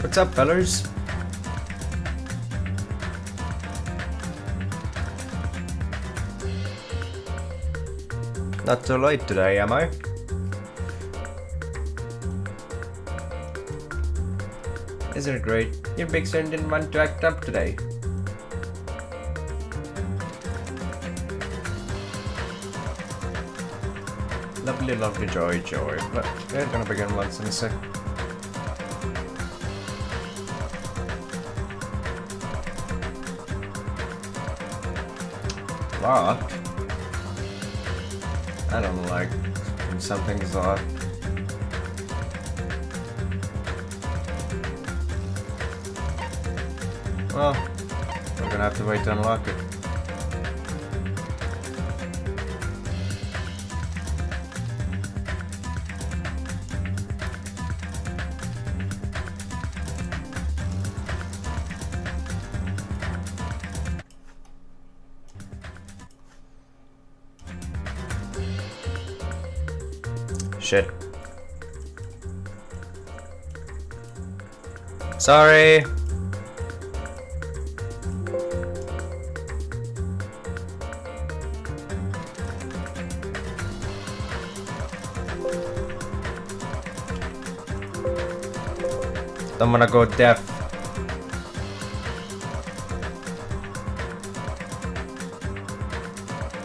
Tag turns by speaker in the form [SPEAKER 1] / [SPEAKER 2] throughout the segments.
[SPEAKER 1] What's up, fellas? Not too late today, am I? Isn't it great? Your big son didn't want to act up today. Lovely, lovely joy. But we're gonna begin once in a sec. Locked? I don't like when something's locked. Well, we're gonna have to wait to unlock it. Shit. Sorry. I'm gonna go deaf.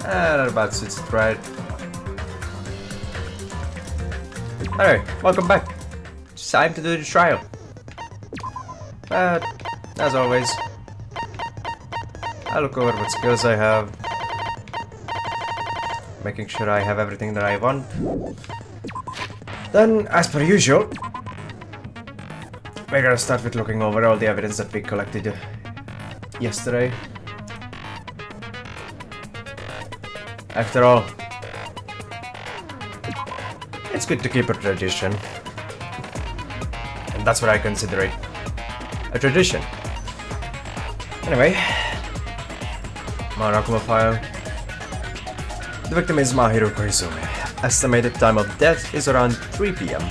[SPEAKER 1] That about suits it right. Alright, welcome back. It's time to do the trial. But, as always, I'll look over what skills I have. Making sure I have everything that I want. Then, as per usual, we're gonna start with looking over all the evidence that we collected yesterday. After all, it's good to keep a tradition. And that's what I consider it. A tradition. Anyway, Monokuma file. The victim is Mahiru Koizumi. Estimated time of death is around 3 p.m.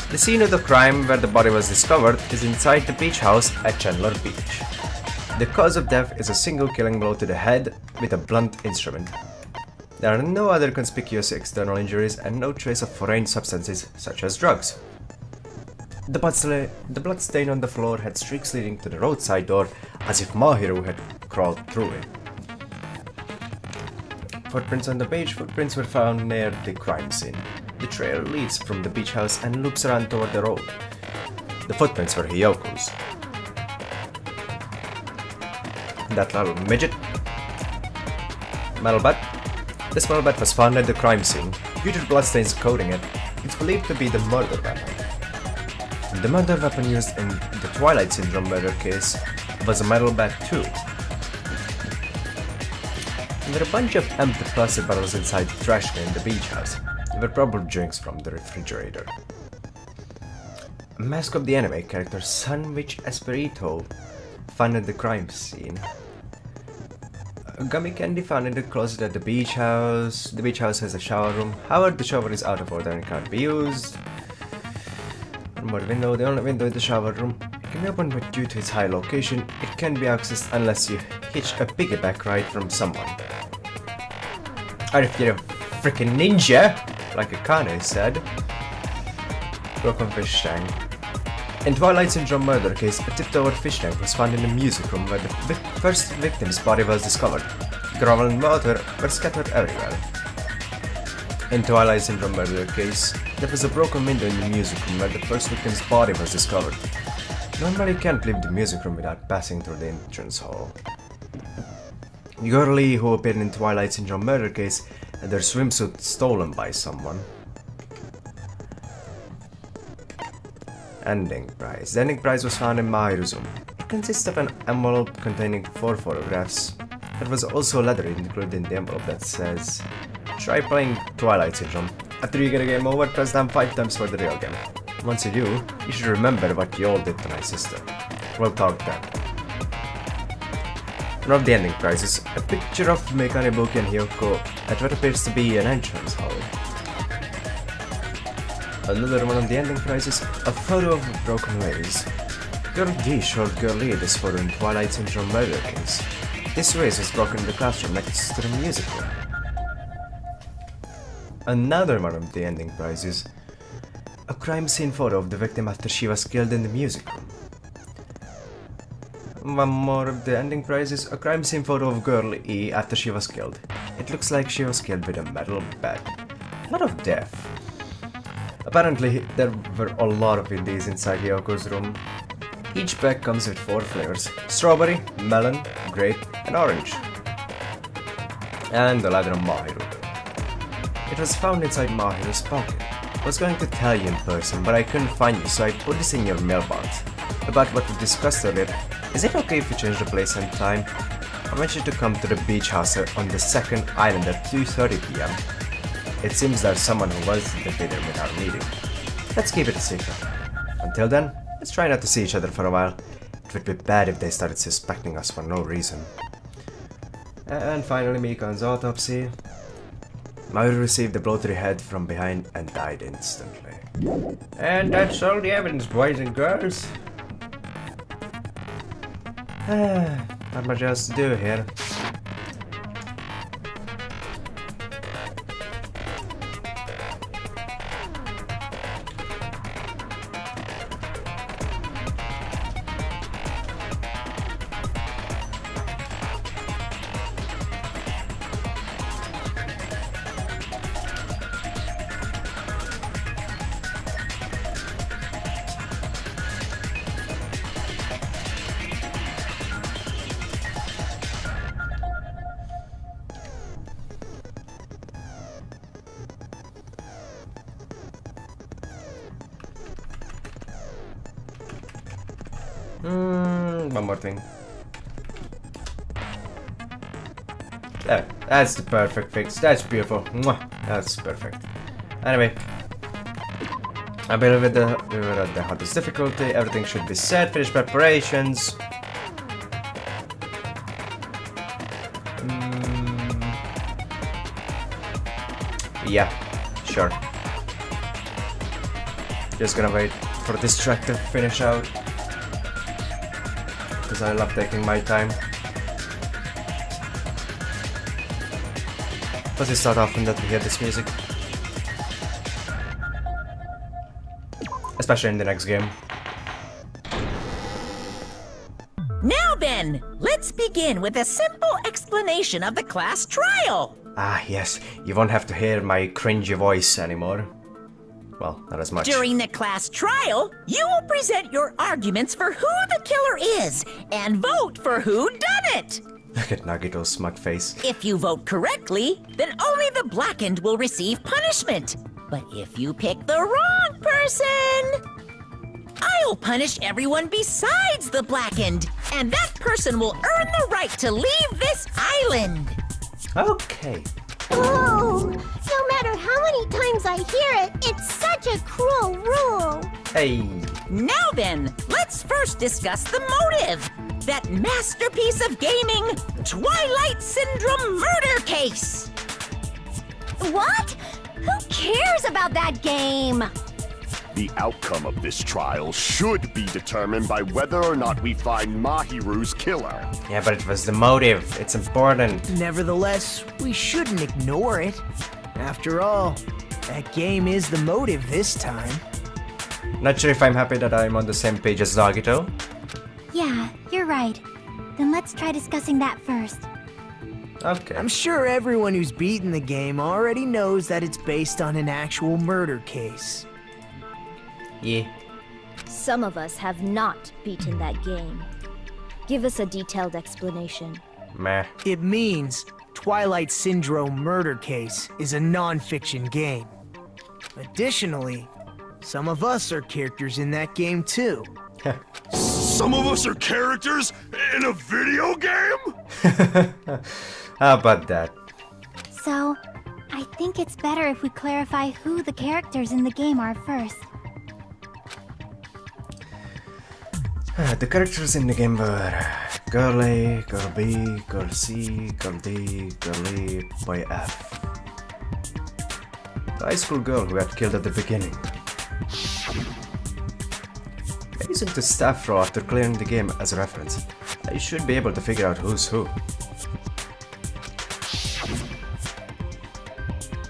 [SPEAKER 1] The scene of the crime where the body was discovered is inside the beach house at Chandler Beach. The cause of death is a single killing blow to the head with a blunt instrument. There are no other conspicuous external injuries and no trace of foreign substances such as drugs. The blood stain on the floor had streaks leading to the roadside door as if Mahiru had crawled through it. Footprints on the beach. Footprints were found near the crime scene. The trail leads from the beach house and loops around toward the road. The footprints were Hiyoko's. That little midget. Metal bat. This metal bat was found at the crime scene. Due to the bloodstains coating it, it's believed to be the murder weapon. The murder weapon used in the Twilight Syndrome murder case was a metal bat too. There were a bunch of empty plastic bottles inside the trash can in the beach house. They were probably drinks from the refrigerator. A mask of the anime character Sun Witch Espirito found at the crime scene. A gummy candy found in the closet at the beach house. The beach house has a shower room. However, the shower is out of order and can't be used. One more window. The only window in the shower room. It can be opened, but due to its high location, it can't be accessed unless you hitch a piggyback ride from someone. Or if you're a freaking ninja, like Akane said. Broken fish tank. In Twilight Syndrome murder case, a tipped-over fish tank was found in the music room where the first victim's body was discovered. Gravel and water were scattered everywhere. In Twilight Syndrome murder case, there was a broken window in the music room where the first victim's body was discovered. Normally you can't leave the music room without passing through the entrance hall. Girlie, who appeared in Twilight Syndrome murder case, had their swimsuit stolen by someone. Ending prize. The ending prize was found in Mahiru's room. It consists of an envelope containing 4 photographs. There was also a letter included in the envelope that says, "Try playing Twilight Syndrome. After you get a game over, press down 5 times for the real game. Once you do, you should remember what you all did to my sister. We'll talk then." One of the ending prizes, a picture of Mekane Buki and Hiyoko at what appears to be an entrance hall. Another one of the ending prizes, a photo of a broken vase. Girl D showed Girl E this photo in Twilight Syndrome Murder Case. This vase was broken in the classroom next to the music room. Another one of the ending prizes, a crime scene photo of the victim after she was killed in the music room. One more of the ending prizes, a crime scene photo of Girl E after she was killed. It looks like she was killed with a metal bag. A lot of death. Apparently, there were a lot of indies inside Hyoko's room. Each bag comes with 4 flavors: strawberry, melon, grape, and orange. And the letter of Mahiru. It was found inside Mahiru's pocket. I was going to tell you in person, but I couldn't find you, so I put this in your mailbox. About what we discussed earlier, is it okay if we change the place and time? I want you to come to the beach house on the second island at 2:30 PM. It seems there's someone who wants to interfere with our meeting. Let's keep it a secret. Until then, let's try not to see each other for a while. It would be bad if they started suspecting us for no reason. And finally, Mikan's autopsy. Maru received a blow to the head from behind and died instantly. And that's all the evidence, boys and girls. Not much else to do here. One more thing. There, that's the perfect fix. That's beautiful. Mwah, that's perfect. Anyway, I believe we were at the hardest difficulty. Everything should be set. Finish preparations. Yeah, sure. Just gonna wait for this track to finish out. Because I love taking my time. Plus it's not often that we hear this music. Especially in the next game.
[SPEAKER 2] Now then, let's begin with a simple explanation of the class trial.
[SPEAKER 1] Ah yes, you won't have to hear my cringy voice anymore. Well, not as much.
[SPEAKER 2] During the class trial, you will present your arguments for who the killer is and vote for who done it.
[SPEAKER 1] Look at Nagito's smug face.
[SPEAKER 2] If you vote correctly, then only the blackened will receive punishment. But if you pick the wrong person, I'll punish everyone besides the blackened, and that person will earn the right to leave this island.
[SPEAKER 1] Okay.
[SPEAKER 3] Oh, no matter how many times I hear it, it's such a cruel rule.
[SPEAKER 1] Hey.
[SPEAKER 2] Now then, let's first discuss the motive. That masterpiece of gaming, Twilight Syndrome murder case.
[SPEAKER 3] What? Who cares about that game?
[SPEAKER 4] The outcome of this trial should be determined by whether or not we find Mahiru's killer.
[SPEAKER 1] Yeah, but it was the motive. It's important.
[SPEAKER 5] Nevertheless, we shouldn't ignore it. After all, that game is the motive this time.
[SPEAKER 1] Not sure if I'm happy that I'm on the same page as Nagito.
[SPEAKER 3] Yeah, you're right. Then let's try discussing that first.
[SPEAKER 1] Okay.
[SPEAKER 5] I'm sure everyone who's beaten the game already knows that it's based on an actual murder case.
[SPEAKER 1] Yeah.
[SPEAKER 6] Some of us have not beaten that game. Give us a detailed explanation.
[SPEAKER 1] Meh.
[SPEAKER 5] It means Twilight Syndrome Murder Case is a non-fiction game. Additionally, some of us are characters in that game too.
[SPEAKER 4] Some of us are characters in a video game?
[SPEAKER 1] How about that?
[SPEAKER 3] So, I think it's better if we clarify who the characters in the game are first.
[SPEAKER 1] The characters in the game were Girl A, Girl B, Girl C, Girl D, Girl E, Boy F. The high school girl who got killed at the beginning. isn't the staff row after clearing the game as a reference. I should be able to figure out who's who.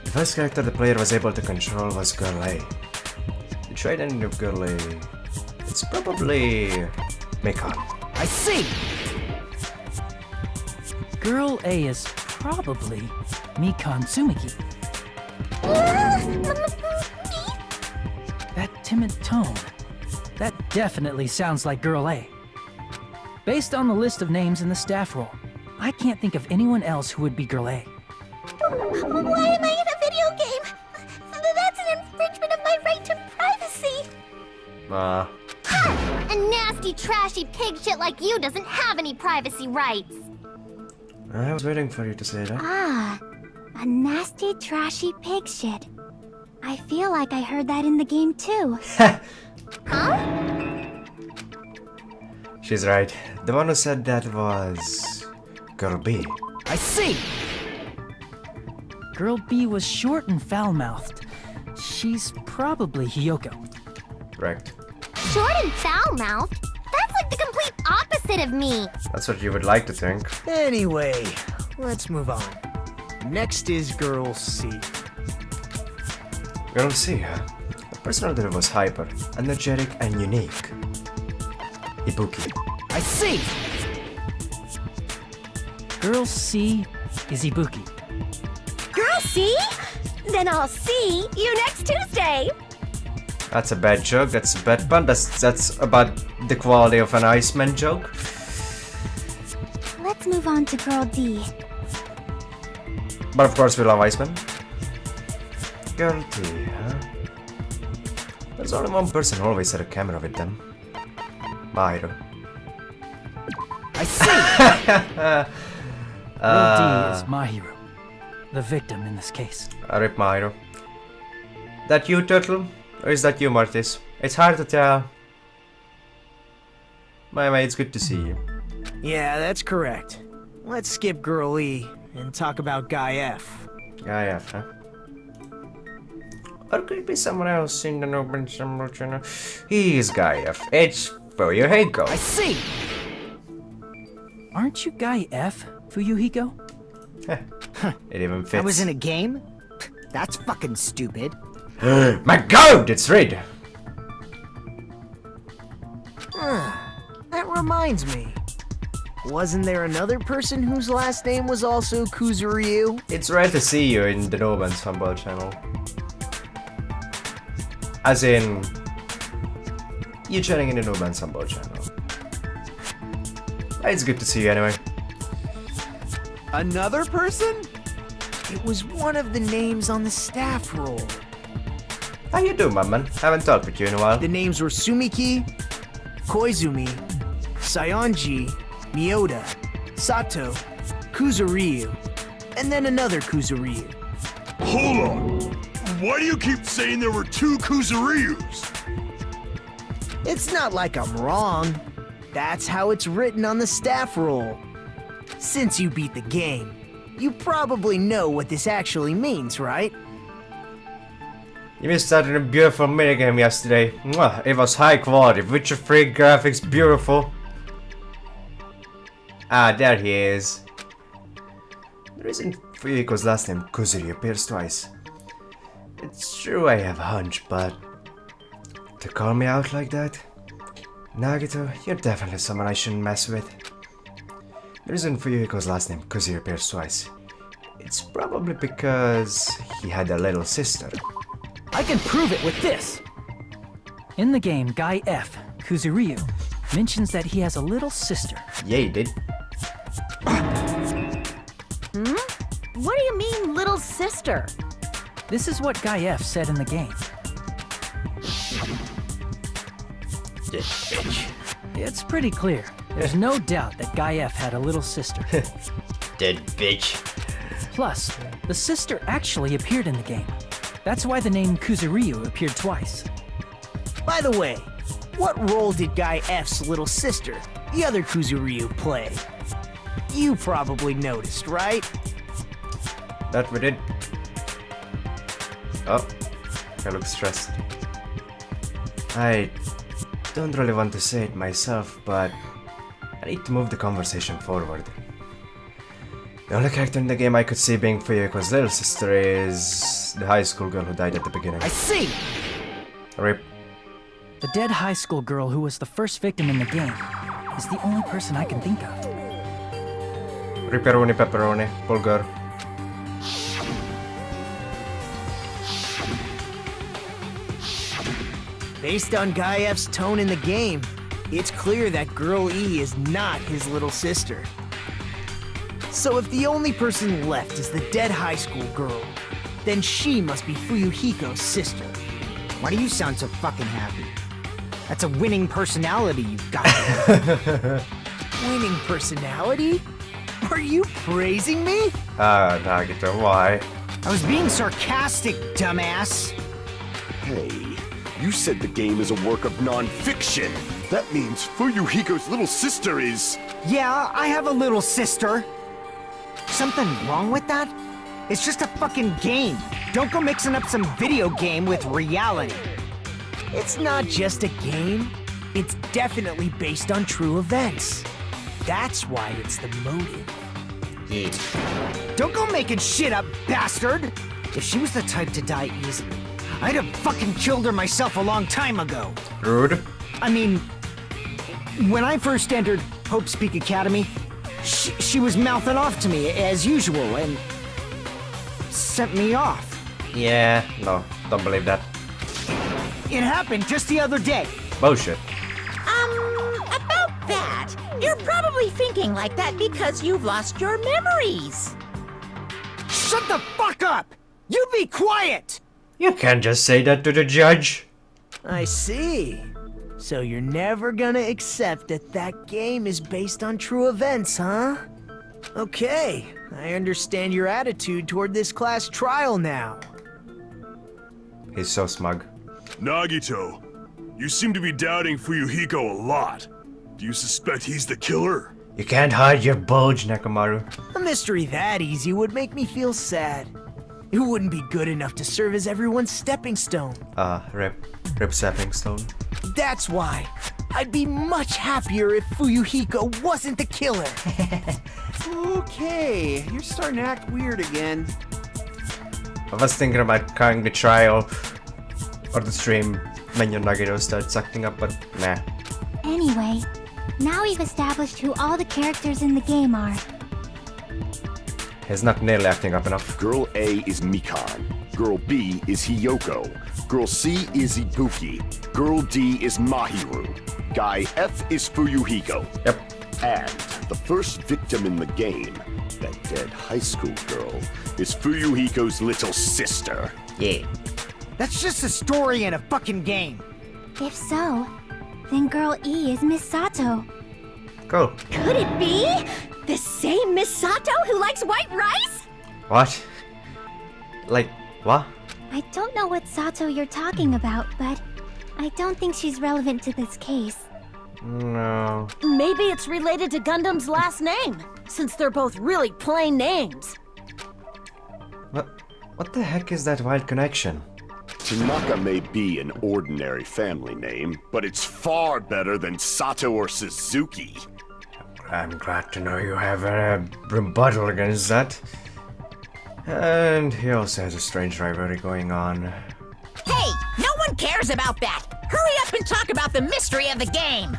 [SPEAKER 1] The first character the player was able to control was Girl A. The trade ending of Girl A... It's probably... Mikan.
[SPEAKER 7] I see! Girl A is probably Mikan Tsumiki. That timid tone. That definitely sounds like Girl A. Based on the list of names in the staff roll, I can't think of anyone else who would be Girl A.
[SPEAKER 3] Why am I in a video game? That's an infringement of my right to privacy. A nasty, trashy pig shit like you doesn't have any privacy rights.
[SPEAKER 1] I was waiting for you to say that.
[SPEAKER 3] Ah, a nasty, trashy pig shit. I feel like I heard that in the game too. Huh?
[SPEAKER 1] She's right. The one who said that was... Girl B.
[SPEAKER 7] I see! Girl B was short and foul-mouthed. She's probably Hiyoko.
[SPEAKER 1] Correct.
[SPEAKER 3] Short and foul-mouthed? That's like the complete opposite of me.
[SPEAKER 1] That's what you would like to think.
[SPEAKER 5] Anyway, let's move on. Next is Girl C.
[SPEAKER 1] Girl C, huh? The personality was hyper, energetic, and unique. Ibuki.
[SPEAKER 7] I see! Girl C is Ibuki.
[SPEAKER 3] Girl, see? Then I'll see you next Tuesday.
[SPEAKER 1] That's a bad joke, that's a bad pun, that's about the quality of an Iceman joke.
[SPEAKER 3] Let's move on to Girl D.
[SPEAKER 1] But of course we love Iceman. Girl D, huh? There's only one person who always had a camera with them. Mahiro.
[SPEAKER 7] I see! Girl D is Mahiro, the victim in this case.
[SPEAKER 1] Rip Mahiro. That you, Turtle? Or is that you, Martis? It's hard to tell. My mate, it's good to see you.
[SPEAKER 5] Yeah, that's correct. Let's skip Girl E and talk about Guy F.
[SPEAKER 1] Guy F, huh? Or could it be someone else in the open symbol channel? He's Guy F. It's Fuyuhiko.
[SPEAKER 7] I see! Aren't you Guy F, Fuyuhiko?
[SPEAKER 1] It even fits.
[SPEAKER 8] I was in a game? That's fucking stupid.
[SPEAKER 1] My god, it's red!
[SPEAKER 5] That reminds me. Wasn't there another person whose last name was also Kuzuryu?
[SPEAKER 1] It's rare to see you in the No Man's Humble channel. As in... you chatting in the No Man's Humble channel. It's good to see you anyway.
[SPEAKER 9] Another person?
[SPEAKER 5] It was one of the names on the staff roll.
[SPEAKER 1] How you doing, my man? Haven't talked with you in a while.
[SPEAKER 5] The names were Sumiki, Koizumi, Sayonji, Miyoda, Sato, Kuzuryu, and then another Kuzuryu.
[SPEAKER 4] Hold on! Why do you keep saying there were two Kuzuryus?
[SPEAKER 5] It's not like I'm wrong. That's how it's written on the staff roll. Since you beat the game, you probably know what this actually means, right?
[SPEAKER 1] You missed out on a beautiful minigame yesterday. Mwah, it was high quality, Witcher 3 graphics, beautiful. Ah, there he is. The reason Fuyuhiko's last name, Kuzuri, appears twice. It's true I have a hunch, but... to call me out like that? Nagito, you're definitely someone I shouldn't mess with. The reason Fuyuhiko's last name, Kuzuri, appears twice. It's probably because he had a little sister.
[SPEAKER 7] I can prove it with this! In the game, Guy F, Kuzuryu, mentions that he has a little sister.
[SPEAKER 1] Yeah, he did.
[SPEAKER 2] What do you mean, little sister?
[SPEAKER 7] This is what Guy F said in the game.
[SPEAKER 1] Dead bitch.
[SPEAKER 7] It's pretty clear. There's no doubt that Guy F had a little sister.
[SPEAKER 1] Dead bitch.
[SPEAKER 7] Plus, the sister actually appeared in the game. That's why the name Kuzuryu appeared twice.
[SPEAKER 5] By the way, what role did Guy F's little sister, the other Kuzuryu, play? You probably noticed, right?
[SPEAKER 1] That we did. Oh, I look stressed. I don't really want to say it myself, but I need to move the conversation forward. The only character in the game I could see being Fuyuko's little sister is the high school girl who died at the beginning.
[SPEAKER 5] I see!
[SPEAKER 1] Rip.
[SPEAKER 7] The dead high school girl who was the first victim in the game is the only person I can think of.
[SPEAKER 1] Ripperoni pepperoni, Bulgar.
[SPEAKER 5] Based on Gaiev's tone in the game, it's clear that Girl E is not his little sister. So if the only person left is the dead high school girl, then she must be Fuyuhiko's sister.
[SPEAKER 8] Why do you sound so fucking happy? That's a winning personality you've got.
[SPEAKER 5] Winning personality? Are you praising me?
[SPEAKER 1] Nagito, why?
[SPEAKER 8] I was being sarcastic, dumbass.
[SPEAKER 4] Hey, you said the game is a work of non-fiction. That means Fuyuhiko's little sister is...
[SPEAKER 8] Yeah, I have a little sister. Something wrong with that? It's just a fucking game. Don't go mixing up some video game with reality.
[SPEAKER 5] It's not just a game. It's definitely based on true events. That's why it's the motive.
[SPEAKER 8] Don't go making shit up, bastard! If she was the type to die easily, I'd have fucking killed her myself a long time ago.
[SPEAKER 1] Rude.
[SPEAKER 8] I mean, when I first entered Hope's Peak Academy, she was mouthing off to me as usual and sent me off.
[SPEAKER 1] Yeah, no, don't believe that.
[SPEAKER 8] It happened just the other day.
[SPEAKER 1] Bullshit.
[SPEAKER 2] About that, you're probably thinking like that because you've lost your memories.
[SPEAKER 8] Shut the fuck up! You be quiet!
[SPEAKER 1] You can't just say that to the judge.
[SPEAKER 5] I see. So you're never gonna accept that that game is based on true events, huh? Okay, I understand your attitude toward this class trial now.
[SPEAKER 1] He's so smug.
[SPEAKER 9] Nagito, you seem to be doubting Fuyuhiko a lot. Do you suspect he's the killer?
[SPEAKER 1] You can't hide your bulge, Nekomaru.
[SPEAKER 5] A mystery that easy would make me feel sad. It wouldn't be good enough to serve as everyone's stepping stone.
[SPEAKER 1] Rip stepping stone.
[SPEAKER 5] That's why I'd be much happier if Fuyuhiko wasn't the killer.
[SPEAKER 10] Okay, you're starting to act weird again.
[SPEAKER 1] I was thinking about calling the trial or the stream when your Nagito starts acting up, but nah.
[SPEAKER 3] Anyway, now we've established who all the characters in the game are.
[SPEAKER 1] He's not nearly acting up enough.
[SPEAKER 4] Girl A is Mikan. Girl B is Hiyoko. Girl C is Ibuki. Girl D is Mahiru. Guy F is Fuyuhiko.
[SPEAKER 1] Yep.
[SPEAKER 4] And the first victim in the game, that dead high school girl, is Fuyuhiko's little sister.
[SPEAKER 1] Yeah.
[SPEAKER 8] That's just a story in a fucking game.
[SPEAKER 3] If so, then Girl E is Miss Sato.
[SPEAKER 1] Cool.
[SPEAKER 3] Could it be? The same Miss Sato who likes white rice?
[SPEAKER 1] What? Like, what?
[SPEAKER 3] I don't know what Sato you're talking about, but I don't think she's relevant to this case.
[SPEAKER 1] No.
[SPEAKER 11] Maybe it's related to Gundam's last name, since they're both really plain names.
[SPEAKER 1] What the heck is that wild connection?
[SPEAKER 4] Tanaka may be an ordinary family name, but it's far better than Sato or Suzuki.
[SPEAKER 1] I'm glad to know you have a rebuttal against that. And he also has a strange rivalry going on.
[SPEAKER 2] Hey, no one cares about that. Hurry up and talk about the mystery of the game.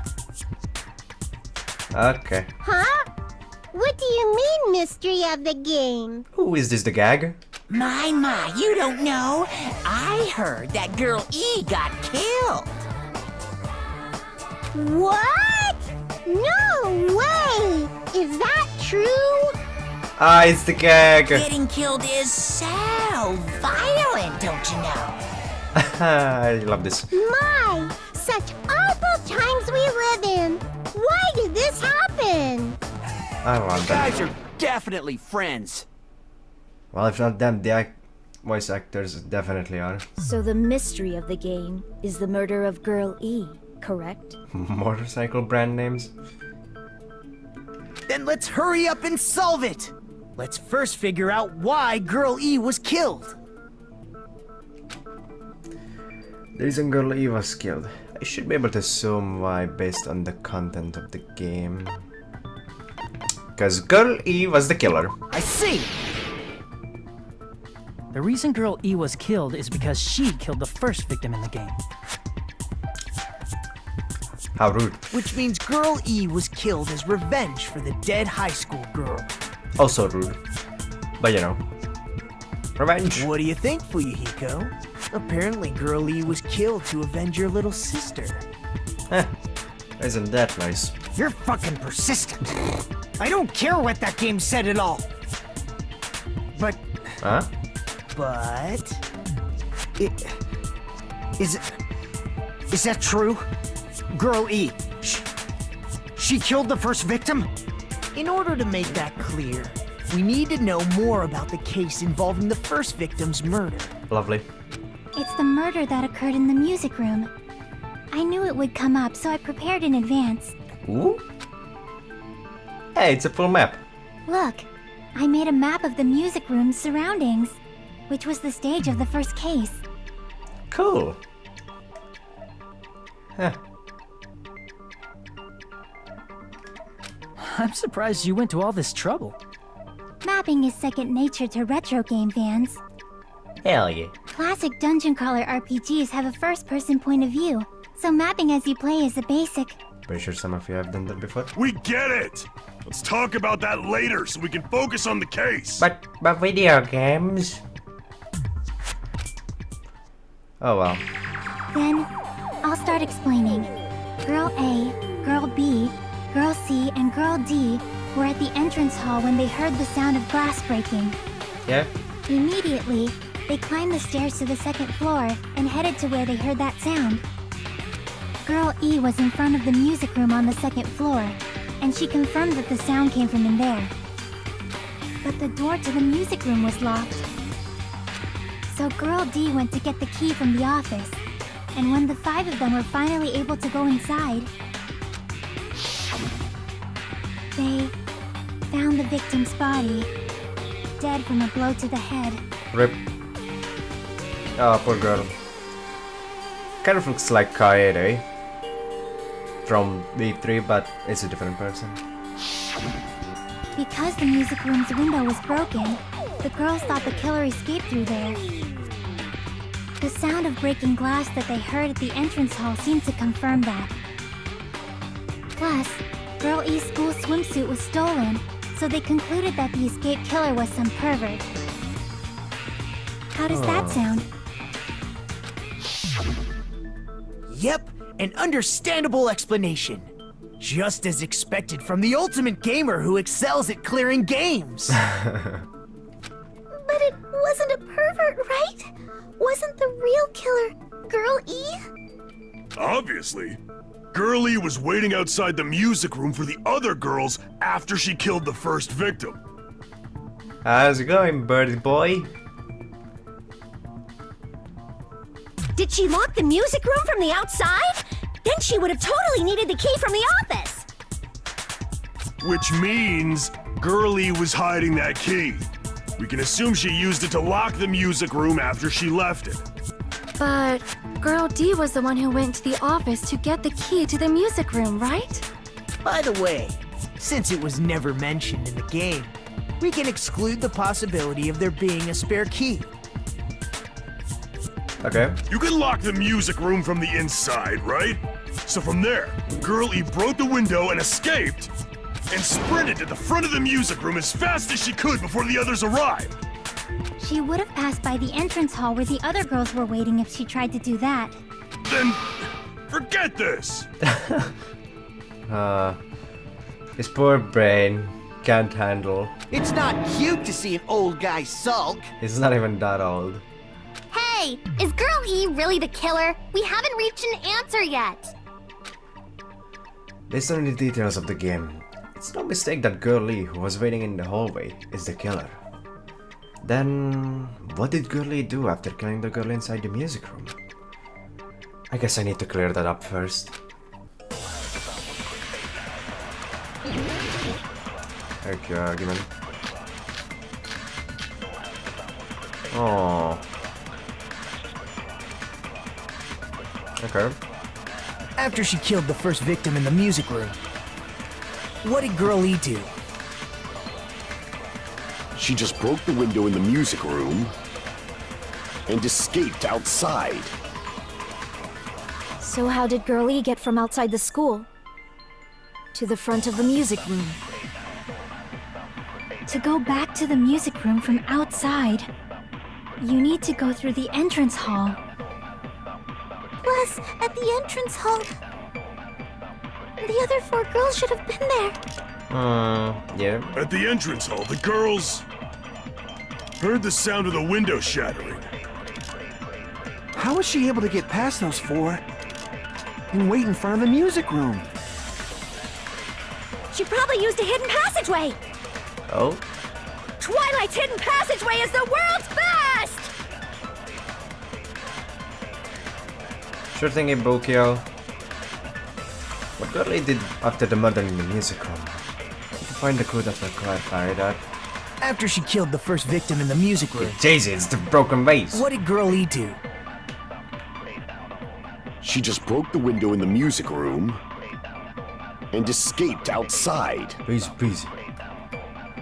[SPEAKER 1] Okay.
[SPEAKER 3] Huh? What do you mean, mystery of the game?
[SPEAKER 1] Who is this, the gag?
[SPEAKER 2] My, you don't know. I heard that Girl E got killed.
[SPEAKER 3] What? No way! Is that true?
[SPEAKER 1] Ah, it's the gag!
[SPEAKER 2] Getting killed is so violent, don't you know?
[SPEAKER 1] I love this.
[SPEAKER 3] My, such awful times we live in. Why did this happen?
[SPEAKER 1] I want
[SPEAKER 10] You
[SPEAKER 1] that.
[SPEAKER 10] guys are definitely friends.
[SPEAKER 1] Well, if not them, the voice actors definitely are.
[SPEAKER 6] So the mystery of the game is the murder of Girl E, correct?
[SPEAKER 1] Motorcycle brand names?
[SPEAKER 5] Then let's hurry up and solve it! Let's first figure out why Girl E was killed.
[SPEAKER 1] The reason Girl E was killed. I should be able to assume why based on the content of the game. Because Girl E was the killer.
[SPEAKER 5] I see!
[SPEAKER 7] The reason Girl E was killed is because she killed the first victim in the game.
[SPEAKER 1] How rude.
[SPEAKER 5] Which means Girl E was killed as revenge for the dead high school girl.
[SPEAKER 1] Also rude. But you know. Revenge.
[SPEAKER 5] What do you think, Fuyuhiko? Apparently Girl E was killed to avenge your little sister.
[SPEAKER 1] Heh. Isn't that nice?
[SPEAKER 8] You're fucking persistent. I don't care what that game said at all. But
[SPEAKER 1] Huh?
[SPEAKER 8] is that true? Girl E, she killed the first victim?
[SPEAKER 5] In order to make that clear, we need to know more about the case involving the first victim's murder.
[SPEAKER 1] Lovely.
[SPEAKER 3] It's the murder that occurred in the music room. I knew it would come up, so I prepared in advance.
[SPEAKER 1] Ooh. Hey, it's a full map.
[SPEAKER 3] Look, I made a map of the music room's surroundings, which was the stage of the first case.
[SPEAKER 1] Cool. Huh.
[SPEAKER 7] I'm surprised you went to all this trouble.
[SPEAKER 3] Mapping is second nature to retro game fans.
[SPEAKER 1] Hell yeah.
[SPEAKER 3] Classic dungeon crawler RPGs have a first-person point of view, so mapping as you play is a basic.
[SPEAKER 1] Pretty sure some of you have done that before.
[SPEAKER 9] We get it! Let's talk about that later so we can focus on the case.
[SPEAKER 1] But video games. Oh well.
[SPEAKER 3] Then, I'll start explaining. Girl A, Girl B, Girl C, and Girl D were at the entrance hall when they heard the sound of glass breaking.
[SPEAKER 1] Yeah?
[SPEAKER 3] Immediately, they climbed the stairs to the second floor and headed to where they heard that sound. Girl E was in front of the music room on the second floor, and she confirmed that the sound came from in there. But the door to the music room was locked. So Girl D went to get the key from the office, and when the 5 of them were finally able to go inside, they found the victim's body, dead from a blow to the head.
[SPEAKER 1] Rip. Oh, poor girl. Kind of looks like Kaede from V3, but it's a different person.
[SPEAKER 3] Because the music room's window was broken, the girls thought the killer escaped through there. The sound of breaking glass that they heard at the entrance hall seemed to confirm that. Plus, Girl E's school swimsuit was stolen, so they concluded that the escaped killer was some pervert. How does that sound?
[SPEAKER 5] Yep, an understandable explanation. Just as expected from the ultimate gamer who excels at clearing games.
[SPEAKER 3] But it wasn't a pervert, right? Wasn't the real killer Girl E?
[SPEAKER 9] Obviously. Girlie was waiting outside the music room for the other girls after she killed the first victim.
[SPEAKER 1] How's it going, birdie boy?
[SPEAKER 11] Did she lock the music room from the outside? Then she would have totally needed the key from the office.
[SPEAKER 9] Which means Girlie was hiding that key. We can assume she used it to lock the music room after she left it.
[SPEAKER 12] But Girl D was the one who went to the office to get the key to the music room, right?
[SPEAKER 5] By the way, since it was never mentioned in the game, we can exclude the possibility of there being a spare key.
[SPEAKER 1] Okay.
[SPEAKER 9] You can lock the music room from the inside, right? So from there, Girlie broke the window and escaped, and sprinted to the front of the music room as fast as she could before the others arrived.
[SPEAKER 3] She would have passed by the entrance hall where the other girls were waiting if she tried to do that.
[SPEAKER 9] Then, forget this!
[SPEAKER 1] His poor brain can't handle.
[SPEAKER 10] It's not cute to see an old guy sulk.
[SPEAKER 1] He's not even that old.
[SPEAKER 3] Hey, is Girl E really the killer? We haven't reached an answer yet.
[SPEAKER 1] Based on the details of the game, it's no mistake that Girlie, who was waiting in the hallway, is the killer. Then, what did Girlie do after killing the girl inside the music room? I guess I need to clear that up first. Thank you, argument. Oh. Okay.
[SPEAKER 5] After she killed the first victim in the music room, what did Girl E do?
[SPEAKER 4] She just broke the window in the music room and escaped outside.
[SPEAKER 6] So how did Girl E get from outside the school to the front of the music room?
[SPEAKER 3] To go back to the music room from outside, you need to go through the entrance hall. Plus, at the entrance hall, the other 4 girls should have been there.
[SPEAKER 1] Yeah.
[SPEAKER 9] At the entrance hall, the girls heard the sound of the window shattering.
[SPEAKER 10] How was she able to get past those 4 and wait in front of the music room?
[SPEAKER 11] She probably used a hidden passageway.
[SPEAKER 1] Oh?
[SPEAKER 11] Twilight's hidden passageway is the world's best!
[SPEAKER 1] Sure thing, Ibokyo. What Girlie did after the murder in the music room? To find the clue that will clarify that.
[SPEAKER 5] After she killed the first victim in the music room,
[SPEAKER 1] Jay-Z, it's the broken vase.
[SPEAKER 5] what did Girl E do?
[SPEAKER 4] She just broke the window in the music room and escaped outside.
[SPEAKER 1] Easy peasy.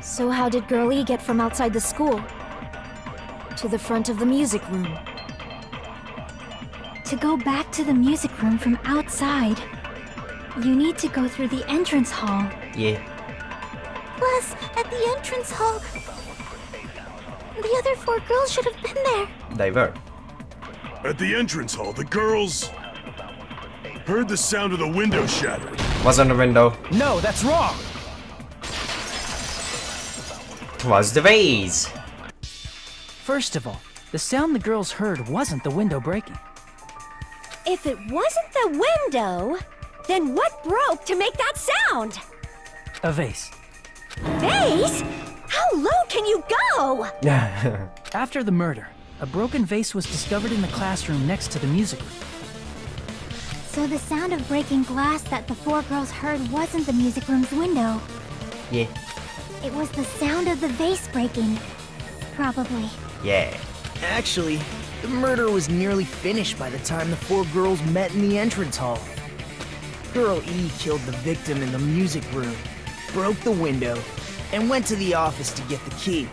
[SPEAKER 6] So how did Girl E get from outside the school to the front of the music room?
[SPEAKER 3] To go back to the music room from outside, you need to go through the entrance hall.
[SPEAKER 1] Yeah.
[SPEAKER 3] Plus, at the entrance hall, the other 4 girls should have been there.
[SPEAKER 1] They were.
[SPEAKER 9] At the entrance hall, the girls heard the sound of the window shattering.
[SPEAKER 1] Was on the window.
[SPEAKER 7] No, that's wrong!
[SPEAKER 1] Twas the vase.
[SPEAKER 7] First of all, the sound the girls heard wasn't the window breaking.
[SPEAKER 11] If it wasn't the window, then what broke to make that sound?
[SPEAKER 7] A vase.
[SPEAKER 11] Vase? How low can you go?
[SPEAKER 7] After the murder, a broken vase was discovered in the classroom next to the music room.
[SPEAKER 3] So the sound of breaking glass that the 4 girls heard wasn't the music room's window.
[SPEAKER 1] Yeah.
[SPEAKER 3] It was the sound of the vase breaking. Probably.
[SPEAKER 1] Yeah.
[SPEAKER 5] Actually, the murder was nearly finished by the time the 4 girls met in the entrance hall. Girl E killed the victim in the music room, broke the window, and went to the office to get the key.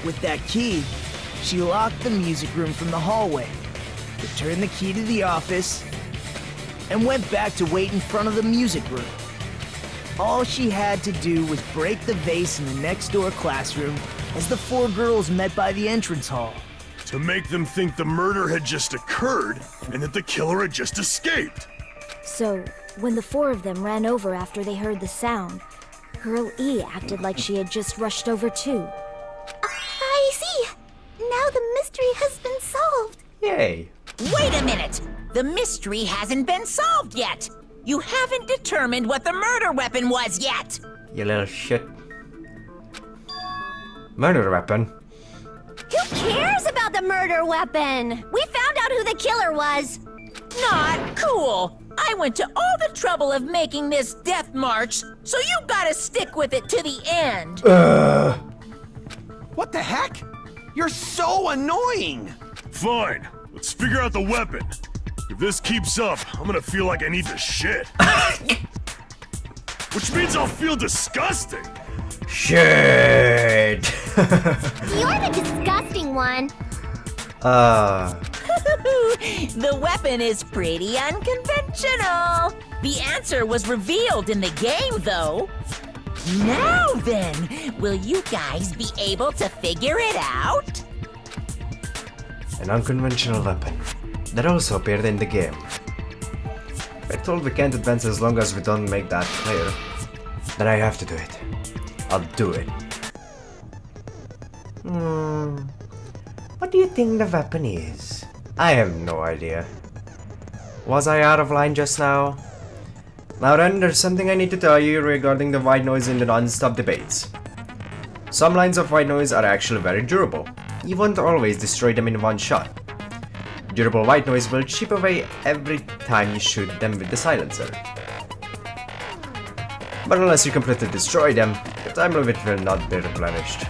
[SPEAKER 5] With that key, she locked the music room from the hallway, returned the key to the office, and went back to wait in front of the music room. All she had to do was break the vase in the next door classroom as the 4 girls met by the entrance hall.
[SPEAKER 9] To make them think the murder had just occurred and that the killer had just escaped.
[SPEAKER 6] So, when the 4 of them ran over after they heard the sound, Girl E acted like she had just rushed over too.
[SPEAKER 3] I see. Now the mystery has been solved.
[SPEAKER 1] Yay.
[SPEAKER 2] Wait a minute! The mystery hasn't been solved yet! You haven't determined what the murder weapon was yet!
[SPEAKER 1] You little shit. Murder weapon?
[SPEAKER 11] Who cares about the murder weapon? We found out who the killer was.
[SPEAKER 2] Not cool! I went to all the trouble of making this death march, so you gotta stick with it to the end!
[SPEAKER 10] What the heck? You're so annoying!
[SPEAKER 9] Fine, let's figure out the weapon. If this keeps up, I'm gonna feel like I need to shit. Which means I'll feel disgusting.
[SPEAKER 1] Shit.
[SPEAKER 11] You're the disgusting one.
[SPEAKER 2] The weapon is pretty unconventional. The answer was revealed in the game, though. Now then, will you guys be able to figure it out?
[SPEAKER 1] An unconventional weapon that also appeared in the game. We're told we can't advance as long as we don't make that clear. Then I have to do it. I'll do it. What do you think the weapon is? I have no idea. Was I out of line just now? Now then, there's something I need to tell you regarding the white noise in the non-stop debates. Some lines of white noise are actually very durable. You won't always destroy them in one shot. Durable white noise will chip away every time you shoot them with the silencer. But unless you completely destroy them, the time limit will not be replenished.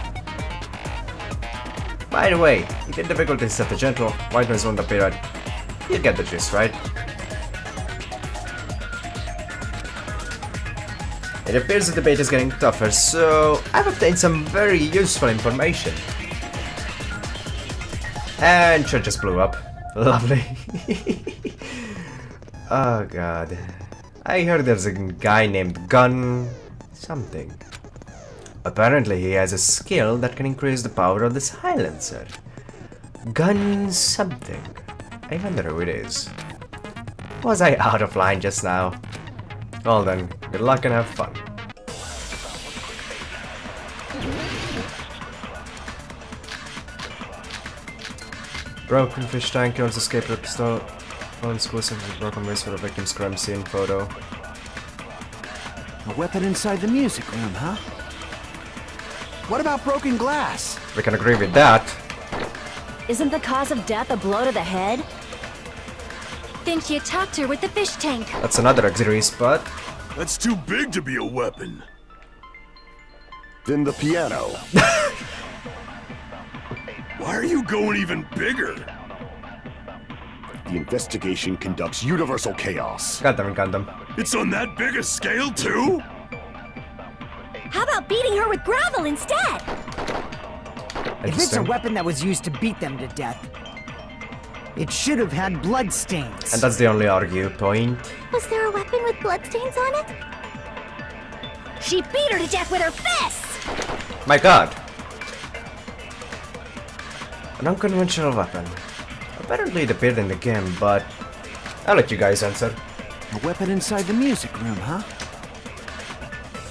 [SPEAKER 1] By the way, if your difficulty is set to gentle, white noise won't appear at... You get the gist, right? It appears the debate is getting tougher, so I've obtained some very useful information. And shit just blew up. Lovely. Oh god. I heard there's a guy named Gun... something. Apparently he has a skill that can increase the power of the silencer. Gun something. I wonder who it is. Was I out of line just now? Well then, good luck and have fun. Broken fish tank kills escape with pistol. One exclusive with broken waist for the victim's crime scene photo.
[SPEAKER 10] A weapon inside the music room, huh? What about broken glass?
[SPEAKER 1] We can agree with that.
[SPEAKER 6] Isn't the cause of death a blow to the head?
[SPEAKER 12] Then she attacked her with the fish tank.
[SPEAKER 1] That's another auxiliary spot.
[SPEAKER 9] That's too big to be a weapon.
[SPEAKER 4] Then the piano.
[SPEAKER 9] Why are you going even bigger?
[SPEAKER 4] The investigation conducts universal chaos.
[SPEAKER 1] Gundam, Gundam.
[SPEAKER 9] It's on that big a scale too?
[SPEAKER 11] How about beating her with gravel instead?
[SPEAKER 5] If it's a
[SPEAKER 1] Interesting.
[SPEAKER 5] weapon that was used to beat them to death, it should have had bloodstains.
[SPEAKER 1] And that's the only argue point.
[SPEAKER 3] Was there a weapon with bloodstains on it?
[SPEAKER 11] She beat her to death with her fists!
[SPEAKER 1] My god. An unconventional weapon. Apparently it appeared in the game, but I'll let you guys answer.
[SPEAKER 10] A weapon inside the music room, huh?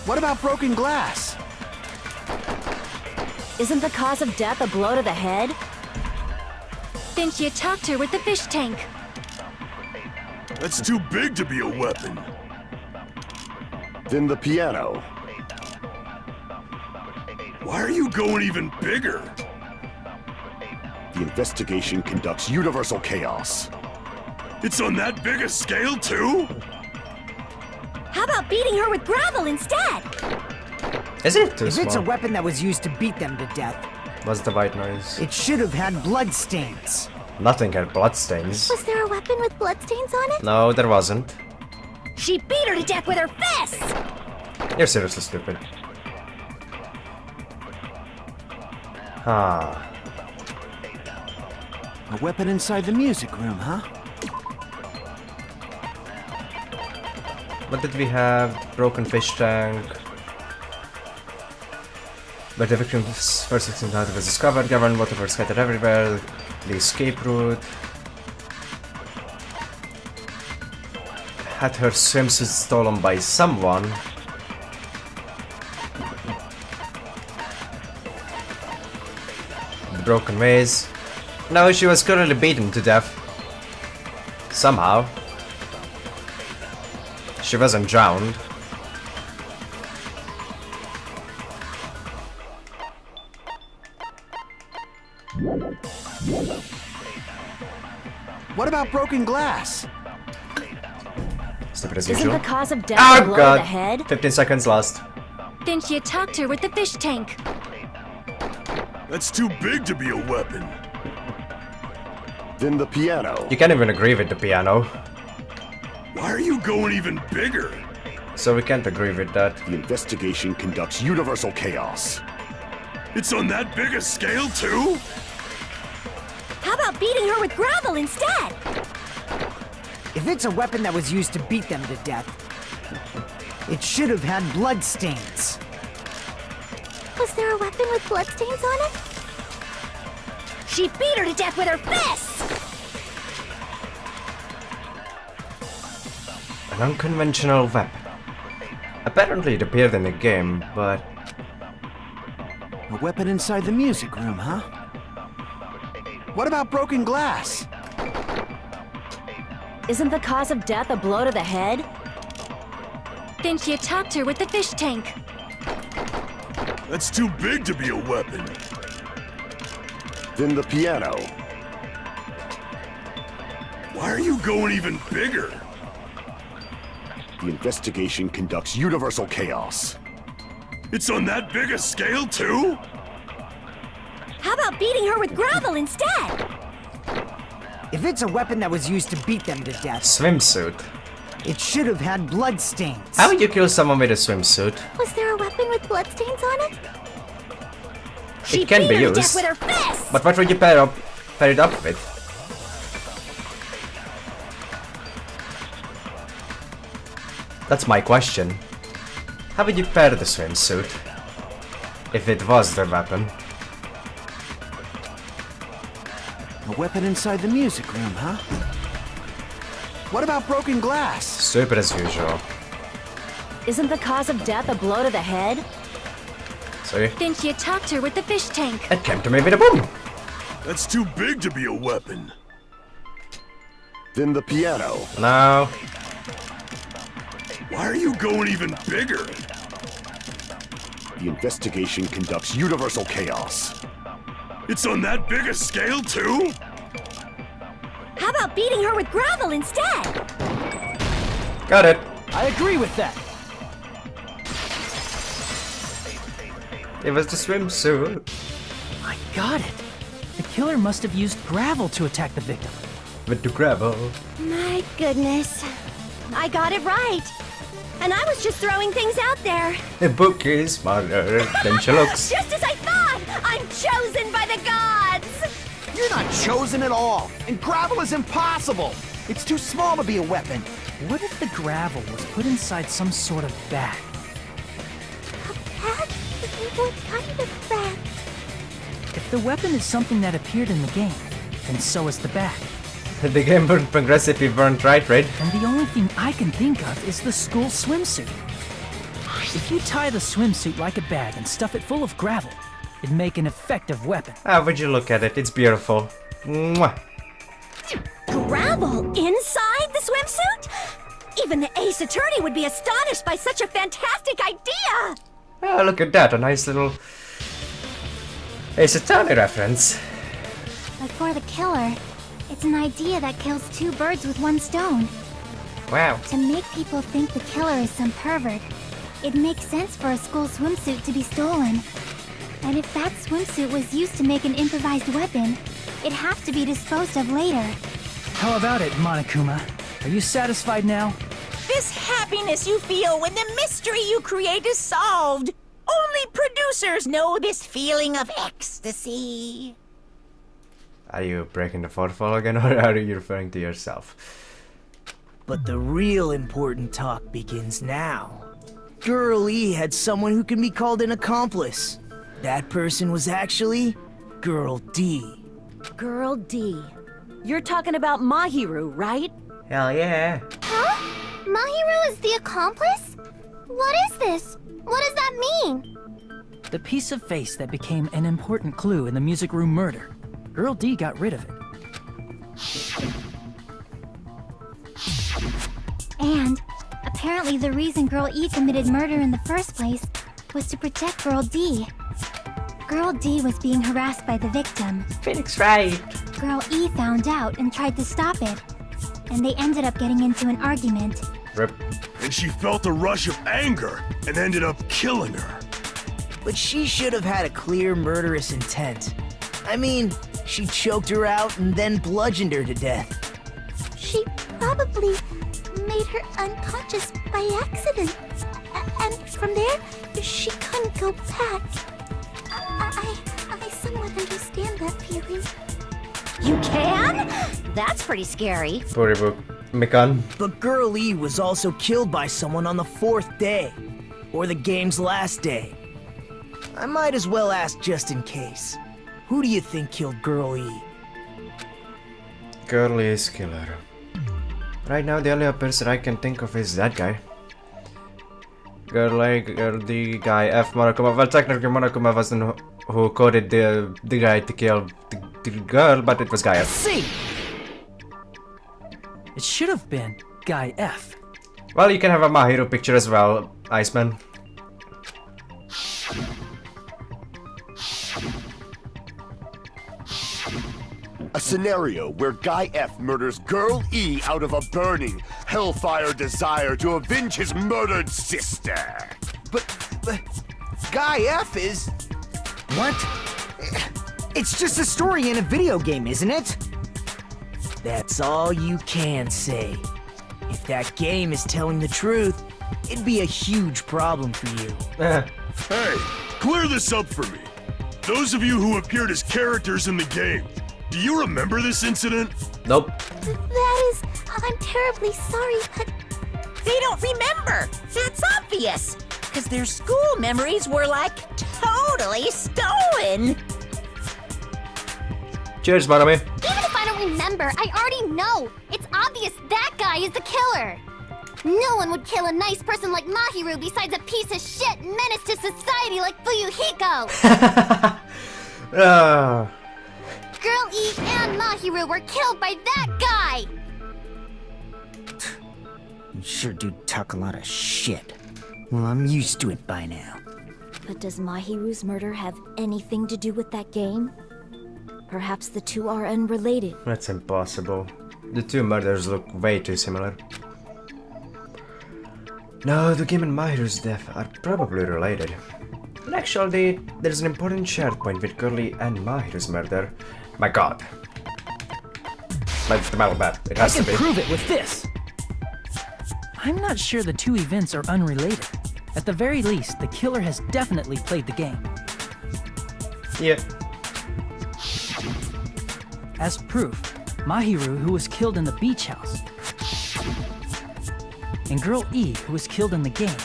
[SPEAKER 10] What about broken glass?
[SPEAKER 6] Isn't the cause of death a blow to the head?
[SPEAKER 12] Then she attacked her with the fish tank.
[SPEAKER 9] That's too big to be a weapon.
[SPEAKER 4] Then the piano.
[SPEAKER 9] Why are you going even bigger?
[SPEAKER 4] The investigation conducts universal chaos.
[SPEAKER 9] It's on that big a scale too?
[SPEAKER 11] How about beating her with gravel instead?
[SPEAKER 1] Isn't it too
[SPEAKER 5] If it's a
[SPEAKER 1] small?
[SPEAKER 5] weapon that was used to beat them to death,
[SPEAKER 1] What's the white noise?
[SPEAKER 5] it should have had bloodstains.
[SPEAKER 1] Nothing had bloodstains.
[SPEAKER 3] Was there a weapon with bloodstains on it?
[SPEAKER 1] No, there wasn't.
[SPEAKER 11] She beat her to death with her fists!
[SPEAKER 1] You're seriously stupid. Ah.
[SPEAKER 10] A weapon inside the music room, huh?
[SPEAKER 1] What did we have? Broken fish tank. But the victim's first victim's narrative was discovered, governed water were scattered everywhere, the escape route. Had her swimsuit stolen by someone. The broken vase. No, she was currently beaten to death. Somehow. She wasn't drowned.
[SPEAKER 10] What about broken glass?
[SPEAKER 1] Stupid as
[SPEAKER 6] Isn't
[SPEAKER 1] usual.
[SPEAKER 6] the cause of death a
[SPEAKER 1] Oh
[SPEAKER 6] blow to
[SPEAKER 1] god!
[SPEAKER 6] the head?
[SPEAKER 1] 15 seconds lost.
[SPEAKER 12] Then she attacked her with the fish tank.
[SPEAKER 9] That's too big to be a weapon.
[SPEAKER 4] Then the piano.
[SPEAKER 1] You can't even agree with the piano.
[SPEAKER 9] Why are you going even bigger?
[SPEAKER 1] So we can't agree with that.
[SPEAKER 4] The investigation conducts universal chaos.
[SPEAKER 9] It's on that big a scale too?
[SPEAKER 11] How about beating her with gravel instead?
[SPEAKER 5] If it's a weapon that was used to beat them to death, it should have had bloodstains.
[SPEAKER 3] Was there a weapon with bloodstains on it?
[SPEAKER 11] She beat her to death with her fists!
[SPEAKER 1] An unconventional weapon. Apparently it appeared in the game, but
[SPEAKER 10] A weapon inside the music room, huh? What about broken glass?
[SPEAKER 6] Isn't the cause of death a blow to the head?
[SPEAKER 12] Then she attacked her with the fish tank.
[SPEAKER 9] That's too big to be a weapon.
[SPEAKER 4] Then the piano.
[SPEAKER 9] Why are you going even bigger?
[SPEAKER 4] The investigation conducts universal chaos.
[SPEAKER 9] It's on that big a scale too?
[SPEAKER 11] How about beating her with gravel instead?
[SPEAKER 5] If it's a weapon that was used to beat them to death,
[SPEAKER 1] swimsuit.
[SPEAKER 8] It should have had bloodstains.
[SPEAKER 1] How would you kill someone with a swimsuit?
[SPEAKER 3] Was there a weapon with bloodstains on it?
[SPEAKER 1] It can be
[SPEAKER 11] beat her to
[SPEAKER 1] used.
[SPEAKER 11] death with her fist!
[SPEAKER 1] But what would you pair it up with? That's my question. How would you pair the swimsuit? If it was the weapon.
[SPEAKER 10] A weapon inside the music room, huh? What about broken glass?
[SPEAKER 1] Stupid as usual.
[SPEAKER 6] Isn't the cause of death a blow to the head?
[SPEAKER 1] See?
[SPEAKER 12] Then she attacked her with the fish tank.
[SPEAKER 1] It came to me with a boom!
[SPEAKER 9] That's too big to be a weapon.
[SPEAKER 4] Then the piano.
[SPEAKER 1] No.
[SPEAKER 9] Why are you going even bigger?
[SPEAKER 4] The investigation conducts universal chaos.
[SPEAKER 9] It's on that big a scale, too?
[SPEAKER 11] How about beating her with gravel instead?
[SPEAKER 1] Got it.
[SPEAKER 8] I agree with that.
[SPEAKER 1] It was the swimsuit.
[SPEAKER 7] I got it. The killer must have used gravel to attack the victim.
[SPEAKER 1] With the gravel.
[SPEAKER 11] My goodness. I got it right. And I was just throwing things out there.
[SPEAKER 1] The book is smarter than she looks.
[SPEAKER 11] Just as I thought! I'm chosen by the gods!
[SPEAKER 10] You're not chosen at all, and gravel is impossible. It's too small to be a weapon.
[SPEAKER 7] What if the gravel was put inside some sort of bag?
[SPEAKER 3] Bag? What kind of bag?
[SPEAKER 7] If the weapon is something that appeared in the game, then so is the bag.
[SPEAKER 1] The game wouldn't progress if you weren't right?
[SPEAKER 7] And the only thing I can think of is the school swimsuit. If you tie the swimsuit like a bag and stuff it full of gravel, it'd make an effective weapon.
[SPEAKER 1] How would you look at it? It's beautiful. Mwah.
[SPEAKER 11] Gravel inside the swimsuit? Even the Ace Attorney would be astonished by such a fantastic idea!
[SPEAKER 1] Oh, look at that. A nice little Ace Attorney reference.
[SPEAKER 3] But for the killer, it's an idea that kills two birds with one stone.
[SPEAKER 1] Wow.
[SPEAKER 3] To make people think the killer is some pervert, it makes sense for a school swimsuit to be stolen. And if that swimsuit was used to make an improvised weapon, it'd have to be disposed of later.
[SPEAKER 7] How about it, Monokuma? Are you satisfied now?
[SPEAKER 2] This happiness you feel when the mystery you create is solved. Only producers know this feeling of ecstasy.
[SPEAKER 1] Are you breaking the fourth wall again, or are you referring to yourself?
[SPEAKER 5] But the real important talk begins now. Girl E had someone who can be called an accomplice. That person was actually Girl D.
[SPEAKER 6] Girl D. You're talking about Mahiru, right?
[SPEAKER 1] Hell yeah.
[SPEAKER 3] Huh? Mahiru is the accomplice? What is this? What does that mean?
[SPEAKER 7] The piece of face that became an important clue in the music room murder. Girl D got rid of it.
[SPEAKER 3] And apparently the reason Girl E committed murder in the first place was to protect Girl D. Girl D was being harassed by the victim.
[SPEAKER 1] Phoenix right.
[SPEAKER 3] Girl E found out and tried to stop it. And they ended up getting into an argument.
[SPEAKER 1] Rip.
[SPEAKER 9] And she felt a rush of anger and ended up killing her.
[SPEAKER 5] But she should have had a clear murderous intent. I mean, she choked her out and then bludgeoned her to death.
[SPEAKER 3] She probably made her unconscious by accident. And from there, she couldn't go back. I somewhat understand that feeling.
[SPEAKER 11] You can? That's pretty scary.
[SPEAKER 1] Puribook. Mikan.
[SPEAKER 5] But Girl E was also killed by someone on the 4th day. Or the game's last day. I might as well ask just in case. Who do you think killed Girl E?
[SPEAKER 1] Girl is killer. Right now, the only person I can think of is that guy. Girl A, Girl D, guy F, Monokuma. Well, technically, Monokuma wasn't who coded the guy to kill the girl, but it was guy F.
[SPEAKER 7] C! It should have been Guy F.
[SPEAKER 1] Well, you can have a Mahiru picture as well, Iceman.
[SPEAKER 4] A scenario where Guy F murders Girl E out of a burning, hellfire desire to avenge his murdered sister.
[SPEAKER 10] But Guy F is...
[SPEAKER 8] What? It's just a story in a video game, isn't it?
[SPEAKER 5] That's all you can say. If that game is telling the truth, it'd be a huge problem for you.
[SPEAKER 9] Hey, clear this up for me. Those of you who appeared as characters in the game, do you remember this incident?
[SPEAKER 1] Nope.
[SPEAKER 11] That is... I'm terribly sorry, but...
[SPEAKER 2] They don't remember. That's obvious. Because their school memories were like totally stolen.
[SPEAKER 1] Cheers, Manami.
[SPEAKER 11] Even if I don't remember, I already know. It's obvious that guy is the killer. No one would kill a nice person like Mahiru besides a piece of shit menace to society like Fuyuhiko. Girl E and Mahiru were killed by that guy.
[SPEAKER 8] You sure do talk a lot of shit. Well, I'm used to it by now.
[SPEAKER 6] But does Mahiru's murder have anything to do with that game? Perhaps the two are unrelated.
[SPEAKER 1] That's impossible. The two murders look way too similar. No, the game and Mahiru's death are probably related. And actually, there's an important shared point with Girlie and Mahiru's murder. My god. Like the metal bat, it has
[SPEAKER 7] I
[SPEAKER 1] to
[SPEAKER 7] can
[SPEAKER 1] be.
[SPEAKER 7] prove it with this. I'm not sure the two events are unrelated. At the very least, the killer has definitely played the game.
[SPEAKER 1] Yeah.
[SPEAKER 7] As proof, Mahiru, who was killed in the beach house, and Girl E, who was killed in the game,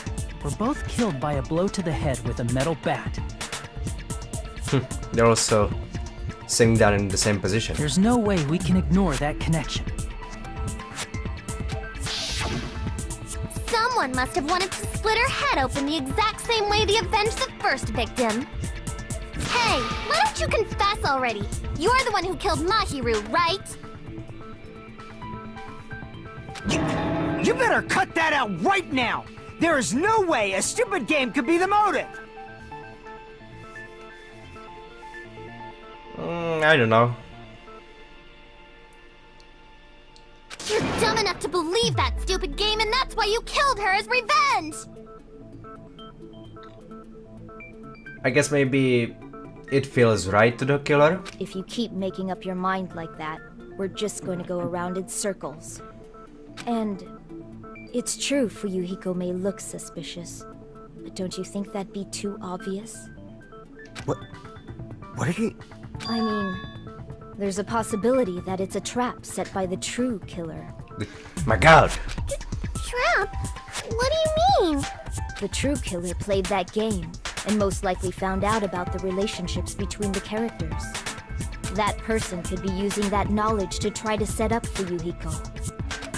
[SPEAKER 7] were both killed by a blow to the head with a metal bat.
[SPEAKER 1] They're also sitting down in the same position.
[SPEAKER 7] There's no way we can ignore that connection.
[SPEAKER 11] Someone must have wanted to split her head open the exact same way they avenged the first victim. Hey, why don't you confess already? You're the one who killed Mahiru, right?
[SPEAKER 8] You better cut that out right now! There is no way a stupid game could be the motive!
[SPEAKER 1] I don't know.
[SPEAKER 11] You're dumb enough to believe that stupid game, and that's why you killed her as revenge!
[SPEAKER 1] I guess maybe it feels right to the killer.
[SPEAKER 6] If you keep making up your mind like that, we're just going to go around in circles. And it's true Fuyuhiko may look suspicious, but don't you think that'd be too obvious?
[SPEAKER 8] What did he...
[SPEAKER 6] I mean, there's a possibility that it's a trap set by the true killer.
[SPEAKER 1] My god.
[SPEAKER 11] Trap? What do you mean?
[SPEAKER 6] The true killer played that game, and most likely found out about the relationships between the characters. That person could be using that knowledge to try to set up Fuyuhiko.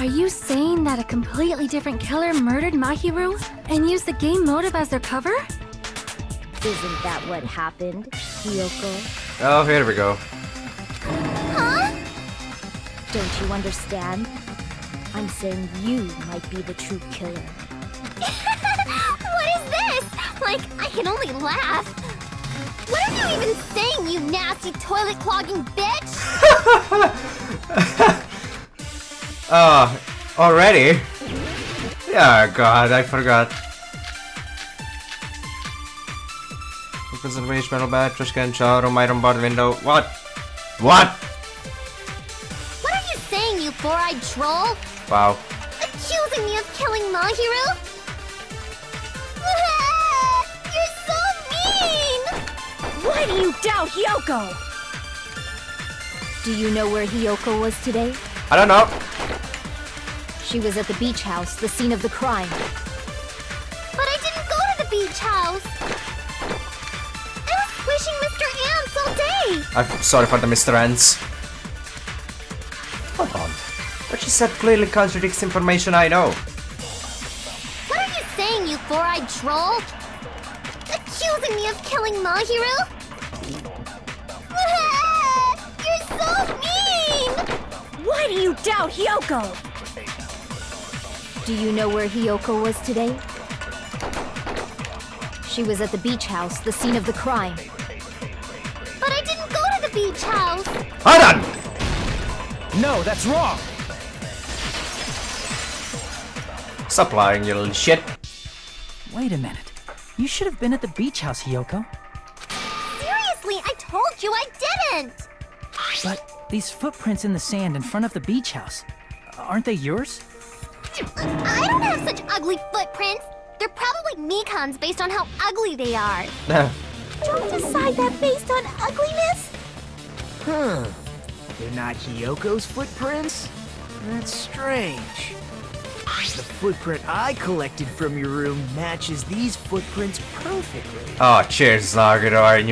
[SPEAKER 12] Are you saying that a completely different killer murdered Mahiru and used the game motive as their cover?
[SPEAKER 6] Isn't that what happened, Hiyoko?
[SPEAKER 1] Oh, here we go.
[SPEAKER 11] Huh?
[SPEAKER 6] Don't you understand? I'm saying you might be the true killer.
[SPEAKER 11] What is this? Like, I can only laugh. What are you even saying, you nasty toilet-clogging bitch?
[SPEAKER 1] Already? Yeah, god, I forgot. Opens the range metal bat, trash can, shower, room, iron bar, window. What? What?
[SPEAKER 11] What are you saying, you four-eyed troll?
[SPEAKER 1] Wow.
[SPEAKER 11] Accusing me of killing Mahiru? You're so mean!
[SPEAKER 6] Why do you doubt Hiyoko? Do you know where Hiyoko was today?
[SPEAKER 1] I don't know.
[SPEAKER 6] She was at the beach house, the scene of the crime.
[SPEAKER 11] But I didn't go to the beach house! I was squishing Mr. Ants all day!
[SPEAKER 1] I'm sorry for the Mr. Ants. Hold on. What she said clearly contradicts information I know.
[SPEAKER 11] What are you saying, you four-eyed troll? Accusing me of killing Mahiru? You're so mean!
[SPEAKER 6] Why do you doubt Hiyoko? Do you know where Hiyoko was today? She was at the beach house, the scene of the crime.
[SPEAKER 11] But I didn't go to the beach house!
[SPEAKER 1] Hold on!
[SPEAKER 7] No, that's wrong!
[SPEAKER 1] Stop lying, you little shit.
[SPEAKER 7] Wait a minute. You should have been at the beach house, Hiyoko.
[SPEAKER 11] Seriously, I told you I didn't!
[SPEAKER 7] But these footprints in the sand in front of the beach house, aren't they yours?
[SPEAKER 11] I don't have such ugly footprints. They're probably Mikan's based on how ugly they are.
[SPEAKER 3] Don't decide that based on ugliness.
[SPEAKER 5] Huh. They're not Hiyoko's footprints? That's strange. The footprint I collected from your room matches these footprints perfectly.
[SPEAKER 1] Oh, cheers, Lagador, and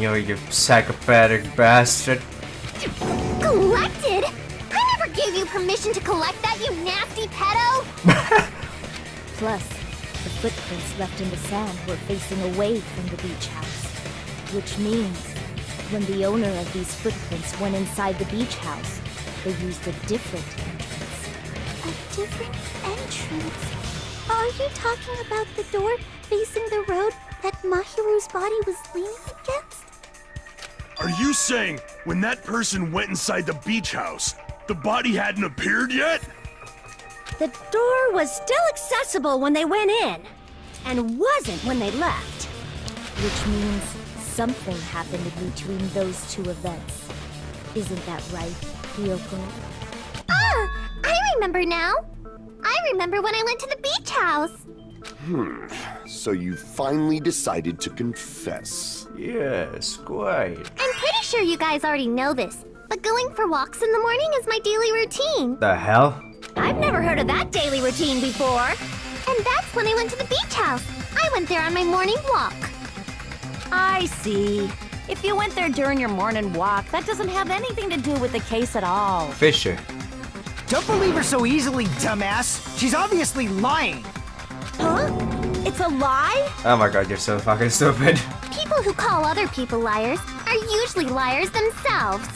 [SPEAKER 1] you're you psychopathic bastard.
[SPEAKER 11] Collected? I never gave you permission to collect that, you nasty pedo!
[SPEAKER 6] Plus, the footprints left in the sand were facing away from the beach house. Which means, when the owner of these footprints went inside the beach house, they used a different entrance.
[SPEAKER 3] A different entrance? Are you talking about the door facing the road that Mahiru's body was leaning against?
[SPEAKER 9] Are you saying when that person went inside the beach house, the body hadn't appeared yet?
[SPEAKER 13] The door was still accessible when they went in, and wasn't when they left.
[SPEAKER 6] Which means something happened in between those two events. Isn't that right, Hiyoko?
[SPEAKER 11] Ah! I remember now! I remember when I went to the beach house!
[SPEAKER 4] So you finally decided to confess.
[SPEAKER 1] Yes, quite.
[SPEAKER 11] I'm pretty sure you guys already know this, but going for walks in the morning is my daily routine.
[SPEAKER 1] The hell?
[SPEAKER 13] I've never heard of that daily routine before.
[SPEAKER 11] And that's when I went to the beach house. I went there on my morning walk.
[SPEAKER 13] I see. If you went there during your morning walk, that doesn't have anything to do with the case at all.
[SPEAKER 1] Fisher.
[SPEAKER 8] Don't believe her so easily, dumbass. She's obviously lying.
[SPEAKER 13] Huh? It's a lie?
[SPEAKER 1] Oh my god, you're so fucking stupid.
[SPEAKER 11] People who call other people liars are usually liars themselves.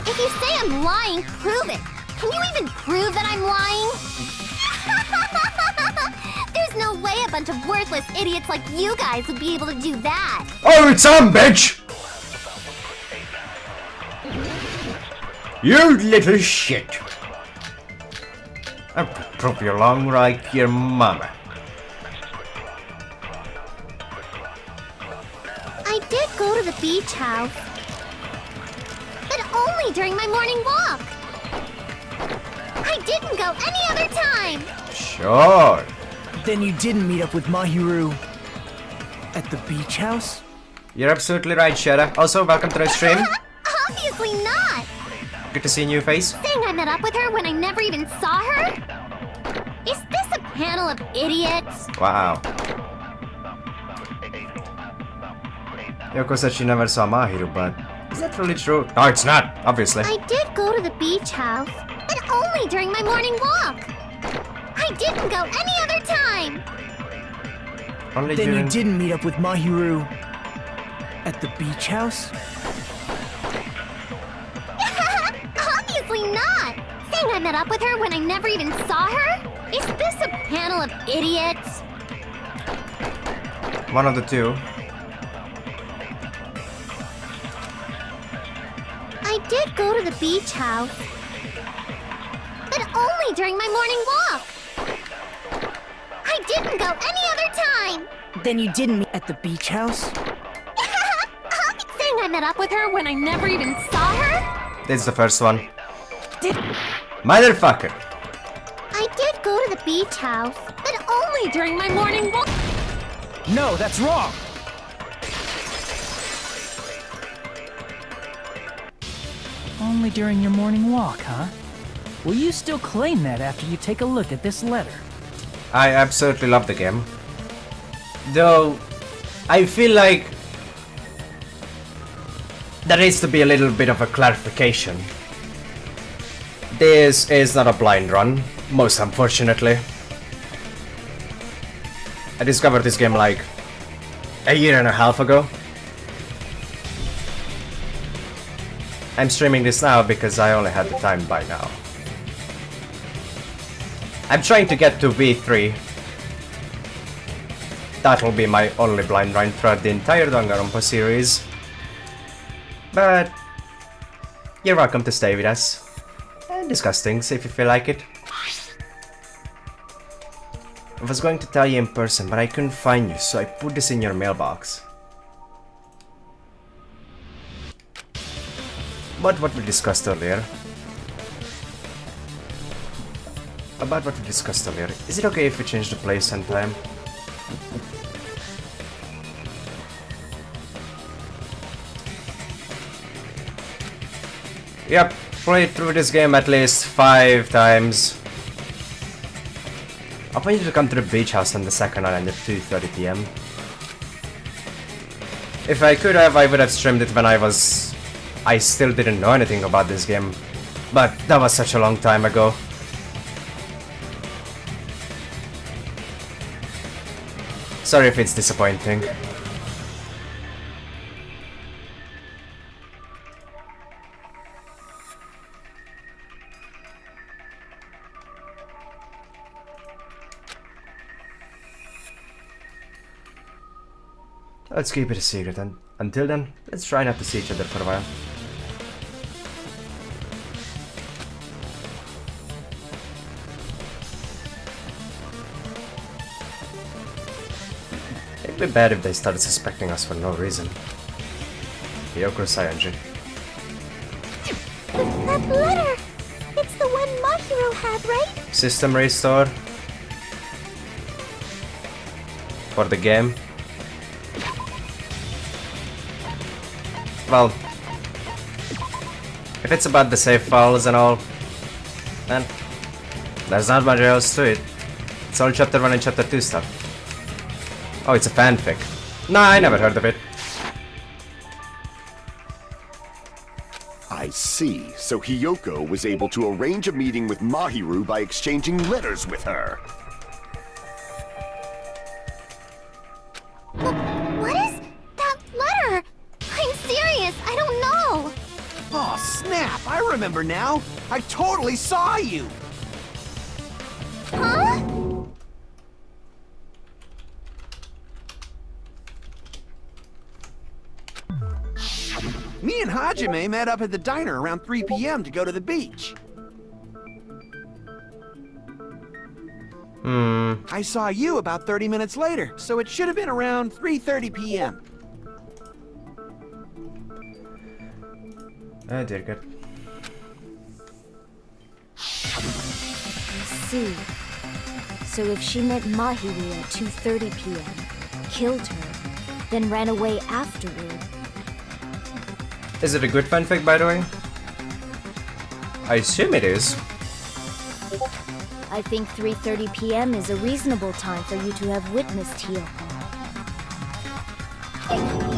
[SPEAKER 11] If you say I'm lying, prove it. Can you even prove that I'm lying? There's no way a bunch of worthless idiots like you guys would be able to do that.
[SPEAKER 1] Oh, it's on, bitch! You little shit. I'll prove you along like your mama.
[SPEAKER 11] I did go to the beach house, but only during my morning walk. I didn't go any other time.
[SPEAKER 1] Sure.
[SPEAKER 5] Then you didn't meet up with Mahiru at the beach house?
[SPEAKER 1] You're absolutely right, Shara. Also, welcome to the stream.
[SPEAKER 11] Obviously not.
[SPEAKER 1] Good to see a new face.
[SPEAKER 11] Saying I met up with her when I never even saw her? Is this a panel of idiots?
[SPEAKER 1] Wow. Yoko said she never saw Mahiru, but is that really true? No, it's not, obviously.
[SPEAKER 11] I did go to the beach house, but only during my morning walk. I didn't go any other time.
[SPEAKER 1] Only
[SPEAKER 5] Then
[SPEAKER 1] during...
[SPEAKER 5] you didn't meet up with Mahiru at the beach house?
[SPEAKER 11] Obviously not. Saying I met up with her when I never even saw her? Is this a panel of idiots?
[SPEAKER 1] One of the two.
[SPEAKER 11] I did go to the beach house, but only during my morning walk. I didn't go any other time.
[SPEAKER 5] Then you didn't meet at the beach house?
[SPEAKER 11] Saying I met up with her when I never even saw her?
[SPEAKER 1] This is the first one. Motherfucker.
[SPEAKER 11] I did go to the beach house, but only during my morning walk.
[SPEAKER 8] No, that's wrong.
[SPEAKER 7] Only during your morning walk, huh? Will you still claim that after you take a look at this letter?
[SPEAKER 1] I absolutely love the game. Though, I feel like there needs to be a little bit of a clarification. This is not a blind run, most unfortunately. I discovered this game like a year and a half ago. I'm streaming this now because I only had the time by now. I'm trying to get to V3. That'll be my only blind run throughout the entire Danganronpa series. But you're welcome to stay with us and discuss things if you feel like it. I was going to tell you in person, but I couldn't find you, so I put this in your mailbox. But what we discussed earlier. about what we discussed earlier, is it okay if we change the place and time? Yep, played through this game at least 5 times. I want you to come to the beach house on the second island at 2:30 PM. If I could have, I would have streamed it when I still didn't know anything about this game. But that was such a long time ago. Sorry if it's disappointing. Let's keep it a secret, and until then, let's try not to see each other for a while. It'd be bad if they started suspecting us for no reason. Yoko Sayanji.
[SPEAKER 3] That letter! It's the one Mahiro had, right?
[SPEAKER 1] System restore. For the game. Well, if it's about the save files and all, then there's not much else to it. It's all chapter 1 and chapter 2 stuff. Oh, it's a fanfic. Nah, I never heard of it.
[SPEAKER 4] I see. So Hiyoko was able to arrange a meeting with Mahiru by exchanging letters with her.
[SPEAKER 11] What is that letter? I'm serious, I don't know.
[SPEAKER 5] Oh, snap! I remember now! I totally saw you!
[SPEAKER 11] Huh?
[SPEAKER 10] Me and Hajime met up at the diner around 3 p.m. to go to the beach. I saw you about 30 minutes later, so it should have been around 3:30 p.m.
[SPEAKER 1] Oh dear God.
[SPEAKER 6] See. So if she met Mahiru at 2:30 p.m., killed her, then ran away afterward.
[SPEAKER 1] Is it a good fanfic, by the way? I assume it is.
[SPEAKER 6] I think 3:30 p.m. is a reasonable time for you to have witnessed Hiyoko.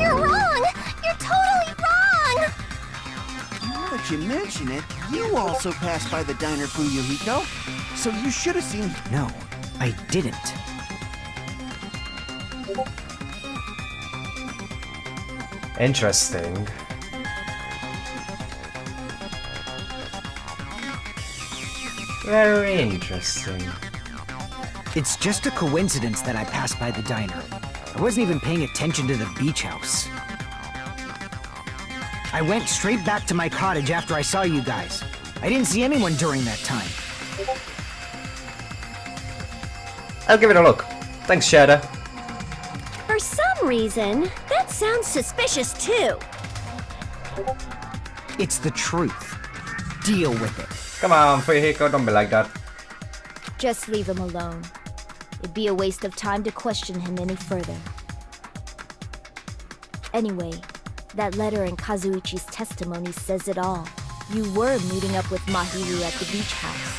[SPEAKER 11] You're wrong! You're totally wrong!
[SPEAKER 10] Now that you mention it, you also passed by the diner, Fuyuhiko. So you should have seen...
[SPEAKER 8] No, I didn't.
[SPEAKER 1] Interesting. Very interesting.
[SPEAKER 8] It's just a coincidence that I passed by the diner. I wasn't even paying attention to the beach house. I went straight back to my cottage after I saw you guys. I didn't see anyone during that time.
[SPEAKER 1] I'll give it a look. Thanks, Shada.
[SPEAKER 13] For some reason, that sounds suspicious too.
[SPEAKER 8] It's the truth. Deal with it.
[SPEAKER 1] Come on, Fuyuhiko, don't be like that.
[SPEAKER 6] Just leave him alone. It'd be a waste of time to question him any further. Anyway, that letter in Kazuichi's testimony says it all. You were meeting up with Mahiru at the beach house.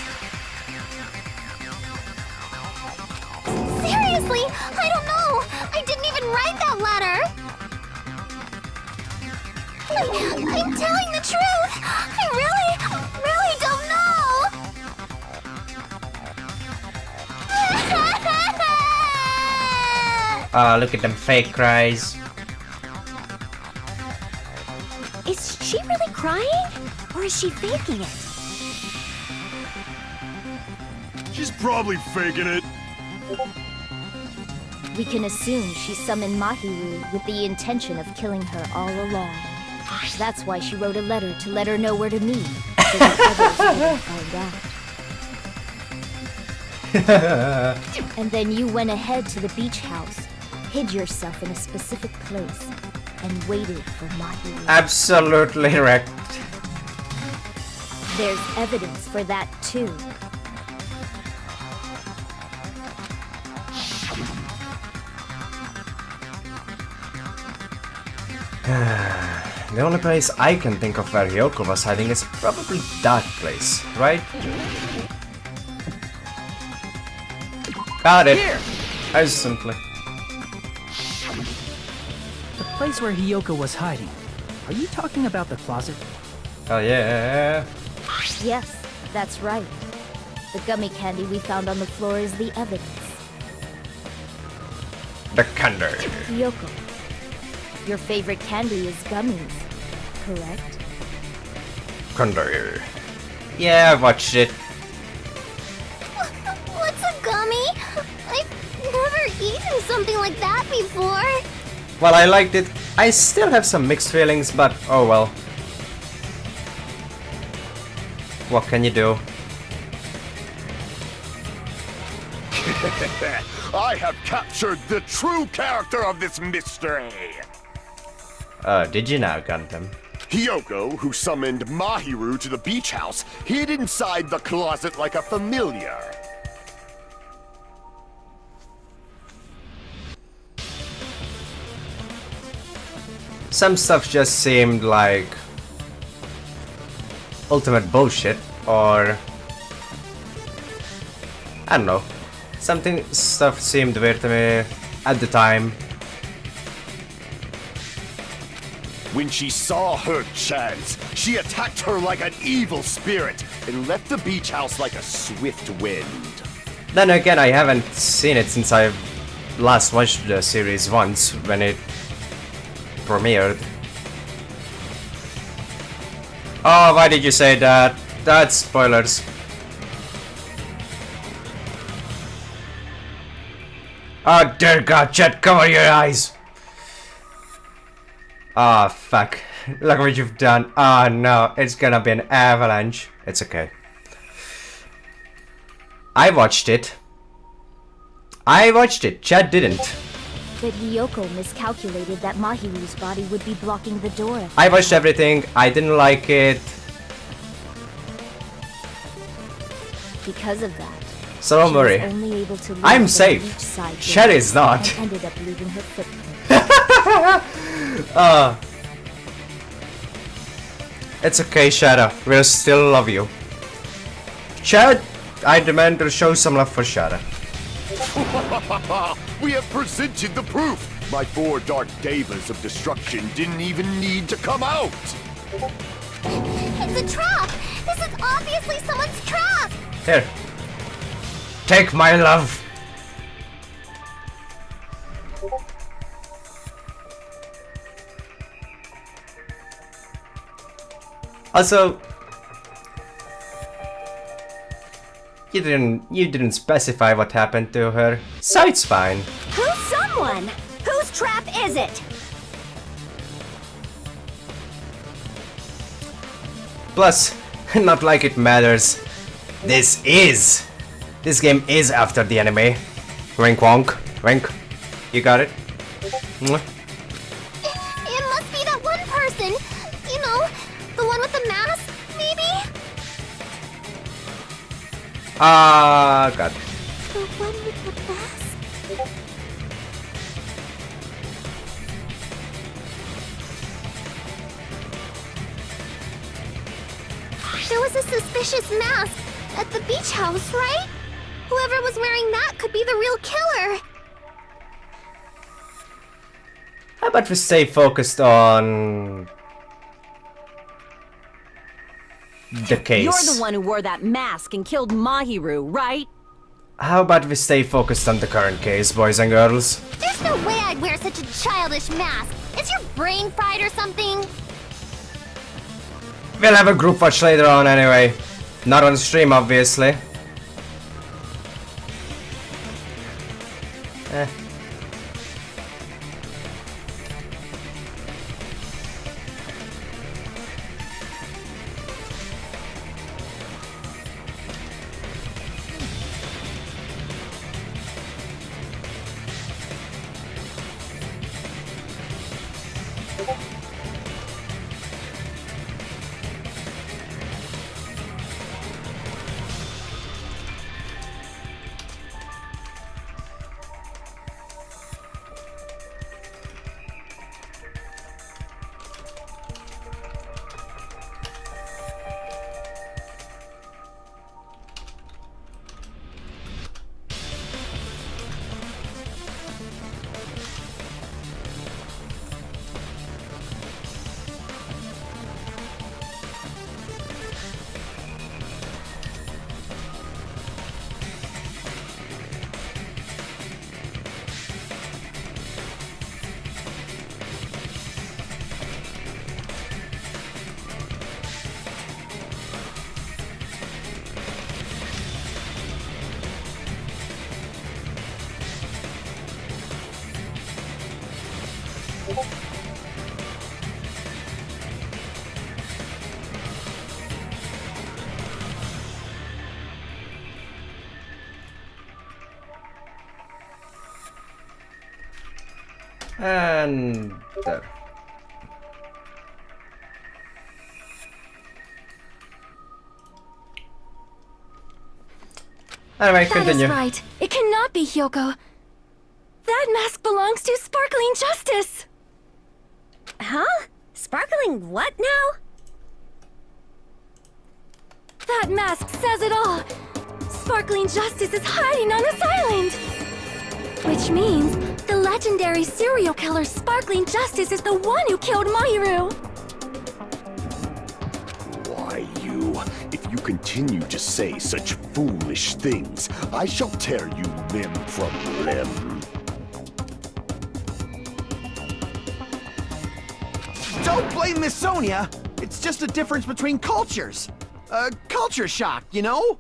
[SPEAKER 11] Seriously, I don't know! I didn't even write that letter! I'm telling the truth! I really don't know!
[SPEAKER 1] Ah, look at them fake cries.
[SPEAKER 13] Is she really crying? Or is she faking it?
[SPEAKER 9] She's probably faking it.
[SPEAKER 6] We can assume she summoned Mahiru with the intention of killing her all along. That's why she wrote a letter to let her know where to meet, so that others wouldn't find out. And then you went ahead to the beach house, hid yourself in a specific place, and waited for Mahiru.
[SPEAKER 1] Absolutely wrecked.
[SPEAKER 6] There's evidence for that too.
[SPEAKER 1] The only place I can think of where Hyoko was hiding is probably that place, right? Got it! Instantly.
[SPEAKER 7] The place where Hyoko was hiding. Are you talking about the closet?
[SPEAKER 1] Oh yeah!
[SPEAKER 6] Yes, that's right. The gummy candy we found on the floor is the evidence.
[SPEAKER 1] The candy!
[SPEAKER 6] Hyoko, your favorite candy is gummies, correct?
[SPEAKER 1] Candy. Yeah, I watched it.
[SPEAKER 11] What's a gummy? I've never eaten something like that before.
[SPEAKER 1] Well, I liked it. I still have some mixed feelings, but oh well. What can you do?
[SPEAKER 4] I have captured the true character of this mystery.
[SPEAKER 1] Did you now, Gundam?
[SPEAKER 4] Hyoko, who summoned Mahiru to the beach house, hid inside the closet like a familiar.
[SPEAKER 1] Some stuff just seemed like ultimate bullshit, or I don't know. Stuff seemed weird to me at the time.
[SPEAKER 4] When she saw her chance, she attacked her like an evil spirit and left the beach house like a swift wind.
[SPEAKER 1] Then again, I haven't seen it since I last watched the series once when it premiered. Oh, why did you say that? That's spoilers. Oh dear God, Chet, cover your eyes! Ah, oh, fuck. Look what you've done. Oh no, it's gonna be an avalanche. It's okay. I watched it. Chad didn't.
[SPEAKER 6] But Hyoko miscalculated that Mahiru's body would be blocking the door.
[SPEAKER 1] I watched everything. I didn't like it.
[SPEAKER 6] Because of that,
[SPEAKER 1] So don't worry.
[SPEAKER 6] only able to
[SPEAKER 1] I'm safe. Chad is not.
[SPEAKER 6] And ended up leaving her footprint.
[SPEAKER 1] It's okay, Shada. We'll still love you. Chad, I demand to show some love for Shada.
[SPEAKER 4] We have presented the proof. My 4 dark devas of destruction didn't even need to come out.
[SPEAKER 11] It's a trap! This is obviously someone's trap!
[SPEAKER 1] Here. Take my love. Also, you didn't specify what happened to her, so it's fine.
[SPEAKER 13] Who's someone? Whose trap is it?
[SPEAKER 1] Plus, not like it matters. This game is after the anime. Wink wonk, wink. You got it? Mwah.
[SPEAKER 11] It must be that one person! You know, the one with the mask, maybe?
[SPEAKER 1] Ah, God.
[SPEAKER 11] The one with the mask? There was a suspicious mask at the beach house, right? Whoever was wearing that could be the real killer.
[SPEAKER 1] How about we stay focused on the case?
[SPEAKER 13] You're the one who wore that mask and killed Mahiru, right?
[SPEAKER 1] How about we stay focused on the current case, boys and girls?
[SPEAKER 11] There's no way I'd wear such a childish mask. Is your brain fried or something?
[SPEAKER 1] We'll have a group watch later on anyway. Not on stream, obviously. And there. Anyway,
[SPEAKER 12] That
[SPEAKER 1] continue.
[SPEAKER 12] is right. It cannot be Hyoko. That mask belongs to Sparkling Justice!
[SPEAKER 6] Huh? Sparkling what now?
[SPEAKER 12] That mask says it all! Sparkling Justice is hiding on this island! Which means the legendary serial killer Sparkling Justice is the one who killed Mahiru!
[SPEAKER 4] Why, you? If you continue to say such foolish things, I shall tear you limb from limb.
[SPEAKER 10] Don't blame Miss Sonia. It's just a difference between cultures. Culture shock, you know?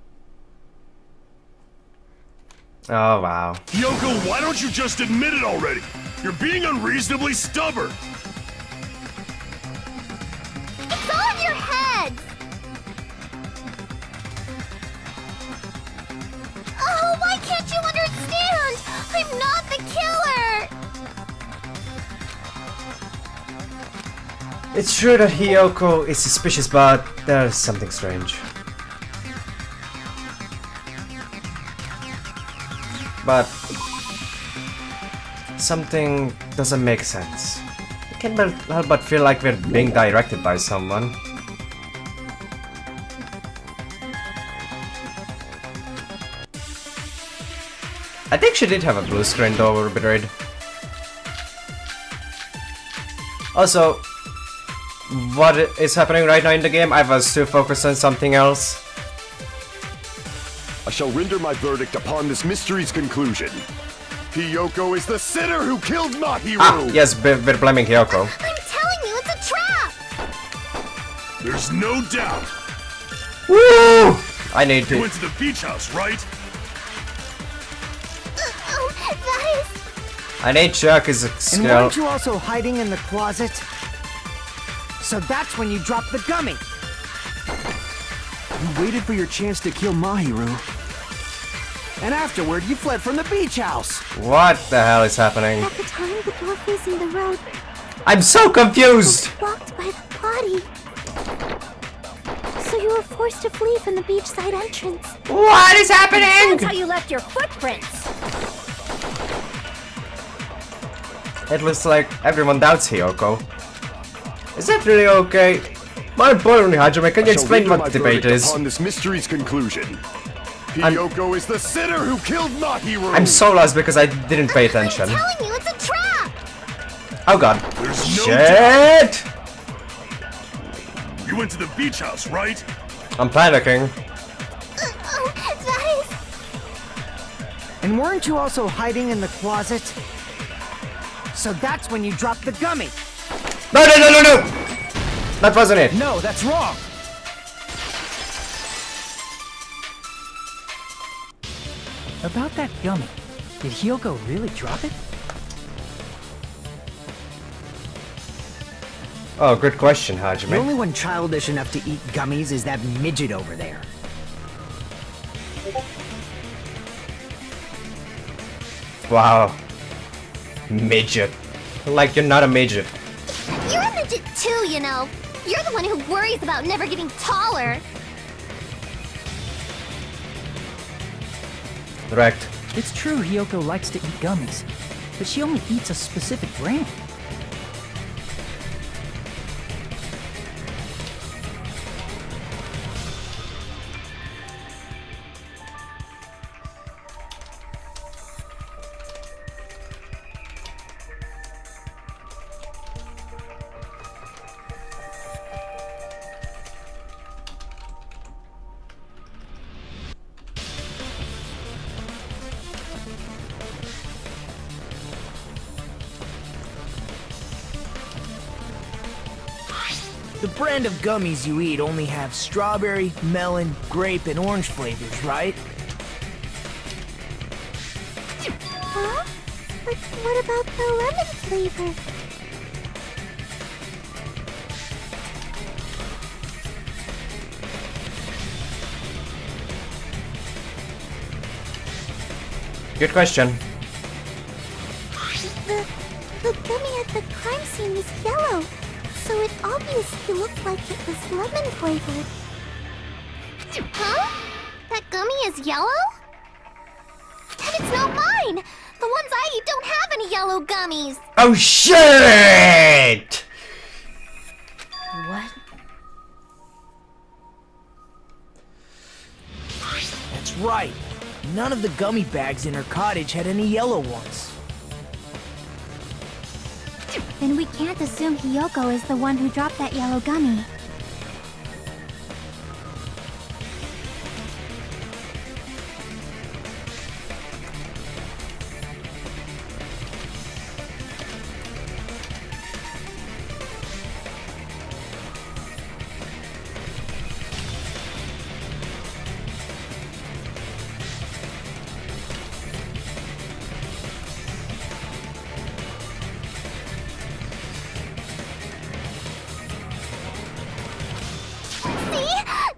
[SPEAKER 1] Oh wow.
[SPEAKER 9] Yoko, why don't you just admit it already? You're being unreasonably stubborn.
[SPEAKER 11] It's all in your heads! Oh, why can't you understand? I'm not the killer!
[SPEAKER 1] It's true that Hyoko is suspicious, but there's something strange. But something doesn't make sense. I can't help but feel like we're being directed by someone. I think she did have a blue screen though, Betrayed. Also, what is happening right now in the game? I was too focused on something else.
[SPEAKER 4] I shall render my verdict upon this mystery's conclusion. Hyoko is the sinner who killed Mahiru!
[SPEAKER 1] Ah, yes, we're blaming Hyoko.
[SPEAKER 11] I'm telling you, it's a trap!
[SPEAKER 9] There's no doubt.
[SPEAKER 1] Woo! I need
[SPEAKER 9] You
[SPEAKER 1] to.
[SPEAKER 9] went to the beach house, right?
[SPEAKER 11] Oh, that is...
[SPEAKER 1] I need Chuck's
[SPEAKER 5] And
[SPEAKER 1] skill.
[SPEAKER 5] weren't you also hiding in the closet? So that's when you dropped the gummy.
[SPEAKER 10] You waited for your chance to kill Mahiru. And afterward, you fled from the beach house.
[SPEAKER 1] What the hell is happening?
[SPEAKER 3] At the time, the door facing the road
[SPEAKER 1] I'm so confused!
[SPEAKER 3] was blocked by the body. So you were forced to flee from the beachside entrance.
[SPEAKER 1] What is happening?
[SPEAKER 6] That's how you left your footprints.
[SPEAKER 1] It looks like everyone doubts Hyoko. Is that really okay? More importantly, Hajime, can you
[SPEAKER 4] I shall
[SPEAKER 1] explain
[SPEAKER 4] render
[SPEAKER 1] what
[SPEAKER 4] my
[SPEAKER 1] the debate
[SPEAKER 4] verdict
[SPEAKER 1] is?
[SPEAKER 4] upon this mystery's conclusion. Hyoko is the sinner who killed Mahiru!
[SPEAKER 1] I'm so lost because I didn't pay attention.
[SPEAKER 11] I'm telling you, it's a trap!
[SPEAKER 1] Oh god.
[SPEAKER 9] There's no
[SPEAKER 1] Shit!
[SPEAKER 9] You went to the beach house, right?
[SPEAKER 1] I'm panicking.
[SPEAKER 11] Oh, that is...
[SPEAKER 5] And weren't you also hiding in the closet? So that's when you dropped the gummy.
[SPEAKER 1] No, no, no, no, no! That wasn't it.
[SPEAKER 5] No, that's wrong.
[SPEAKER 7] About that gummy, did Hyoko really drop it?
[SPEAKER 1] Oh, good question,
[SPEAKER 5] The
[SPEAKER 1] Hajime.
[SPEAKER 5] only one childish enough to eat gummies is that midget over there.
[SPEAKER 1] Wow. Midget. Like you're not a midget.
[SPEAKER 11] You're a midget too, you know. You're the one who worries about never getting taller.
[SPEAKER 1] Correct.
[SPEAKER 7] It's true Hyoko likes to eat gummies, but she only eats a specific brand.
[SPEAKER 5] The brand of gummies you eat only have strawberry, melon, grape, and orange flavors, right?
[SPEAKER 3] Huh? But what about the lemon flavor?
[SPEAKER 1] Good question.
[SPEAKER 3] The gummy at the crime scene was yellow, so it obviously looked like it was lemon flavored.
[SPEAKER 11] Huh? That gummy is yellow? Then it's not mine! The ones I eat don't have any yellow gummies!
[SPEAKER 1] Oh shit!
[SPEAKER 6] What?
[SPEAKER 5] That's right. None of the gummy bags in her cottage had any yellow ones.
[SPEAKER 3] Then we can't assume Hiyoko is the one who dropped that yellow gummy.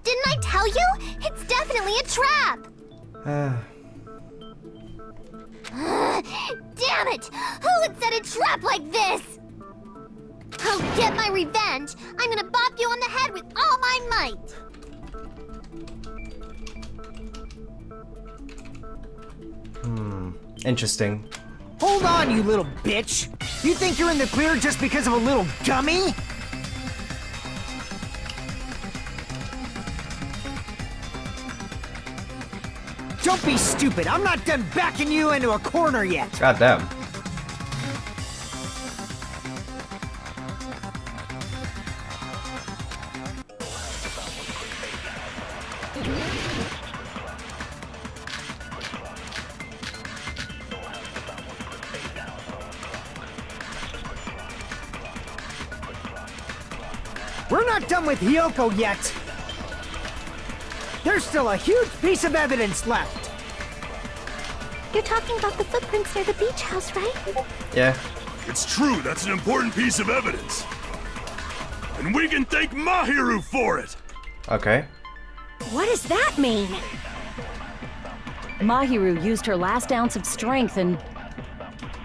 [SPEAKER 11] Didn't I tell you? It's definitely a trap! Damn it! Who would set a trap like this? I'll get my revenge! I'm gonna bop you on the head with all my might!
[SPEAKER 1] Interesting.
[SPEAKER 5] Hold on, you little bitch! You think you're in the clear just because of a little gummy? Don't be stupid. I'm not done backing you into a corner yet.
[SPEAKER 1] God damn.
[SPEAKER 5] We're not done with Hiyoko yet. There's still a huge piece of evidence left.
[SPEAKER 3] You're talking about the footprints near the beach house, right?
[SPEAKER 1] Yeah.
[SPEAKER 9] It's true, that's an important piece of evidence. And we can thank Mahiru for it!
[SPEAKER 1] Okay.
[SPEAKER 13] What does that mean? Mahiru used her last ounce of strength and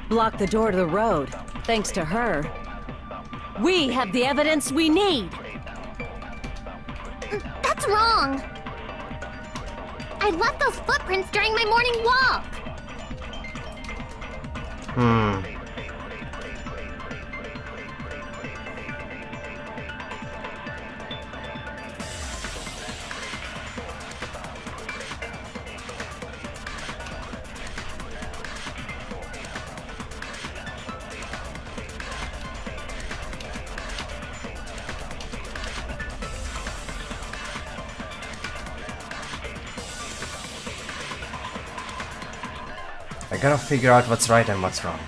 [SPEAKER 13] blocked the door to the road. Thanks to her, we have the evidence we need.
[SPEAKER 11] That's wrong! I left those footprints during my morning walk!
[SPEAKER 1] I gotta figure out what's right and what's wrong.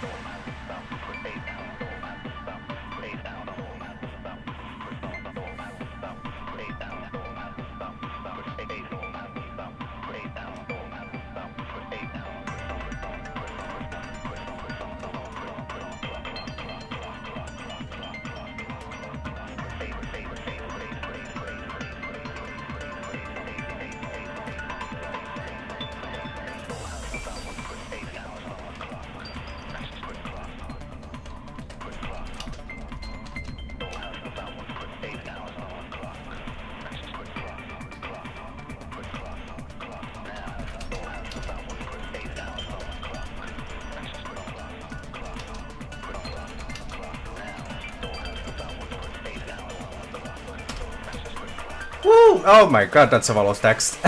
[SPEAKER 1] Woo! Oh my god, that's a lot of text.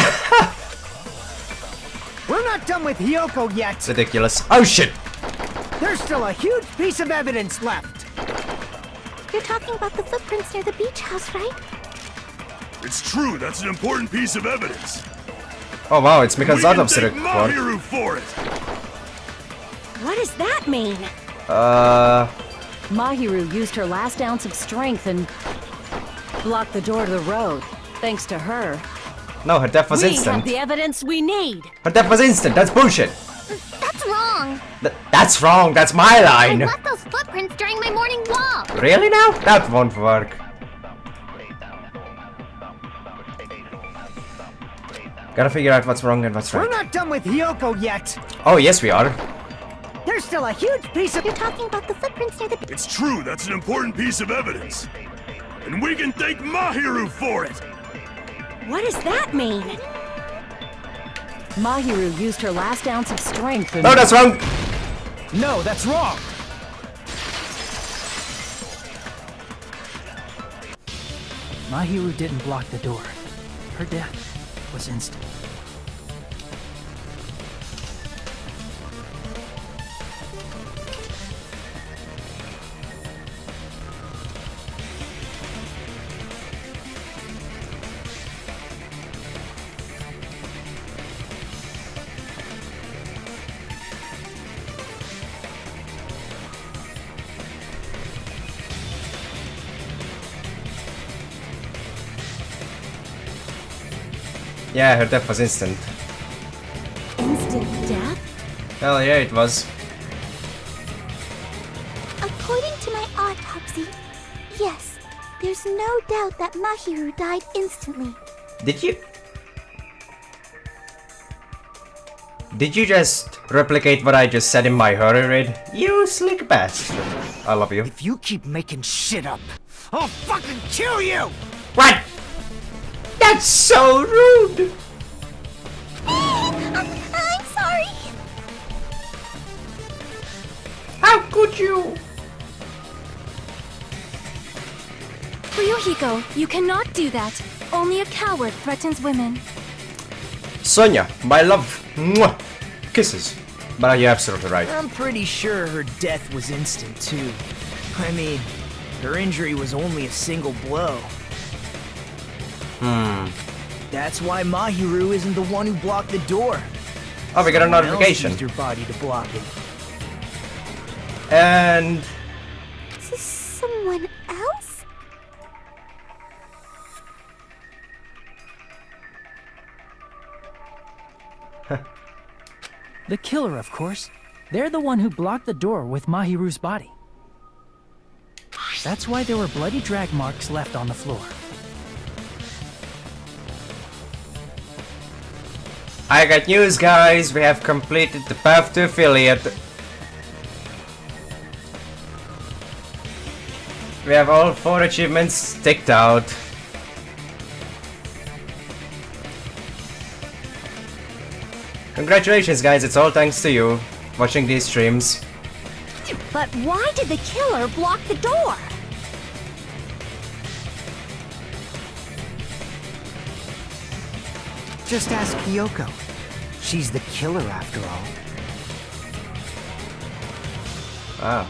[SPEAKER 5] We're not done with Hiyoko yet.
[SPEAKER 1] It's ridiculous. Oh shit!
[SPEAKER 5] There's still a huge piece of evidence left.
[SPEAKER 3] You're talking about the footprints near the beach house, right?
[SPEAKER 9] It's true, that's an important piece of evidence.
[SPEAKER 1] Oh wow, it's
[SPEAKER 9] We
[SPEAKER 1] Mikazatov's
[SPEAKER 9] can thank
[SPEAKER 1] report.
[SPEAKER 9] Mahiru for it!
[SPEAKER 13] What does that mean? Mahiru used her last ounce of strength and blocked the door to the road. Thanks to her,
[SPEAKER 1] No, her death was
[SPEAKER 13] we
[SPEAKER 1] instant.
[SPEAKER 13] have the evidence we need.
[SPEAKER 1] Her death was instant, that's bullshit.
[SPEAKER 11] That's wrong!
[SPEAKER 1] That's wrong, that's my
[SPEAKER 11] I
[SPEAKER 1] line.
[SPEAKER 11] left those footprints during my morning walk!
[SPEAKER 1] Really now? That won't work. Gotta figure out what's wrong and what's
[SPEAKER 5] We're
[SPEAKER 1] right.
[SPEAKER 5] not done with Hiyoko yet.
[SPEAKER 1] Oh, yes, we are.
[SPEAKER 5] There's still a huge piece of...
[SPEAKER 3] You're talking about the footprints near the...
[SPEAKER 9] It's true, that's an important piece of evidence. And we can thank Mahiru for it!
[SPEAKER 12] What does that mean?
[SPEAKER 13] Mahiru used her last ounce of strength and...
[SPEAKER 1] No, that's wrong!
[SPEAKER 7] No, that's wrong! Mahiru didn't block the door. Her death was instant.
[SPEAKER 1] Yeah, her death was instant.
[SPEAKER 12] Instant death?
[SPEAKER 1] Hell yeah, it was.
[SPEAKER 3] According to my autopsy, yes, there's no doubt that Mahiru died instantly.
[SPEAKER 1] Did you just replicate what I just said in my horror read? You slick bastard. I love you.
[SPEAKER 5] If you keep making shit up, I'll fucking kill you!
[SPEAKER 1] What? That's so rude!
[SPEAKER 3] I'm sorry.
[SPEAKER 1] How could you?
[SPEAKER 12] Fuyuhiko, you cannot do that. Only a coward threatens women.
[SPEAKER 1] Sonia, my love. Mwah. Kisses. But you're absolutely right.
[SPEAKER 5] I'm pretty sure her death was instant, too. I mean, her injury was only a single blow. That's why Mahiru isn't the one who blocked the door.
[SPEAKER 1] Oh, we got a
[SPEAKER 5] Someone else
[SPEAKER 1] notification.
[SPEAKER 5] used her body to block it.
[SPEAKER 1] And...
[SPEAKER 3] Someone else?
[SPEAKER 7] The killer, of course. They're the one who blocked the door with Mahiru's body. That's why there were bloody drag marks left on the floor.
[SPEAKER 1] I got news, guys. We have completed the path to affiliate. We have all 4 achievements ticked out. Congratulations, guys. It's all thanks to you watching these streams.
[SPEAKER 12] But why did the killer block the door?
[SPEAKER 5] Just ask Hiyoko. She's the killer after all.
[SPEAKER 1] Wow.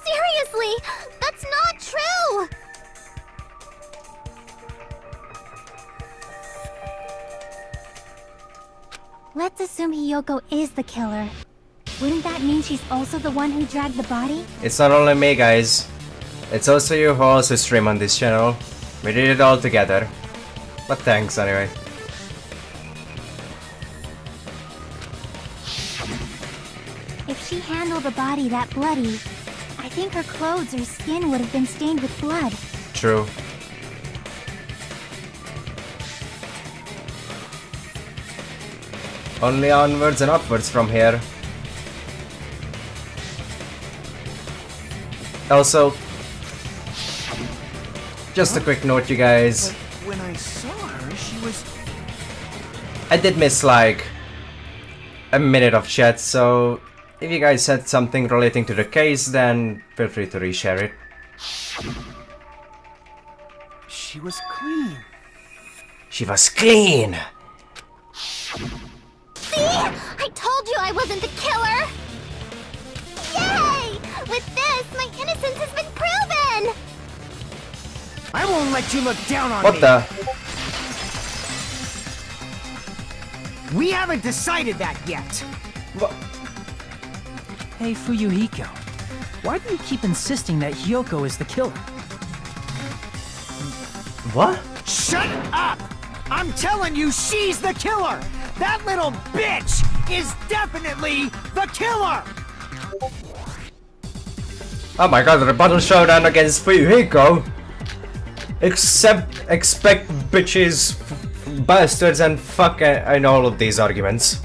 [SPEAKER 11] Seriously, that's not true!
[SPEAKER 3] Let's assume Hiyoko is the killer. Wouldn't that mean she's also the one who dragged the body?
[SPEAKER 1] It's not only me, guys. It's also you who also stream on this channel. We did it all together. But thanks anyway.
[SPEAKER 3] If she handled a body that bloody, I think her clothes or skin would have been stained with blood.
[SPEAKER 1] True. Only onwards and upwards from here. Also, just a quick note, you guys.
[SPEAKER 10] When I saw her, she was...
[SPEAKER 1] I did miss like a minute of chat, so if you guys said something relating to the case, then feel free to reshare it.
[SPEAKER 10] She was clean.
[SPEAKER 1] She was clean!
[SPEAKER 11] See? I told you I wasn't the killer! Yay! With this, my innocence has been proven!
[SPEAKER 5] I won't let you look down on me!
[SPEAKER 1] What the?
[SPEAKER 5] We haven't decided that yet!
[SPEAKER 1] What?
[SPEAKER 7] Hey, Fuyuhiko. Why do you keep insisting that Hiyoko is the killer?
[SPEAKER 1] What?
[SPEAKER 5] Shut up! I'm telling you, she's the killer! That little bitch is definitely the killer!
[SPEAKER 1] Oh my god, the battle showdown against Fuyuhiko! Expect bitches, bastards, and fuck and all of these arguments.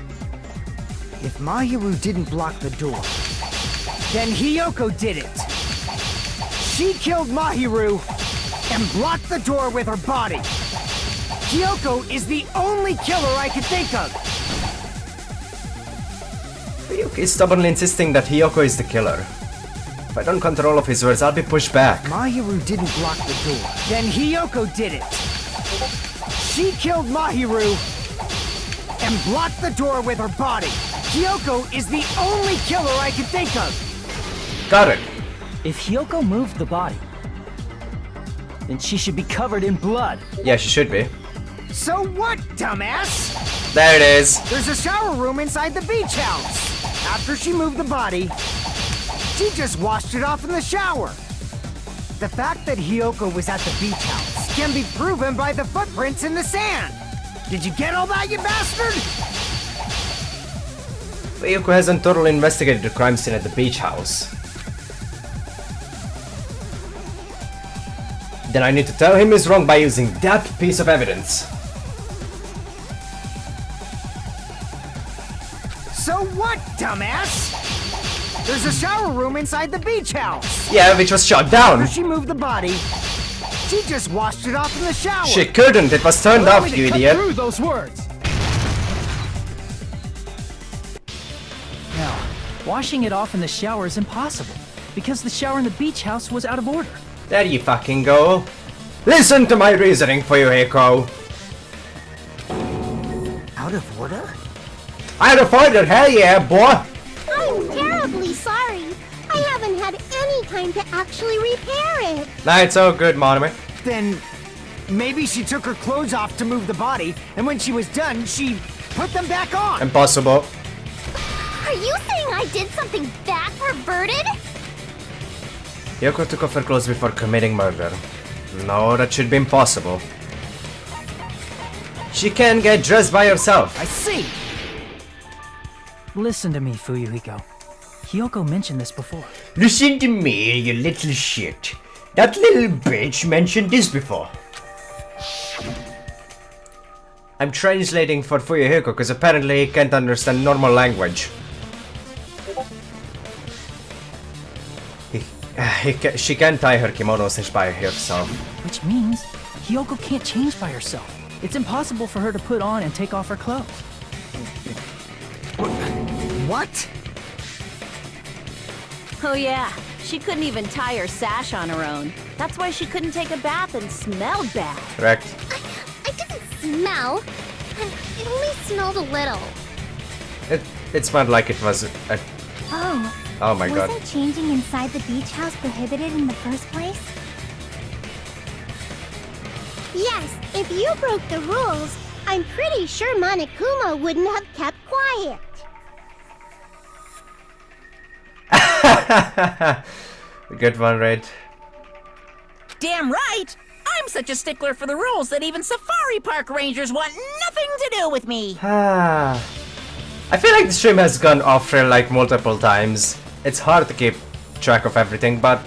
[SPEAKER 5] If Mahiru didn't block the door, then Hiyoko did it. She killed Mahiru and blocked the door with her body. Hiyoko is the only killer I could think of.
[SPEAKER 1] Ryuki is stubbornly insisting that Hiyoko is the killer. If I don't control of his words, I'll be pushed back.
[SPEAKER 5] Mahiru didn't block the door. Then Hiyoko did it. She killed Mahiru and blocked the door with her body. Hiyoko is the only killer I can think of.
[SPEAKER 1] Got it.
[SPEAKER 7] If Hiyoko moved the body, then she should be covered in blood.
[SPEAKER 1] Yeah, she should be.
[SPEAKER 5] So what, dumbass?
[SPEAKER 1] There it is.
[SPEAKER 5] There's a shower room inside the beach house. After she moved the body, she just washed it off in the shower. The fact that Hiyoko was at the beach house can be proven by the footprints in the sand. Did you get all that, you bastard?
[SPEAKER 1] Ryuko hasn't thoroughly investigated the crime scene at the beach house. Then I need to tell him he's wrong by using that piece of evidence.
[SPEAKER 5] So what, dumbass? There's a shower room inside the beach house.
[SPEAKER 1] Yeah, which was shut down.
[SPEAKER 5] After she moved the body, she just washed it off in the shower.
[SPEAKER 1] She couldn't, it was turned
[SPEAKER 7] Allow
[SPEAKER 1] off,
[SPEAKER 7] me to
[SPEAKER 1] you
[SPEAKER 7] cut
[SPEAKER 1] idiot.
[SPEAKER 7] through those words. Now, washing it off in the shower is impossible, because the shower in the beach house was out of order.
[SPEAKER 1] There you fucking go. Listen to my reasoning for you, Hiko.
[SPEAKER 5] Out of order?
[SPEAKER 1] Out of order, hell yeah, boy.
[SPEAKER 3] I'm terribly sorry. I haven't had any time to actually repair it.
[SPEAKER 1] Nah, it's all good, Monomi.
[SPEAKER 5] Then maybe she took her clothes off to move the body, and when she was done, she put them back on.
[SPEAKER 1] Impossible.
[SPEAKER 11] Are you saying I did something that perverted?
[SPEAKER 1] Yoko took off her clothes before committing murder. No, that should be impossible. She can get dressed by herself.
[SPEAKER 5] I see.
[SPEAKER 7] Listen to me, Fuyuhiko. Hiyoko mentioned this before.
[SPEAKER 1] Listen to me, you little shit. That little bitch mentioned this before. I'm translating for Fuyuhiko because apparently he can't understand normal language. She can't tie her kimono stitch by herself.
[SPEAKER 7] Which means Hiyoko can't change by herself. It's impossible for her to put on and take off her clothes.
[SPEAKER 5] What?
[SPEAKER 13] Oh yeah, she couldn't even tie her sash on her own. That's why she couldn't take a bath and smelled bad.
[SPEAKER 1] Correct.
[SPEAKER 11] I didn't smell. It only smelled a little.
[SPEAKER 1] It smelled like it was a... Oh my god.
[SPEAKER 3] Wasn't changing inside the beach house prohibited in the first place? Yes, if you broke the rules, I'm pretty sure Monokuma wouldn't have kept quiet.
[SPEAKER 1] Good one, Red.
[SPEAKER 2] Damn right! I'm such a stickler for the rules that even safari park rangers want nothing to do with me!
[SPEAKER 1] I feel like the stream has gone off trail like multiple times. It's hard to keep track of everything, but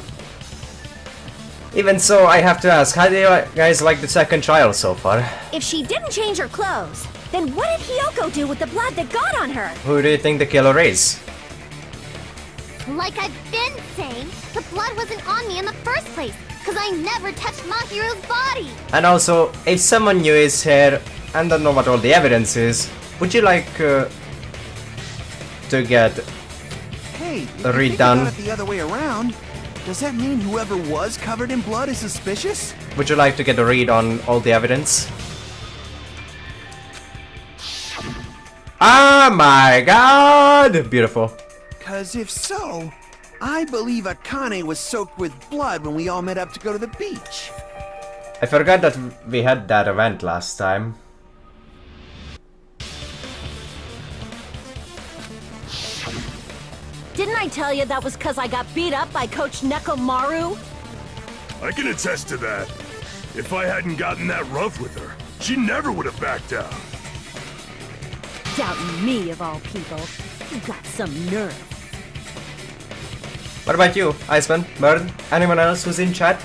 [SPEAKER 1] even so, I have to ask, how do you guys like the second trial so far?
[SPEAKER 12] If she didn't change her clothes, then what did Hiyoko do with the blood that got on her?
[SPEAKER 1] Who do you think the killer is?
[SPEAKER 11] Like I've been saying, the blood wasn't on me in the first place, because I never touched Mahiru's body.
[SPEAKER 1] And also, if someone new is here and don't know what all the evidence is, would you like to get
[SPEAKER 10] Hey, if
[SPEAKER 1] a
[SPEAKER 10] you
[SPEAKER 1] read
[SPEAKER 10] think
[SPEAKER 1] done?
[SPEAKER 10] about it the other way around, does that mean whoever was covered in blood is suspicious?
[SPEAKER 1] Would you like to get a read on all the evidence? Oh my god! Beautiful.
[SPEAKER 10] Cause if so, I believe Akane was soaked with blood when we all met up to go to the beach.
[SPEAKER 1] I forgot that we had that event last time.
[SPEAKER 13] Didn't I tell you that was because I got beat up by Coach Nekomaru?
[SPEAKER 9] I can attest to that. If I hadn't gotten that rough with her, she never would have backed down.
[SPEAKER 13] Doubting me, of all people. You got some nerve.
[SPEAKER 1] What about you, Iceman, Bird, anyone else who's in chat?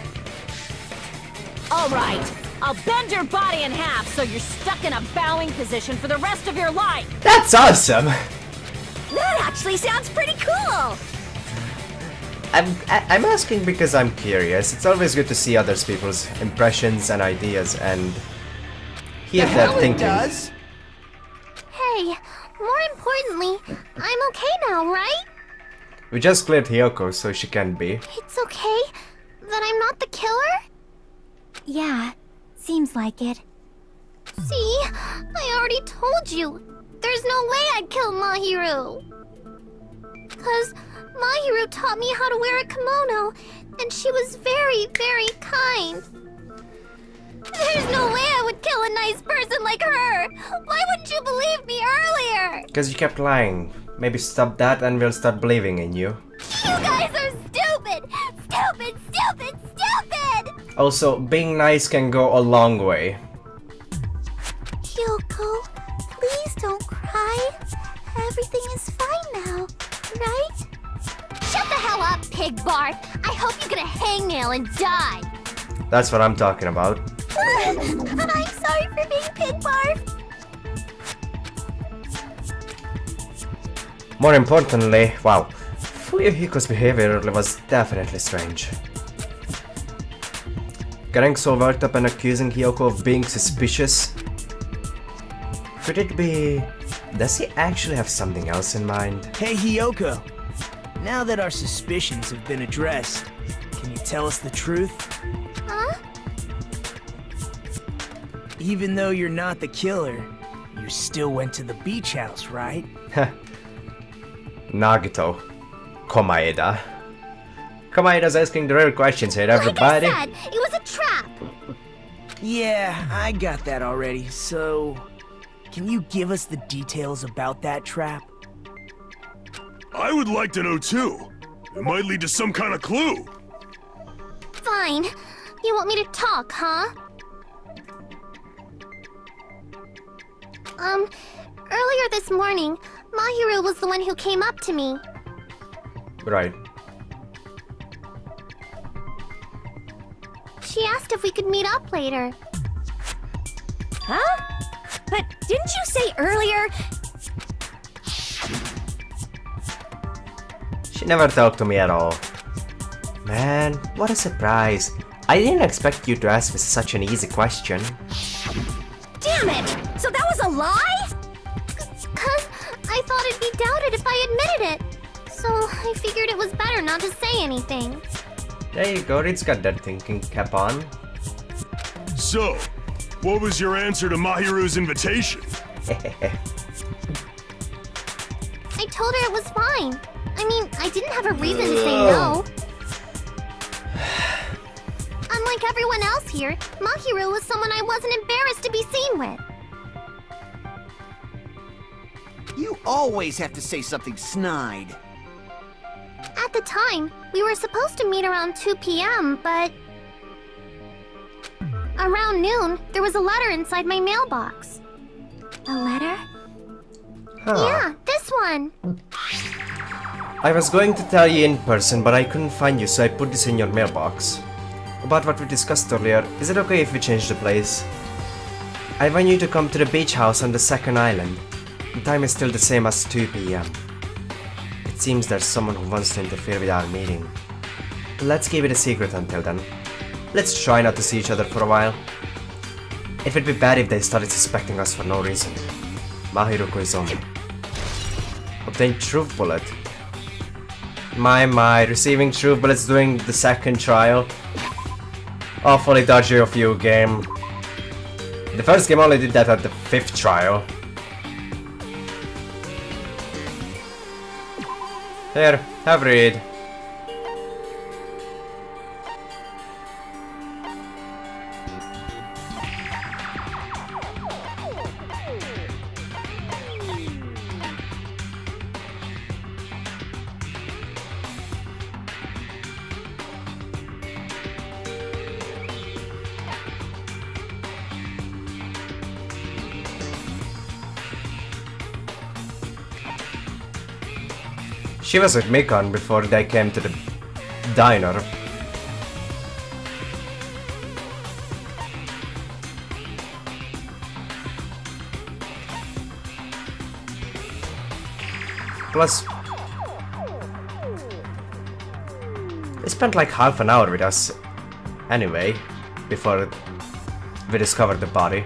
[SPEAKER 13] All All right. I'll bend your body in half so you're stuck in a bowing position for the rest of your life.
[SPEAKER 1] That's awesome!
[SPEAKER 2] That actually sounds pretty cool!
[SPEAKER 1] I'm asking because I'm curious. It's always good to see other people's impressions and ideas and hear their thinking.
[SPEAKER 5] Does.
[SPEAKER 11] Hey, more importantly, I'm okay now, right?
[SPEAKER 1] We just cleared Hiyoko, so she can be.
[SPEAKER 11] It's okay that I'm not the killer?
[SPEAKER 3] Yeah, seems like it.
[SPEAKER 11] See, I already told you. There's no way I'd kill Mahiru. 'Cause Mahiru taught me how to wear a kimono, and she was very, very kind. There's no way I would kill a nice person like her. Why wouldn't you believe me earlier?
[SPEAKER 1] Because you kept lying. Maybe stop that and we'll start believing in you.
[SPEAKER 11] You guys are stupid! Stupid, stupid, stupid!
[SPEAKER 1] Also, being nice can go a long way.
[SPEAKER 3] Kyoko, please don't cry. Everything is fine now, right?
[SPEAKER 11] Shut the hell up, pig Barf! I hope you get a hangnail and die!
[SPEAKER 1] That's what I'm talking about.
[SPEAKER 3] I'm sorry for being Pig Barf.
[SPEAKER 1] More importantly, wow, Fuyuhiko's behavior was definitely strange. Getting so worked up and accusing Hiyoko of being suspicious. Could it be... Does he actually have something else in mind?
[SPEAKER 5] Hey, Hiyoko. Now that our suspicions have been addressed, can you tell us the truth?
[SPEAKER 11] Huh?
[SPEAKER 5] Even though you're not the killer, you still went to the beach house, right?
[SPEAKER 1] Nagito. Komaeda. Komaeda's asking the real questions here, everybody.
[SPEAKER 11] Like I said, it was a trap!
[SPEAKER 5] Yeah, I got that already, so... Can you give us the details about that trap?
[SPEAKER 9] I would like to know too. It might lead to some kind of clue.
[SPEAKER 11] Fine. You want me to talk, huh? Earlier this morning, Mahiru was the one who came up to me.
[SPEAKER 1] Right.
[SPEAKER 11] She asked if we could meet up later.
[SPEAKER 2] Huh? But didn't you say earlier?
[SPEAKER 1] She never talked to me at all. Man, what a surprise. I didn't expect you to ask me such an easy question.
[SPEAKER 2] Damn it! So that was a lie?
[SPEAKER 11] 'Cause I thought it'd be doubted if I admitted it. So I figured it was better not to say anything.
[SPEAKER 1] There you go, it's got that thinking cap on.
[SPEAKER 9] So, what was your answer to Mahiru's invitation?
[SPEAKER 11] I told her it was fine. I mean, I didn't have a reason to say no. Unlike everyone else here, Mahiru was someone I wasn't embarrassed to be seen with.
[SPEAKER 10] You always have to say something snide.
[SPEAKER 11] At the time, we were supposed to meet around 2 p.m., but... Around noon, there was a letter inside my mailbox.
[SPEAKER 3] A letter?
[SPEAKER 1] Huh.
[SPEAKER 11] Yeah, this one.
[SPEAKER 1] I was going to tell you in person, but I couldn't find you, so I put this in your mailbox. About what we discussed earlier, is it okay if we change the place? I want you to come to the beach house on the second island. The time is still the same as 2 p.m. It seems there's someone who wants to interfere with our meeting. Let's keep it a secret until then. Let's try not to see each other for a while. It would be bad if they started suspecting us for no reason. Mahiru Koizumi. Obtain truth bullet. My, receiving truth bullets during the second trial. Awfully dodgy of you, game. The first game only did that at the 5th trial. Here, have read. She was with Mikon before they came to the diner. Plus, they spent like half an hour with us anyway, before we discovered the body.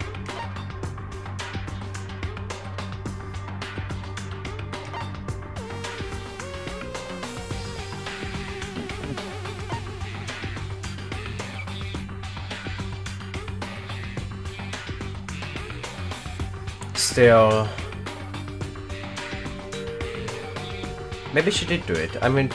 [SPEAKER 1] Still, maybe she did do it. I mean,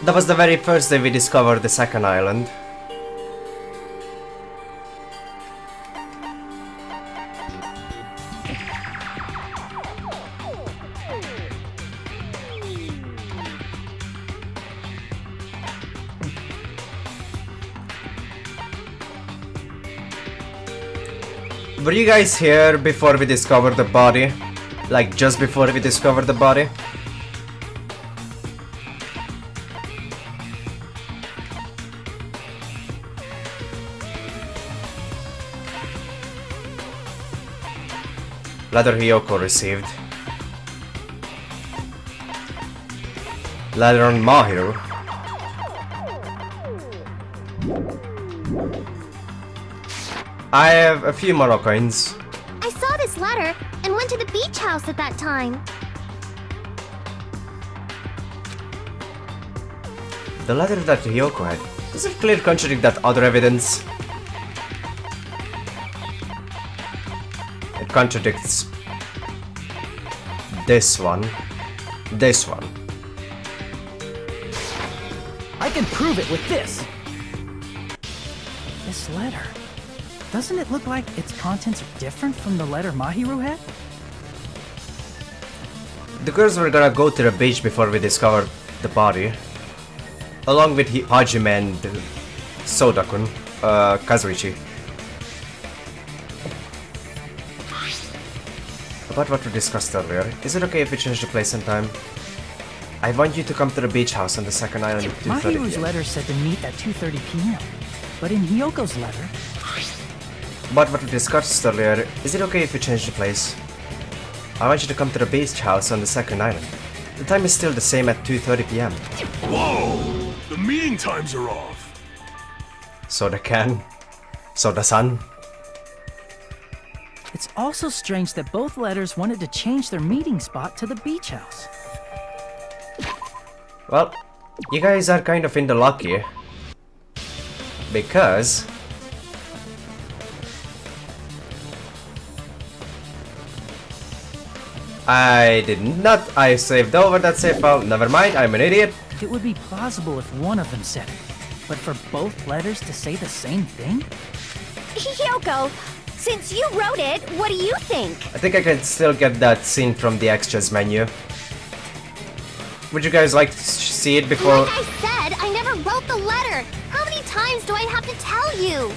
[SPEAKER 1] that was the very first day we discovered the second island. Were you guys here before we discovered the body? Like, just before we discovered the body? Letter Hiyoko received. Letter on Mahiru. I have a few more coins.
[SPEAKER 11] I saw this letter and went to the beach house at that time.
[SPEAKER 1] The letter that Hiyoko had, does it clearly contradict that other evidence? It contradicts this one, this one.
[SPEAKER 7] I can prove it with this. This letter. Doesn't it look like its contents are different from the letter Mahiru had?
[SPEAKER 1] The girls were gonna go to the beach before we discovered the body. Along with Hajime and Soda-kun, Kazuichi. About what we discussed earlier, is it okay if we change the place and time? I want you to come to the beach house on the second island at 2:30
[SPEAKER 7] Mahiru's
[SPEAKER 1] PM.
[SPEAKER 7] letter said to meet at 2:30 p.m. But in Hiyoko's letter...
[SPEAKER 1] But what we discussed earlier, is it okay if we change the place? I want you to come to the beach house on the second island. The time is still the same at 2:30 PM.
[SPEAKER 9] Whoa! The meeting times are off!
[SPEAKER 1] Soda-can. Soda-san.
[SPEAKER 7] It's also strange that both letters wanted to change their meeting spot to the beach house.
[SPEAKER 1] Well, you guys are kind of in the lucky. Because... I did not. I saved over that save file. Never mind, I'm an idiot.
[SPEAKER 7] It would be plausible if one of them said it. But for both letters to say the same thing?
[SPEAKER 11] Hiyoko, since you wrote it, what do you think?
[SPEAKER 1] I think I can still get that scene from the extras menu. Would you guys like to see it before...
[SPEAKER 11] Like I said, I never wrote the letter. How many times do I have to tell you?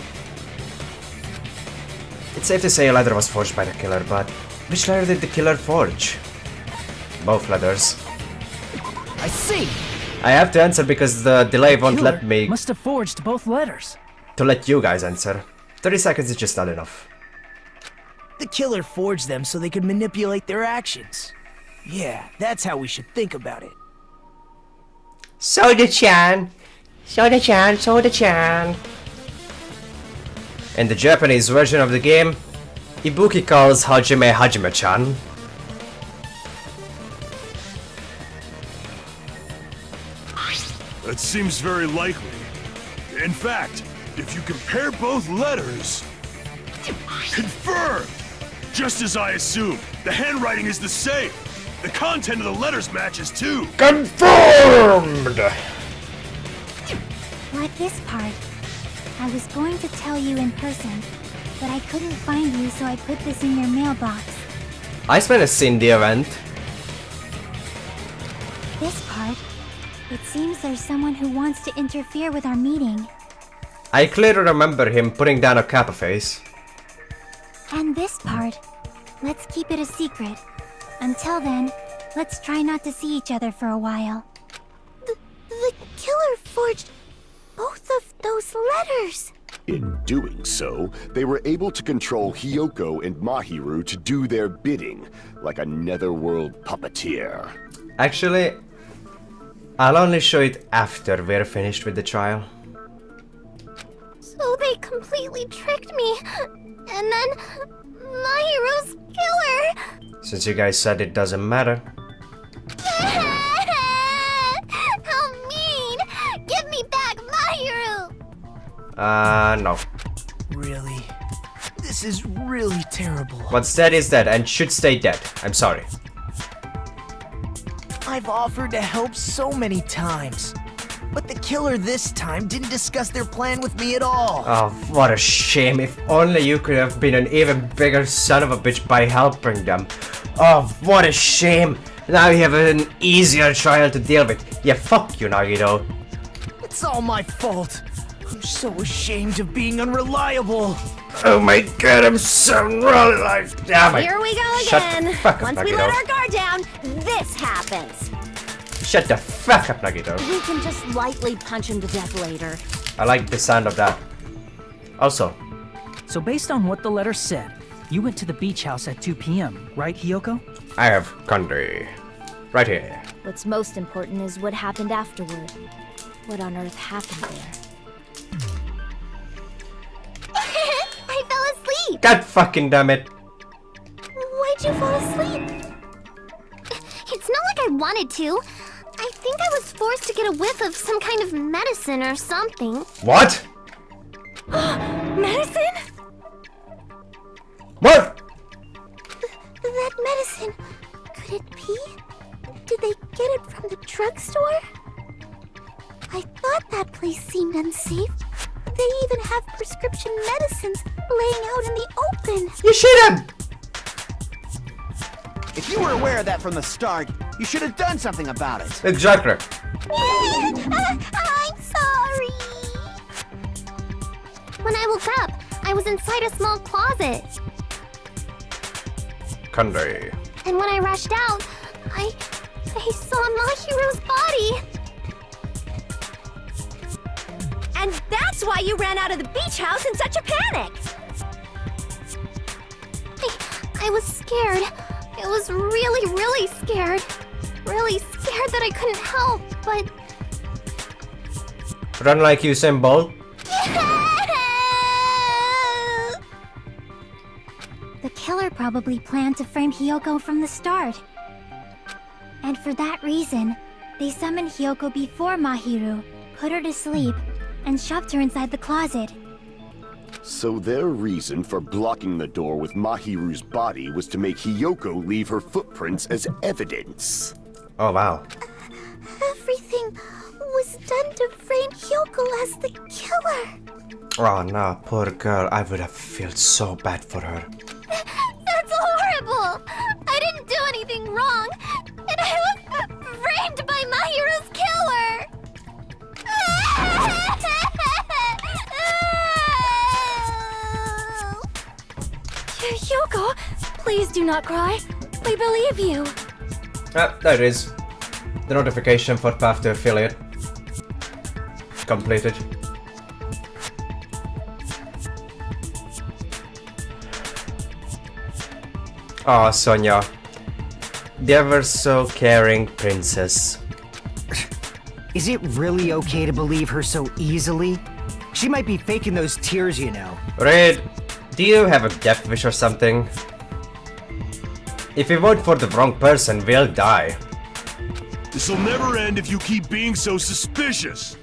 [SPEAKER 1] It's safe to say a letter was forged by the killer, but... which letter did the killer forge? Both letters.
[SPEAKER 7] I see!
[SPEAKER 1] I have to answer because the delay won't let me...
[SPEAKER 7] must have forged both letters.
[SPEAKER 1] To let you guys answer. 30 seconds is just not enough.
[SPEAKER 5] The killer forged them so they could manipulate their actions. Yeah, that's how we should think about it.
[SPEAKER 1] Soda-chan! Soda-chan, Soda-chan! In the Japanese version of the game, Ibuki calls Hajime Hajime-chan.
[SPEAKER 9] That seems very likely. In fact, if you compare both letters... Confirmed! Just as I assumed, the handwriting is the same. The content of the letters matches too.
[SPEAKER 1] Confirmed!
[SPEAKER 3] Like this part. I was going to tell you in person, but I couldn't find you, so I put this in your mailbox.
[SPEAKER 1] I spent a scene the event.
[SPEAKER 3] This part. It seems there's someone who wants to interfere with our meeting.
[SPEAKER 1] I clearly remember him putting down a kappa face.
[SPEAKER 3] And this part, let's keep it a secret. Until then, let's try not to see each other for a while. The killer forged both of those letters!
[SPEAKER 4] In doing so, they were able to control Hiyoko and Mahiru to do their bidding, like a netherworld puppeteer.
[SPEAKER 1] Actually, I'll only show it after we're finished with the trial.
[SPEAKER 11] So they completely tricked me. And then Mahiru's killer.
[SPEAKER 1] Since you guys said it doesn't matter.
[SPEAKER 11] How mean! Give me back Mahiru!
[SPEAKER 1] No.
[SPEAKER 5] Really? This is really terrible.
[SPEAKER 1] What's dead is dead and should stay dead. I'm sorry.
[SPEAKER 5] I've offered to help so many times. But the killer this time didn't discuss their plan with me at all.
[SPEAKER 1] Oh, what a shame. If only you could have been an even bigger son of a bitch by helping them. Oh, what a shame. Now you have an easier trial to deal with. Yeah, fuck you, Nagito.
[SPEAKER 5] It's all my fault. I'm so ashamed of being unreliable.
[SPEAKER 1] Oh my god, I'm so unreliable. Damn it.
[SPEAKER 12] Here we go
[SPEAKER 1] Shut
[SPEAKER 12] again.
[SPEAKER 1] the fuck up,
[SPEAKER 12] Once we
[SPEAKER 1] Nagito.
[SPEAKER 12] let our guard down, this happens.
[SPEAKER 1] Shut the fuck up, Nagito.
[SPEAKER 13] We can just lightly punch him to death later.
[SPEAKER 1] I like the sound of that. Also,
[SPEAKER 7] So based on what the letter said, you went to the beach house at 2 p.m., right, Hiyoko?
[SPEAKER 1] I have country. Right here.
[SPEAKER 6] What's most important is what happened afterward. What on earth happened there?
[SPEAKER 11] I fell asleep!
[SPEAKER 1] God fucking damn it.
[SPEAKER 11] Why'd you fall asleep? It's not like I wanted to. I think I was forced to get a whiff of some kind of medicine or something.
[SPEAKER 1] What?
[SPEAKER 12] Medicine?
[SPEAKER 1] What?
[SPEAKER 3] That medicine, could it be? Did they get it from the drugstore? I thought that place seemed unsafe. They even have prescription medicines laying out in the open.
[SPEAKER 1] You shoot him!
[SPEAKER 10] If you were aware of that from the start, you should have done something about it.
[SPEAKER 1] Exactly.
[SPEAKER 11] I'm sorry. When I woke up, I was inside a small closet.
[SPEAKER 1] Country.
[SPEAKER 11] And when I rushed out, I saw Mahiru's body.
[SPEAKER 12] And that's why you ran out of the beach house in such a panic!
[SPEAKER 11] I was scared. I was really, really scared. Really scared that I couldn't help, but...
[SPEAKER 1] Run like Usain Bolt.
[SPEAKER 3] The killer probably planned to frame Hiyoko from the start. And for that reason, they summoned Hiyoko before Mahiru, put her to sleep, and shoved her inside the closet.
[SPEAKER 4] So their reason for blocking the door with Mahiru's body was to make Hiyoko leave her footprints as evidence.
[SPEAKER 1] Oh wow.
[SPEAKER 3] Everything was done to frame Hiyoko as the killer.
[SPEAKER 1] Oh no, poor girl. I would have felt so bad for her.
[SPEAKER 11] That's horrible! I didn't do anything wrong, and I was framed by Mahiru's killer!
[SPEAKER 12] Hiyoko, please do not cry. We believe you.
[SPEAKER 1] Ah, there it is. The notification for Path to Affiliate. Completed. Oh, Sonia. The ever so caring princess.
[SPEAKER 8] Is it really okay to believe her so easily? She might be faking those tears, you know.
[SPEAKER 1] Red, do you have a death wish or something? If we vote for the wrong person, we'll die.
[SPEAKER 9] This'll never end if you keep being so suspicious.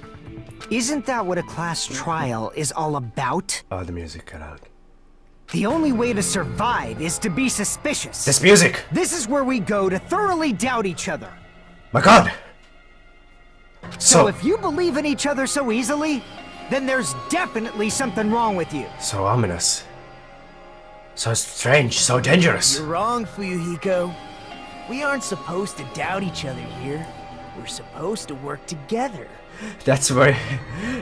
[SPEAKER 8] Isn't that what a class trial is all about?
[SPEAKER 1] Oh, the music cut out.
[SPEAKER 8] The only way to survive is to be suspicious.
[SPEAKER 1] This music!
[SPEAKER 8] This is where we go to thoroughly doubt each other.
[SPEAKER 1] My god!
[SPEAKER 8] So if you believe in each other so easily, then there's definitely something wrong with you.
[SPEAKER 1] So ominous. So strange, so dangerous.
[SPEAKER 5] You're wrong, Fuyuhiko. We aren't supposed to doubt each other here. We're supposed to work together.
[SPEAKER 1] That's where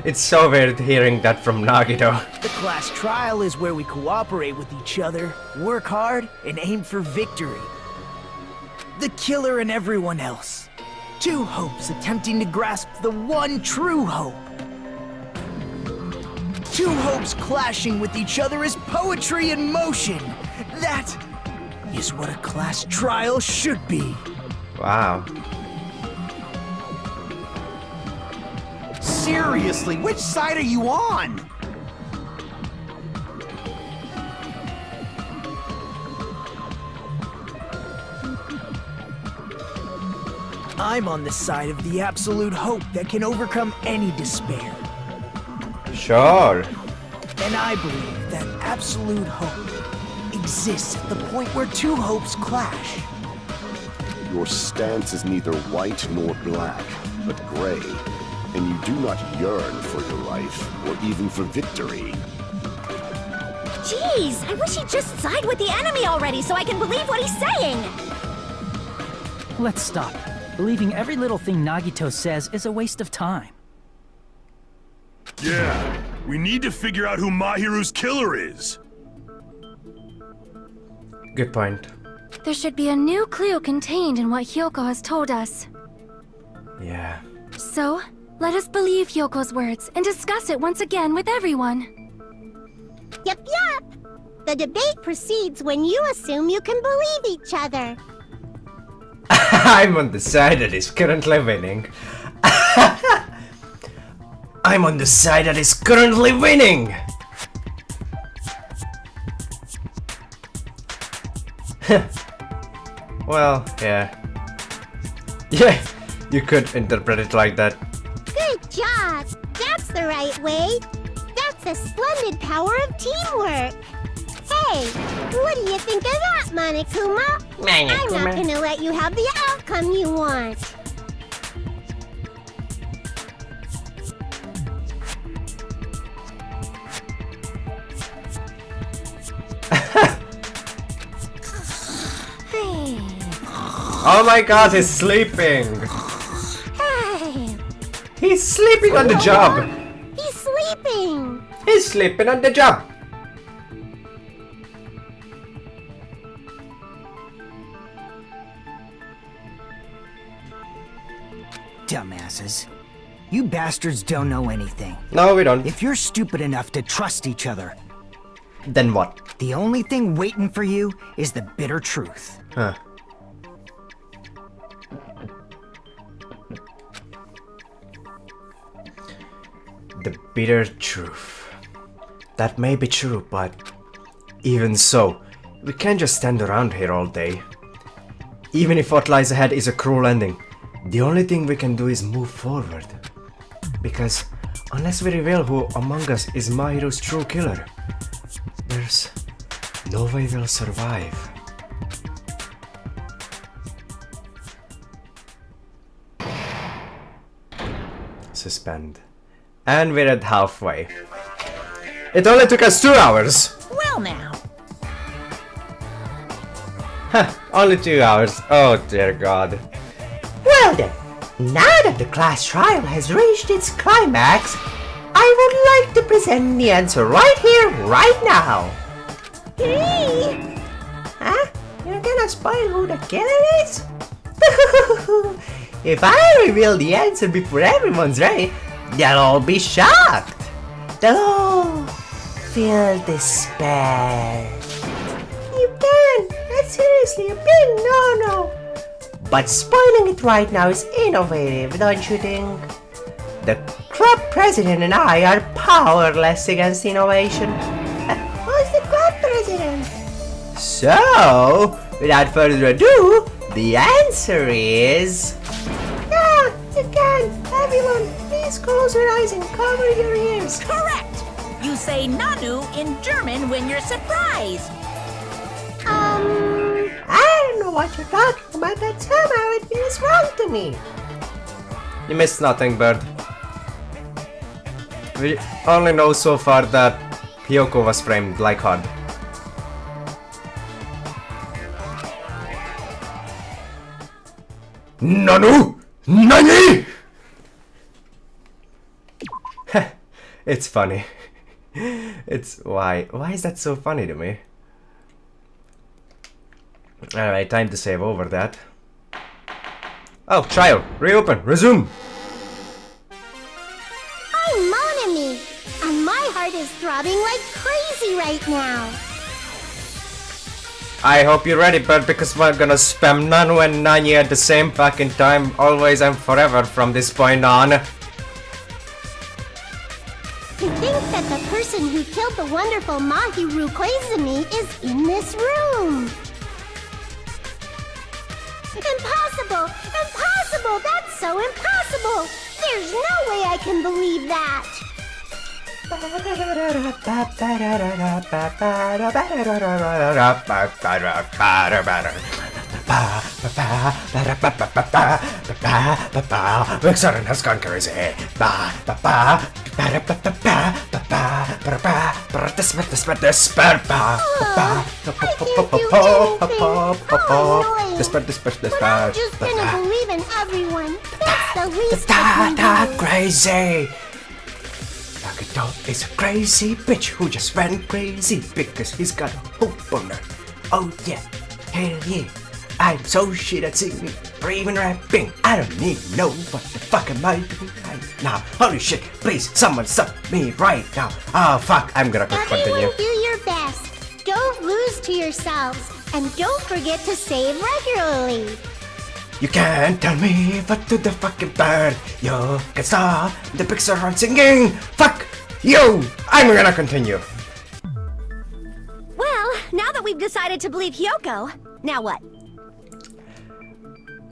[SPEAKER 1] it's so weird hearing that from Nagito.
[SPEAKER 5] The class trial is where we cooperate with each other, work hard, and aim for victory. The killer and everyone else. Two hopes attempting to grasp the one true hope. Two hopes clashing with each other is poetry in motion. That is what a class trial should be.
[SPEAKER 1] Wow.
[SPEAKER 10] Seriously, which side are you on?
[SPEAKER 5] I'm on the side of the absolute hope that can overcome any despair.
[SPEAKER 1] Sure.
[SPEAKER 5] And I believe that absolute hope exists at the point where two hopes clash.
[SPEAKER 4] Your stance is neither white nor black, but gray. And you do not yearn for your life, or even for victory.
[SPEAKER 12] Jeez, I wish he'd just side with the enemy already so I can believe what he's saying!
[SPEAKER 7] Let's stop. Believing every little thing Nagito says is a waste of time.
[SPEAKER 9] Yeah, we need to figure out who Mahiru's killer is.
[SPEAKER 1] Good point.
[SPEAKER 12] There should be a new clue contained in what Hyoko has told us.
[SPEAKER 1] Yeah.
[SPEAKER 12] So, let us believe Hyoko's words and discuss it once again with everyone.
[SPEAKER 11] Yep, yep. The debate proceeds when you assume you can believe each other.
[SPEAKER 1] I'm on the side that is currently winning. I'm on the side that is currently winning! Well, yeah. Yeah, you could interpret it like that.
[SPEAKER 11] Good job. That's the right way. That's a splendid power of teamwork. Hey, what do you think of that, Monokuma? I'm not gonna let you have the outcome you want.
[SPEAKER 1] Oh my god, he's sleeping! He's sleeping on the job!
[SPEAKER 11] He's sleeping!
[SPEAKER 1] He's sleeping on the job!
[SPEAKER 8] Dumbasses. You bastards don't know anything.
[SPEAKER 1] No, we don't.
[SPEAKER 8] If you're stupid enough to trust each other,
[SPEAKER 1] then what?
[SPEAKER 8] The only thing waiting for you is the bitter truth.
[SPEAKER 1] Huh. The bitter truth. That may be true, but even so, we can't just stand around here all day. Even if what lies ahead is a cruel ending, the only thing we can do is move forward. Because unless we reveal who among us is Mahiru's true killer, there's no way we'll survive. Suspend. And we're at halfway. It only took us 2 hours!
[SPEAKER 2] Well now.
[SPEAKER 1] Huh, only 2 hours. Oh dear god.
[SPEAKER 14] Well then, now that the class trial has reached its climax, I would like to present the answer right here, right now.
[SPEAKER 11] Hey!
[SPEAKER 14] Huh? You're gonna spoil who the killer is? If I reveal the answer before everyone's ready, they'll all be shocked. They'll all feel despair. You can! That's seriously a big no-no. But spoiling it right now is innovative, don't you think? The club president and I are powerless against innovation. Who's the club president? So, without further ado, the answer is... Ah, you can! Everyone, please close your eyes and cover your ears.
[SPEAKER 2] Correct! You say Nanu in German when you're surprised.
[SPEAKER 14] I don't know what you're talking about, but somehow it feels wrong to me.
[SPEAKER 1] You missed nothing, Bird. We only know so far that Hyoko was framed like hard. Nanu! Nani? It's funny. It's why is that so funny to me? Alright, time to save over that. Oh, trial. Reopen. Resume.
[SPEAKER 11] I'm mon ami, and my heart is throbbing like crazy right now.
[SPEAKER 1] I hope you're ready, bud, because we're gonna spam Nanu and Nani at the same fucking time, always and forever from this point on.
[SPEAKER 11] To think that the person who killed the wonderful Mahiru Koizumi is in this room. Impossible! Impossible! That's so impossible! There's no way I can believe that!
[SPEAKER 1] Vixen has gone crazy.
[SPEAKER 11] But I'm just gonna believe in everyone. That's the least I can do.
[SPEAKER 1] Crazy. Nagato is a crazy bitch who just went crazy because he's got a hope on her. Oh yeah, hell yeah. I'm so shit at singing or even rapping. I don't even know what the fuck am I doing right now. Holy shit, please someone stop me right now. Oh fuck, I'm gonna continue.
[SPEAKER 11] Everyone do your best. Don't lose to yourselves. And don't forget to save regularly.
[SPEAKER 1] You can't tell me what to the fucking bird. You can stop the picture from singing. Fuck you. I'm gonna continue.
[SPEAKER 12] Well, now that we've decided to believe Hyoko, now what?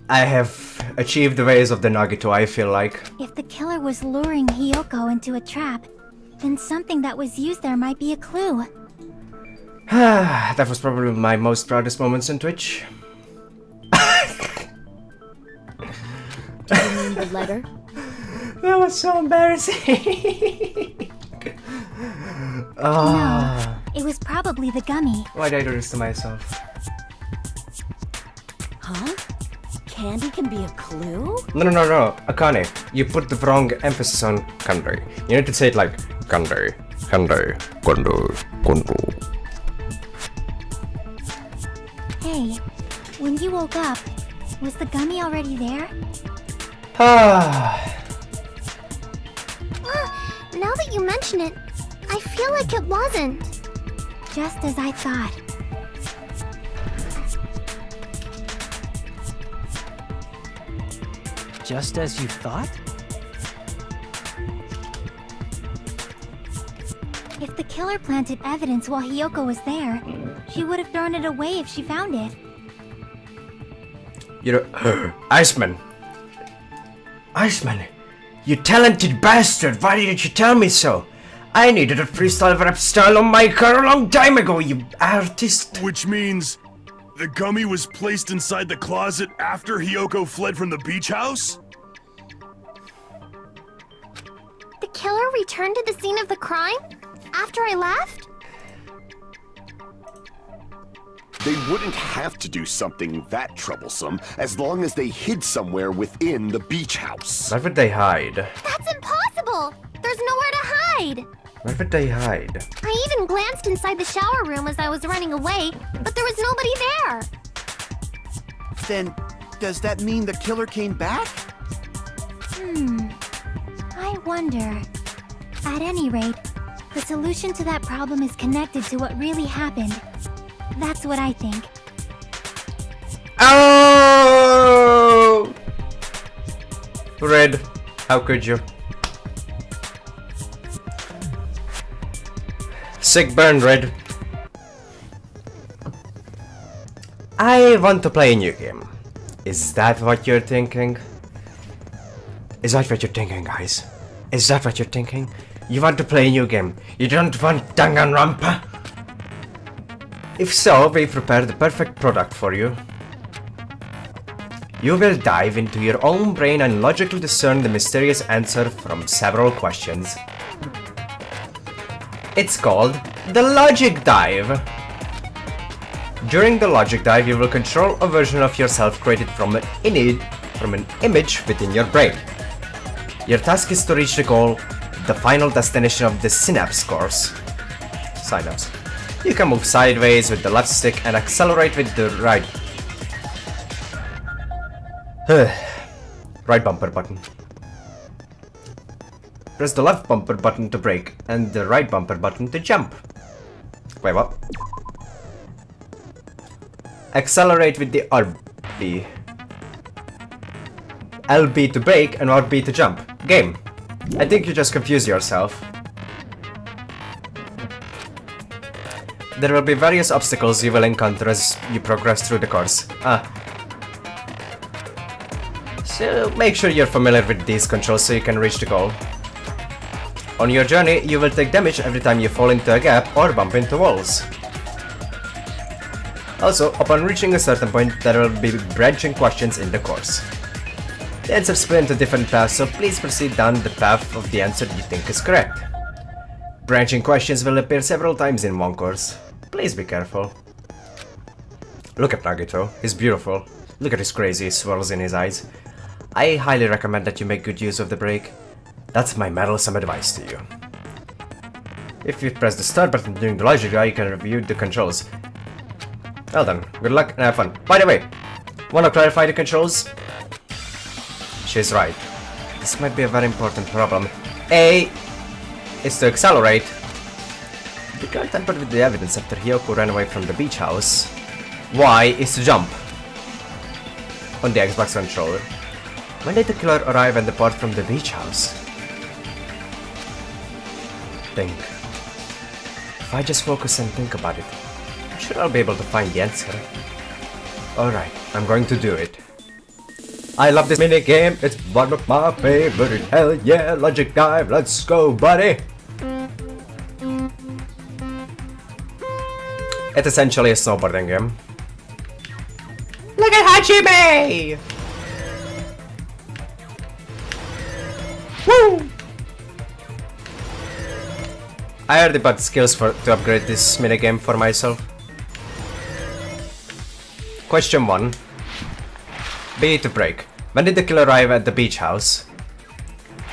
[SPEAKER 1] I have achieved the ways of the Nagito, I feel like.
[SPEAKER 3] If the killer was luring Hyoko into a trap, then something that was used there might be a clue.
[SPEAKER 1] That was probably my most proudest moments in Twitch.
[SPEAKER 6] Do you mean the letter?
[SPEAKER 1] That was so embarrassing.
[SPEAKER 3] No, it was probably the gummy.
[SPEAKER 1] Why did I do this to myself?
[SPEAKER 13] Huh? Candy can be a clue?
[SPEAKER 1] No, Akane, you put the wrong emphasis on Kandai. You need to say it like Kandai, Kandai, Kondo, Kondo.
[SPEAKER 3] Hey, when you woke up, was the gummy already there?
[SPEAKER 11] Now that you mention it, I feel like it wasn't.
[SPEAKER 3] Just as I thought.
[SPEAKER 7] Just as you thought?
[SPEAKER 3] If the killer planted evidence while Hyoko was there, she would have thrown it away if she found it.
[SPEAKER 1] You know, Iceman, you talented bastard, why didn't you tell me so? I needed a freestyle rap style on my car a long time ago, you artist.
[SPEAKER 9] Which means the gummy was placed inside the closet after Hyoko fled from the beach house?
[SPEAKER 11] The killer returned to the scene of the crime? After I left?
[SPEAKER 4] They wouldn't have to do something that troublesome as long as they hid somewhere within the beach house.
[SPEAKER 1] Where would they hide?
[SPEAKER 11] That's impossible! There's nowhere to hide!
[SPEAKER 1] Where would they hide?
[SPEAKER 11] I even glanced inside the shower room as I was running away, but there was nobody there!
[SPEAKER 10] Then, does that mean the killer came back?
[SPEAKER 3] I wonder. At any rate, the solution to that problem is connected to what really happened. That's what I think.
[SPEAKER 1] Oh! Red, how could you? Sick burn, Red. I want to play a new game. Is that what you're thinking? Is that what you're thinking, guys? Is that what you're thinking? You want to play a new game? You don't want Danganronpa? If so, we prepared the perfect product for you. You will dive into your own brain and logically discern the mysterious answer from several questions. It's called the Logic Dive. During the Logic Dive, you will control a version of yourself created from an image within your brain. Your task is to reach the goal the final destination of the Synapse course. Synapse. You can move sideways with the left stick and accelerate with the right. Right bumper button. Press the left bumper button to brake and the right bumper button to jump. Wait, what? Accelerate with the RB. LB to brake and RB to jump. Game. I think you just confused yourself. There will be various obstacles you will encounter as you progress through the course. So make sure you're familiar with these controls so you can reach the goal. On your journey, you will take damage every time you fall into a gap or bump into walls. Also, upon reaching a certain point, there will be branching questions in the course. The answers split into different paths, so please proceed down the path of the answer you think is correct. Branching questions will appear several times in one course. Please be careful. Look at Nagito, he's beautiful. Look at his crazy swirls in his eyes. I highly recommend that you make good use of the brake. That's my meddlesome advice to you. If you press the start button during the leisure, you can review the controls. Well done, good luck and have fun. By the way, wanna clarify the controls? She's right. This might be a very important problem. A is to accelerate. The girl tampered with the evidence after Hiyoko ran away from the beach house. Y is to jump. On the Xbox controller. When did the killer arrive and depart from the beach house? Think. If I just focus and think about it, I'm sure I'll be able to find the answer. Alright, I'm going to do it. I love this mini game, it's one of my favorite. Hell yeah, logic dive, let's go, buddy! It's essentially a snowboarding game. Look at Hajime! Woo! I already bought skills to upgrade this minigame for myself. Question 1. B to break. When did the killer arrive at the beach house?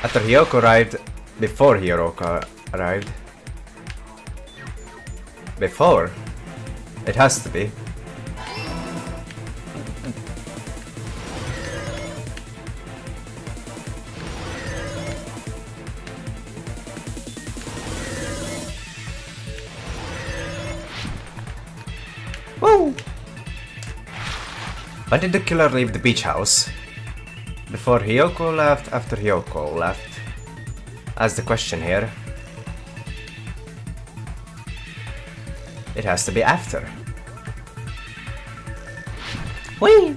[SPEAKER 1] After Hiyoko arrived? Before Hiyoko arrived? Before? It has to be. Woo! When did the killer leave the beach house? Before Hiyoko left, after Hiyoko left? That's the question here. It has to be after. Whee!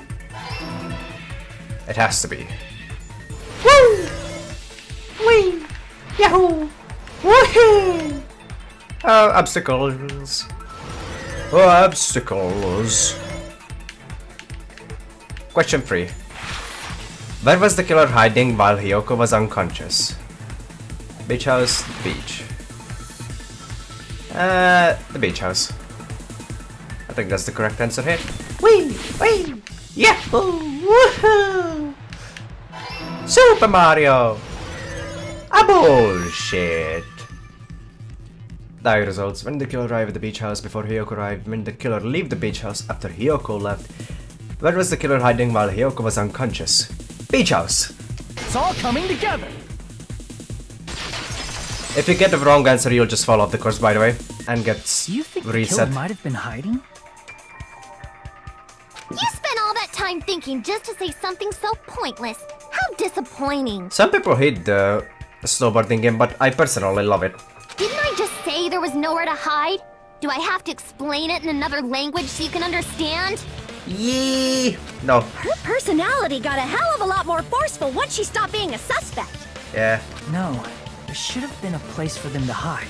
[SPEAKER 1] It has to be. Woo! Whee! Yahoo! Woohoo! Obstacles. Oh, obstacles. Question 3. Where was the killer hiding while Hiyoko was unconscious? Beach house, beach. The beach house. I think that's the correct answer here. Whee! Whee! Yahoo! Woohoo! Super Mario! Bullshit! Die results. When did the killer arrive at the beach house before Hiyoko arrived? When did the killer leave the beach house after Hiyoko left? Where was the killer hiding while Hiyoko was unconscious? Beach house!
[SPEAKER 7] It's all coming together!
[SPEAKER 1] If you get the wrong answer, you'll just fall off the course, by the way, and get
[SPEAKER 7] You think the
[SPEAKER 1] reset.
[SPEAKER 7] killer might have been hiding?
[SPEAKER 11] You spent all that time thinking just to say something so pointless. How disappointing.
[SPEAKER 1] Some people hate the snowboarding game, but I personally love it.
[SPEAKER 11] Didn't I just say there was nowhere to hide? Do I have to explain it in another language so you can understand?
[SPEAKER 1] Yee! No.
[SPEAKER 12] Her personality got a hell of a lot more forceful once she stopped being a suspect.
[SPEAKER 1] Yeah.
[SPEAKER 7] No, there should have been a place for them to hide.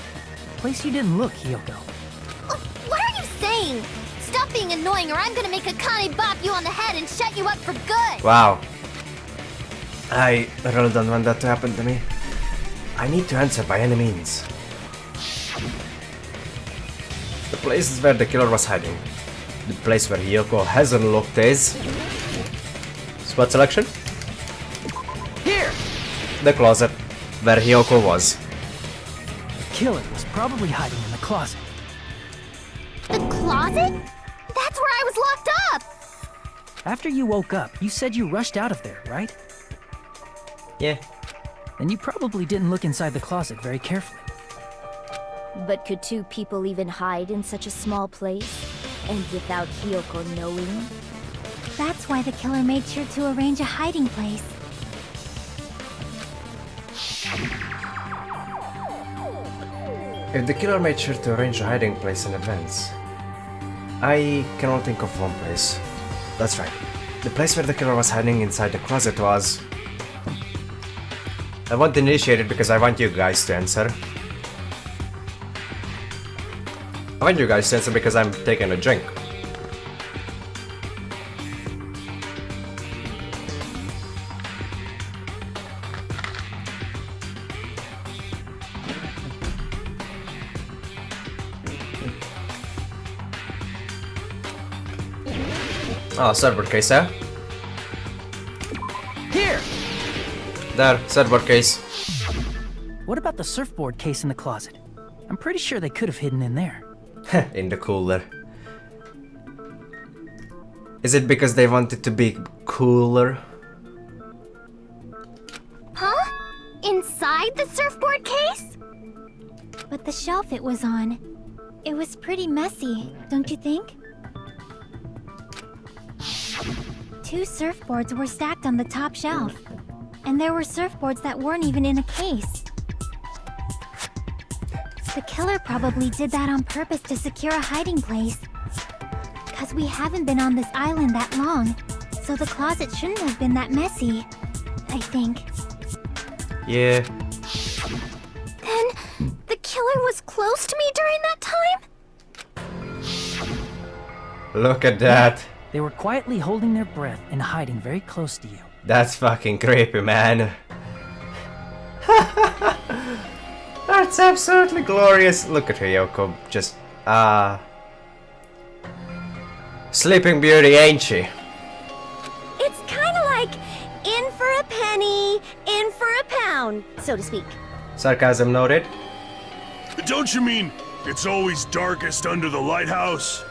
[SPEAKER 7] A place you didn't look, Hiyoko.
[SPEAKER 11] Oh, what are you saying? Stop being annoying or I'm gonna make Akane bop you on the head and shut you up for good!
[SPEAKER 1] Wow. I really don't want that to happen to me. I need to answer by any means. The place where the killer was hiding. The place where Hiyoko hasn't looked is... Spot selection?
[SPEAKER 7] Here!
[SPEAKER 1] The closet where Hiyoko was.
[SPEAKER 7] killer was probably hiding in the closet.
[SPEAKER 11] The closet? That's where I was locked up!
[SPEAKER 7] After you woke up, you said you rushed out of there, right?
[SPEAKER 1] Yeah.
[SPEAKER 7] Then you probably didn't look inside the closet very carefully.
[SPEAKER 6] But could two people even hide in such a small place? And without Hiyoko knowing?
[SPEAKER 3] That's why the killer made sure to arrange a hiding place.
[SPEAKER 1] If the killer made sure to arrange a hiding place in advance, I can only think of one place. That's right. The place where the killer was hiding inside the closet was... I want to initiate it because I want you guys to answer. I want you guys to answer because I'm taking a drink. Oh, surfboard case, eh?
[SPEAKER 7] Here!
[SPEAKER 1] There, surfboard case.
[SPEAKER 7] What about the surfboard case in the closet? I'm pretty sure they could have hidden in there.
[SPEAKER 1] In the cooler. Is it because they wanted to be cooler?
[SPEAKER 11] Huh? Inside the surfboard case?
[SPEAKER 3] But the shelf it was on, it was pretty messy, don't you think? 2 surfboards were stacked on the top shelf, and there were surfboards that weren't even in a case. The killer probably did that on purpose to secure a hiding place. Cause we haven't been on this island that long, so the closet shouldn't have been that messy, I think.
[SPEAKER 1] Yeah.
[SPEAKER 11] Then, the killer was close to me during that time?
[SPEAKER 1] Look at that.
[SPEAKER 7] They were quietly holding their breath and hiding very close to you.
[SPEAKER 1] That's fucking creepy, man. That's absolutely glorious. Look at her, Yoko. Just, Sleeping Beauty, ain't she?
[SPEAKER 12] It's kind of like in for a penny, in for a pound, so to speak.
[SPEAKER 1] Sarcasm noted.
[SPEAKER 9] Don't you mean it's always darkest under the lighthouse?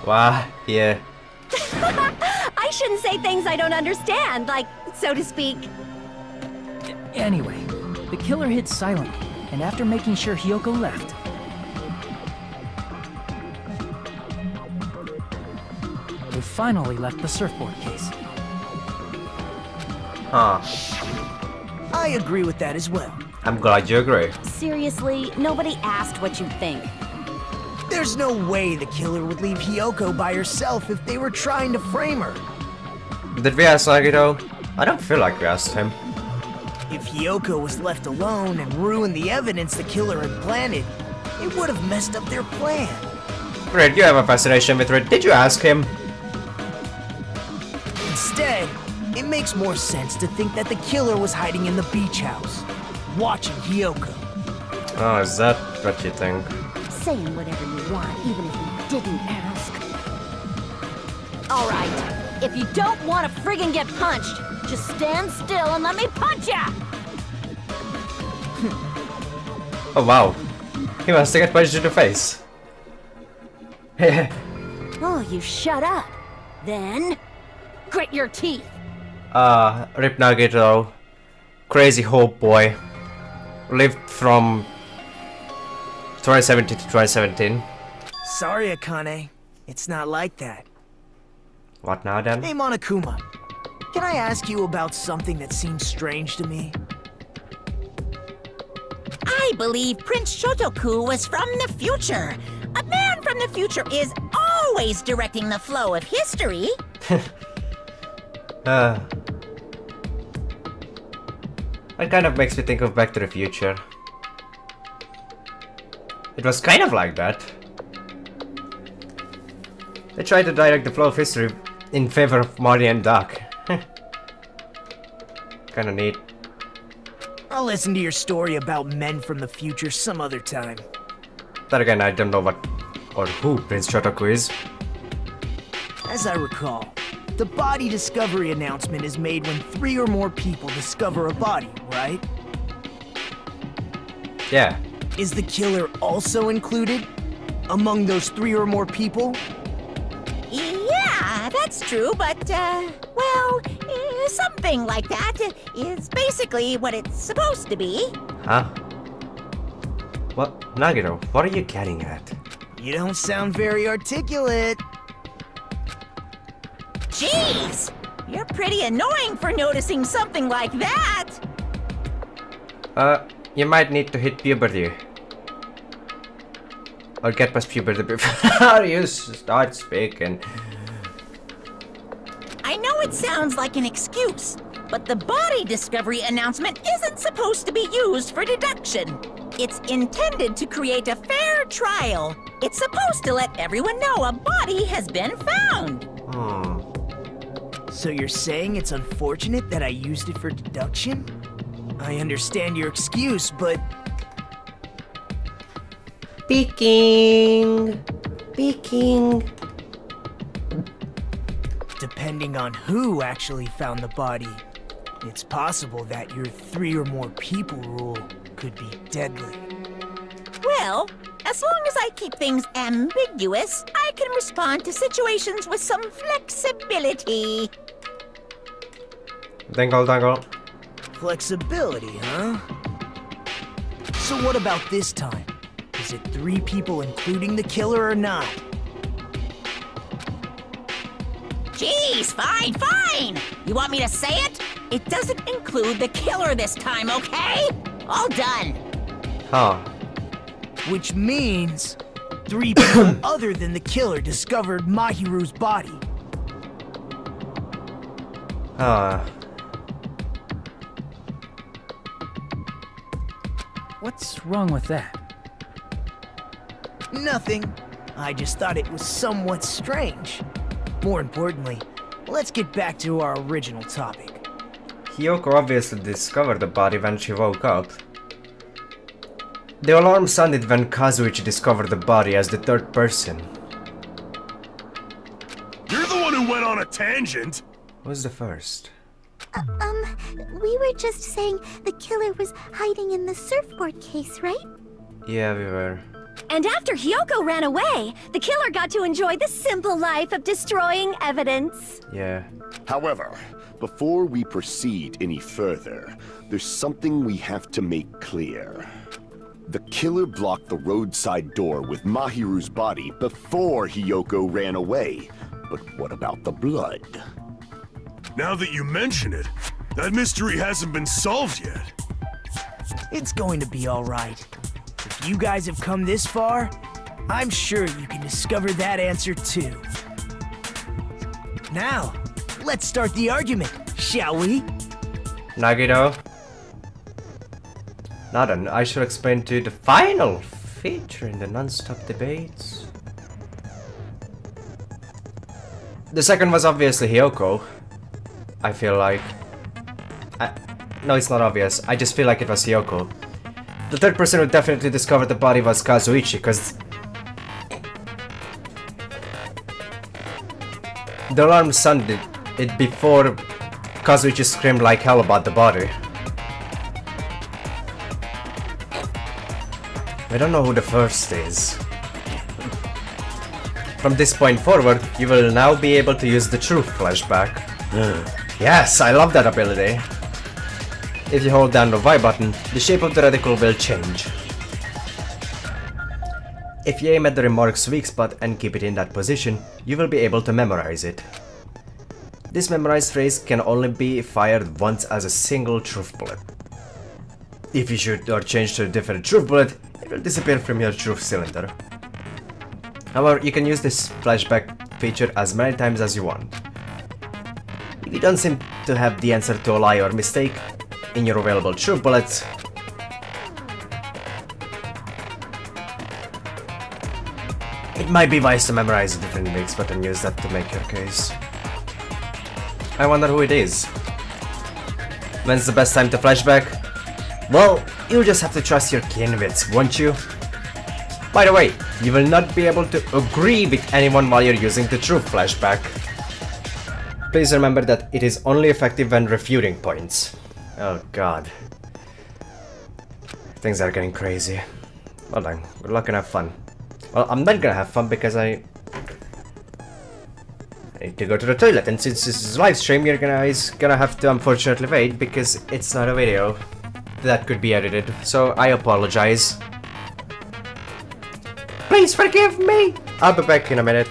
[SPEAKER 1] Wow, yeah.
[SPEAKER 12] I shouldn't say things I don't understand, like, so to speak.
[SPEAKER 7] Anyway, the killer hid silently, and after making sure Hiyoko left, they finally left the surfboard case.
[SPEAKER 1] Huh.
[SPEAKER 5] I agree with that as well.
[SPEAKER 1] I'm glad you agree.
[SPEAKER 13] Seriously, nobody asked what you think.
[SPEAKER 5] There's no way the killer would leave Hiyoko by herself if they were trying to frame her.
[SPEAKER 1] Did we ask Agito? I don't feel like we asked him.
[SPEAKER 5] If Hiyoko was left alone and ruined the evidence the killer had planted, it would have messed up their plan.
[SPEAKER 1] Red, you have a fascination with Red. Did you ask him?
[SPEAKER 5] Instead, it makes more sense to think that the killer was hiding in the beach house, watching Hiyoko.
[SPEAKER 1] Oh, is that what you think?
[SPEAKER 13] Saying whatever you want, even if you didn't ask. Alright, if you don't want to friggin' get punched, just stand still and let me punch ya!
[SPEAKER 1] Oh wow. He must have got punched in the face.
[SPEAKER 13] Oh, you shut up. Then, grit your teeth.
[SPEAKER 1] Rip Nagito. Crazy Hope Boy. Lived from 2017 to 2017.
[SPEAKER 5] Sorry, Akane. It's not like that.
[SPEAKER 1] What now then?
[SPEAKER 5] Hey, Monokuma. Can I ask you about something that seems strange to me?
[SPEAKER 2] I believe Prince Shotoku was from the future. A man from the future is always directing the flow of history.
[SPEAKER 1] That kind of makes me think of Back to the Future. It was kind of like that. They tried to direct the flow of history in favor of Marty and Doc. Kinda neat.
[SPEAKER 5] I'll listen to your story about men from the future some other time.
[SPEAKER 1] Then again, I don't know what or who Prince Shotoku is.
[SPEAKER 5] As I recall, the body discovery announcement is made when 3 or more people discover a body, right?
[SPEAKER 1] Yeah.
[SPEAKER 5] Is the killer also included? Among those 3 or more people?
[SPEAKER 2] Yeah, that's true, but, well, something like that is basically what it's supposed to be.
[SPEAKER 1] Huh? What? Nagito, what are you getting at?
[SPEAKER 5] You don't sound very articulate.
[SPEAKER 2] Jeez! You're pretty annoying for noticing something like that!
[SPEAKER 1] You might need to hit puberty. Or get past puberty before you start speaking.
[SPEAKER 2] I know it sounds like an excuse, but the body discovery announcement isn't supposed to be used for deduction. It's intended to create a fair trial. It's supposed to let everyone know a body has been found.
[SPEAKER 5] So you're saying it's unfortunate that I used it for deduction? I understand your excuse, but...
[SPEAKER 14] Peeking.
[SPEAKER 5] Depending on who actually found the body, it's possible that your 3 or more people rule could be deadly.
[SPEAKER 2] Well, as long as I keep things ambiguous, I can respond to situations with some flexibility.
[SPEAKER 1] Dangle.
[SPEAKER 5] Flexibility, huh? So what about this time? Is it 3 people including the killer or not?
[SPEAKER 2] Jeez, fine! You want me to say it? It doesn't include the killer this time, okay? All done.
[SPEAKER 1] Huh.
[SPEAKER 5] Which means 3 people other than the killer discovered Mahiru's body.
[SPEAKER 7] What's wrong with that?
[SPEAKER 5] Nothing. I just thought it was somewhat strange. More importantly, let's get back to our original topic.
[SPEAKER 1] Hiyoko obviously discovered the body when she woke up. The alarm sounded when Kazuichi discovered the body as the 3rd person.
[SPEAKER 9] You're the one who went on a tangent!
[SPEAKER 1] Who's the first?
[SPEAKER 3] We were just saying the killer was hiding in the surfboard case, right?
[SPEAKER 1] Yeah, we were.
[SPEAKER 12] And after Hiyoko ran away, the killer got to enjoy the simple life of destroying evidence.
[SPEAKER 1] Yeah.
[SPEAKER 4] However, before we proceed any further, there's something we have to make clear. The killer blocked the roadside door with Mahiru's body before Hiyoko ran away. But what about the blood?
[SPEAKER 9] Now that you mention it, that mystery hasn't been solved yet.
[SPEAKER 5] It's going to be alright. If you guys have come this far, I'm sure you can discover that answer too. Now, let's start the argument, shall we?
[SPEAKER 1] Nagito. Now then, I should explain to you the final feature in the non-stop debates. The second was obviously Hiyoko. I feel like... No, it's not obvious. I just feel like it was Hiyoko. The 3rd person who definitely discovered the body was Kazuichi, because... the alarm sounded it before Kazuichi screamed like hell about the body. I don't know who the first is. From this point forward, you will now be able to use the truth flashback. Yes, I love that ability. If you hold down the Y button, the shape of the reticle will change. If you aim at the remark's weak spot and keep it in that position, you will be able to memorize it. This memorized phrase can only be fired once as a single truth bullet. If you shoot or change to a different truth bullet, it will disappear from your truth cylinder. However, you can use this flashback feature as many times as you want. If you don't seem to have the answer to a lie or mistake in your available truth bullets, it might be wise to memorize a different mix but then use that to make your case. I wonder who it is. When's the best time to flashback? Well, you'll just have to trust your keen wits, won't you? By the way, you will not be able to agree with anyone while you're using the truth flashback. Please remember that it is only effective when refuting points. Oh god. Things are getting crazy. Well then, good luck and have fun. Well, I'm not gonna have fun because I need to go to the toilet, and since this is live stream, you're gonna have to unfortunately wait because it's not a video that could be edited. So I apologize. Please forgive me. I'll be back in a minute.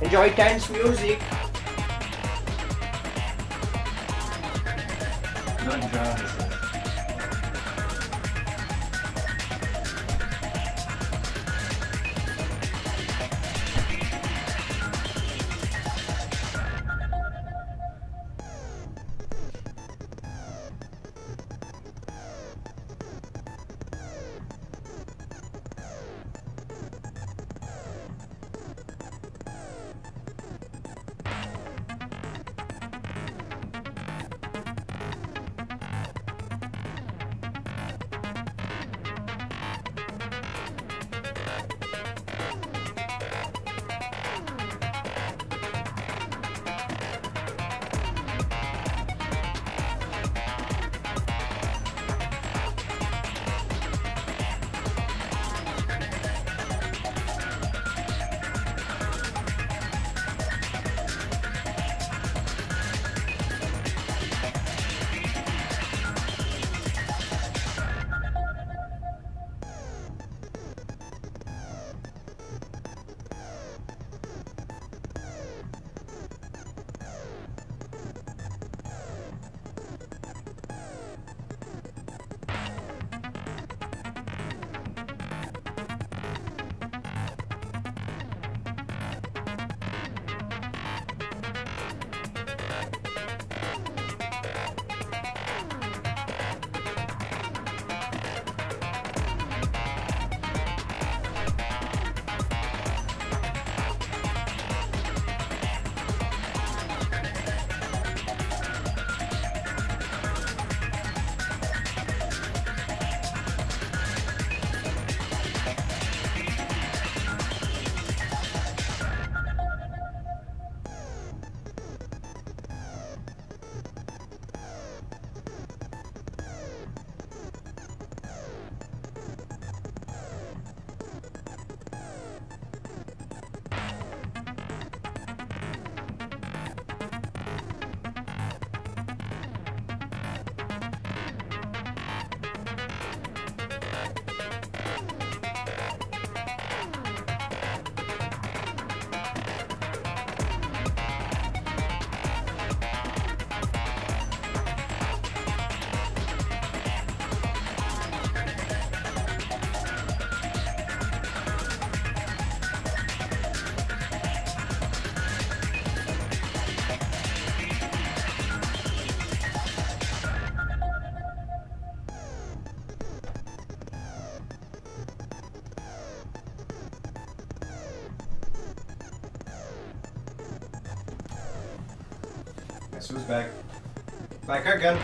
[SPEAKER 1] Enjoy dance music. Not drowning. Guess who's back? Back again.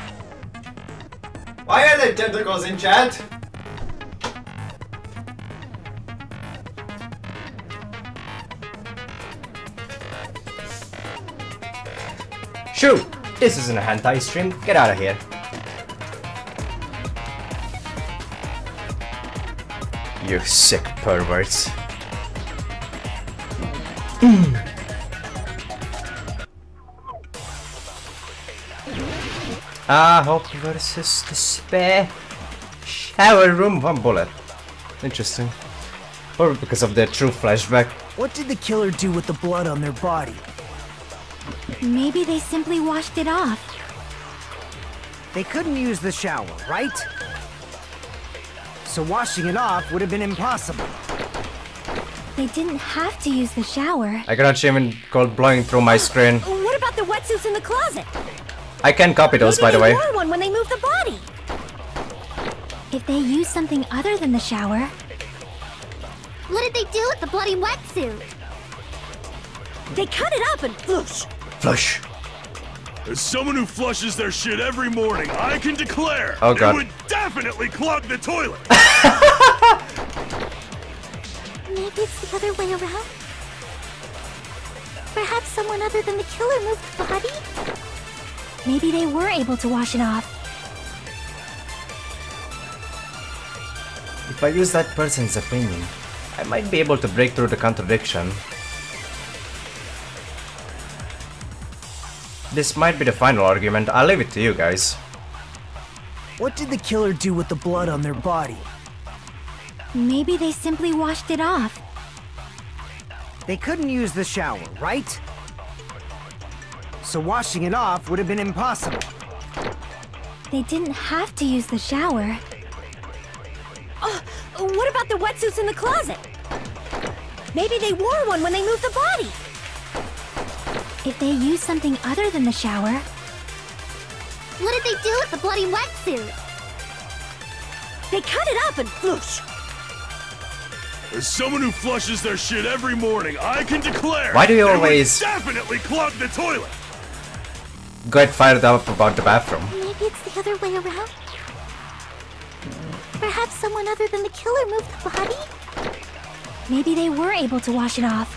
[SPEAKER 1] Why are there tentacles in chat? Shoo! This isn't a hentai stream. Get out of here. You sick perverts. Hope versus the spare shower room. One bullet. Interesting. Or because of their true flashback.
[SPEAKER 5] What did the killer do with the blood on their body?
[SPEAKER 3] Maybe they simply washed it off.
[SPEAKER 8] They couldn't use the shower, right? So washing it off would have been impossible.
[SPEAKER 3] They didn't have to use the shower.
[SPEAKER 1] I cannot even call blowing through my screen.
[SPEAKER 12] What about the wetsuits in the closet?
[SPEAKER 1] I can copy those, by the way.
[SPEAKER 12] Maybe they wore one when they moved the body.
[SPEAKER 3] If they used something other than the shower...
[SPEAKER 11] What did they do with the bloody wetsuit?
[SPEAKER 12] They cut it up and flush.
[SPEAKER 1] Flush.
[SPEAKER 9] As someone who flushes their shit every morning, I can declare
[SPEAKER 1] Oh, God.
[SPEAKER 9] it would definitely clog the toilet.
[SPEAKER 3] Maybe it's the other way around? Perhaps someone other than the killer moved the body? Maybe they were able to wash it off.
[SPEAKER 1] If I use that person's opinion, I might be able to break through the contradiction. This might be the final argument. I'll leave it to you guys.
[SPEAKER 5] What did the killer do with the blood on their body?
[SPEAKER 3] Maybe they simply washed it off.
[SPEAKER 8] They couldn't use the shower, right? So washing it off would have been impossible.
[SPEAKER 3] They didn't have to use the shower.
[SPEAKER 12] Oh, what about the wetsuits in the closet? Maybe they wore one when they moved the body.
[SPEAKER 3] If they used something other than the shower...
[SPEAKER 11] What did they do with the bloody wetsuit?
[SPEAKER 12] They cut it up and floosh.
[SPEAKER 9] As someone who flushes their shit every morning, I can declare
[SPEAKER 1] Why do you
[SPEAKER 9] it would
[SPEAKER 1] always
[SPEAKER 9] definitely clog the toilet?
[SPEAKER 1] get fired up about the bathroom?
[SPEAKER 3] Maybe it's the other way around? Perhaps someone other than the killer moved the body? Maybe they were able to wash it off.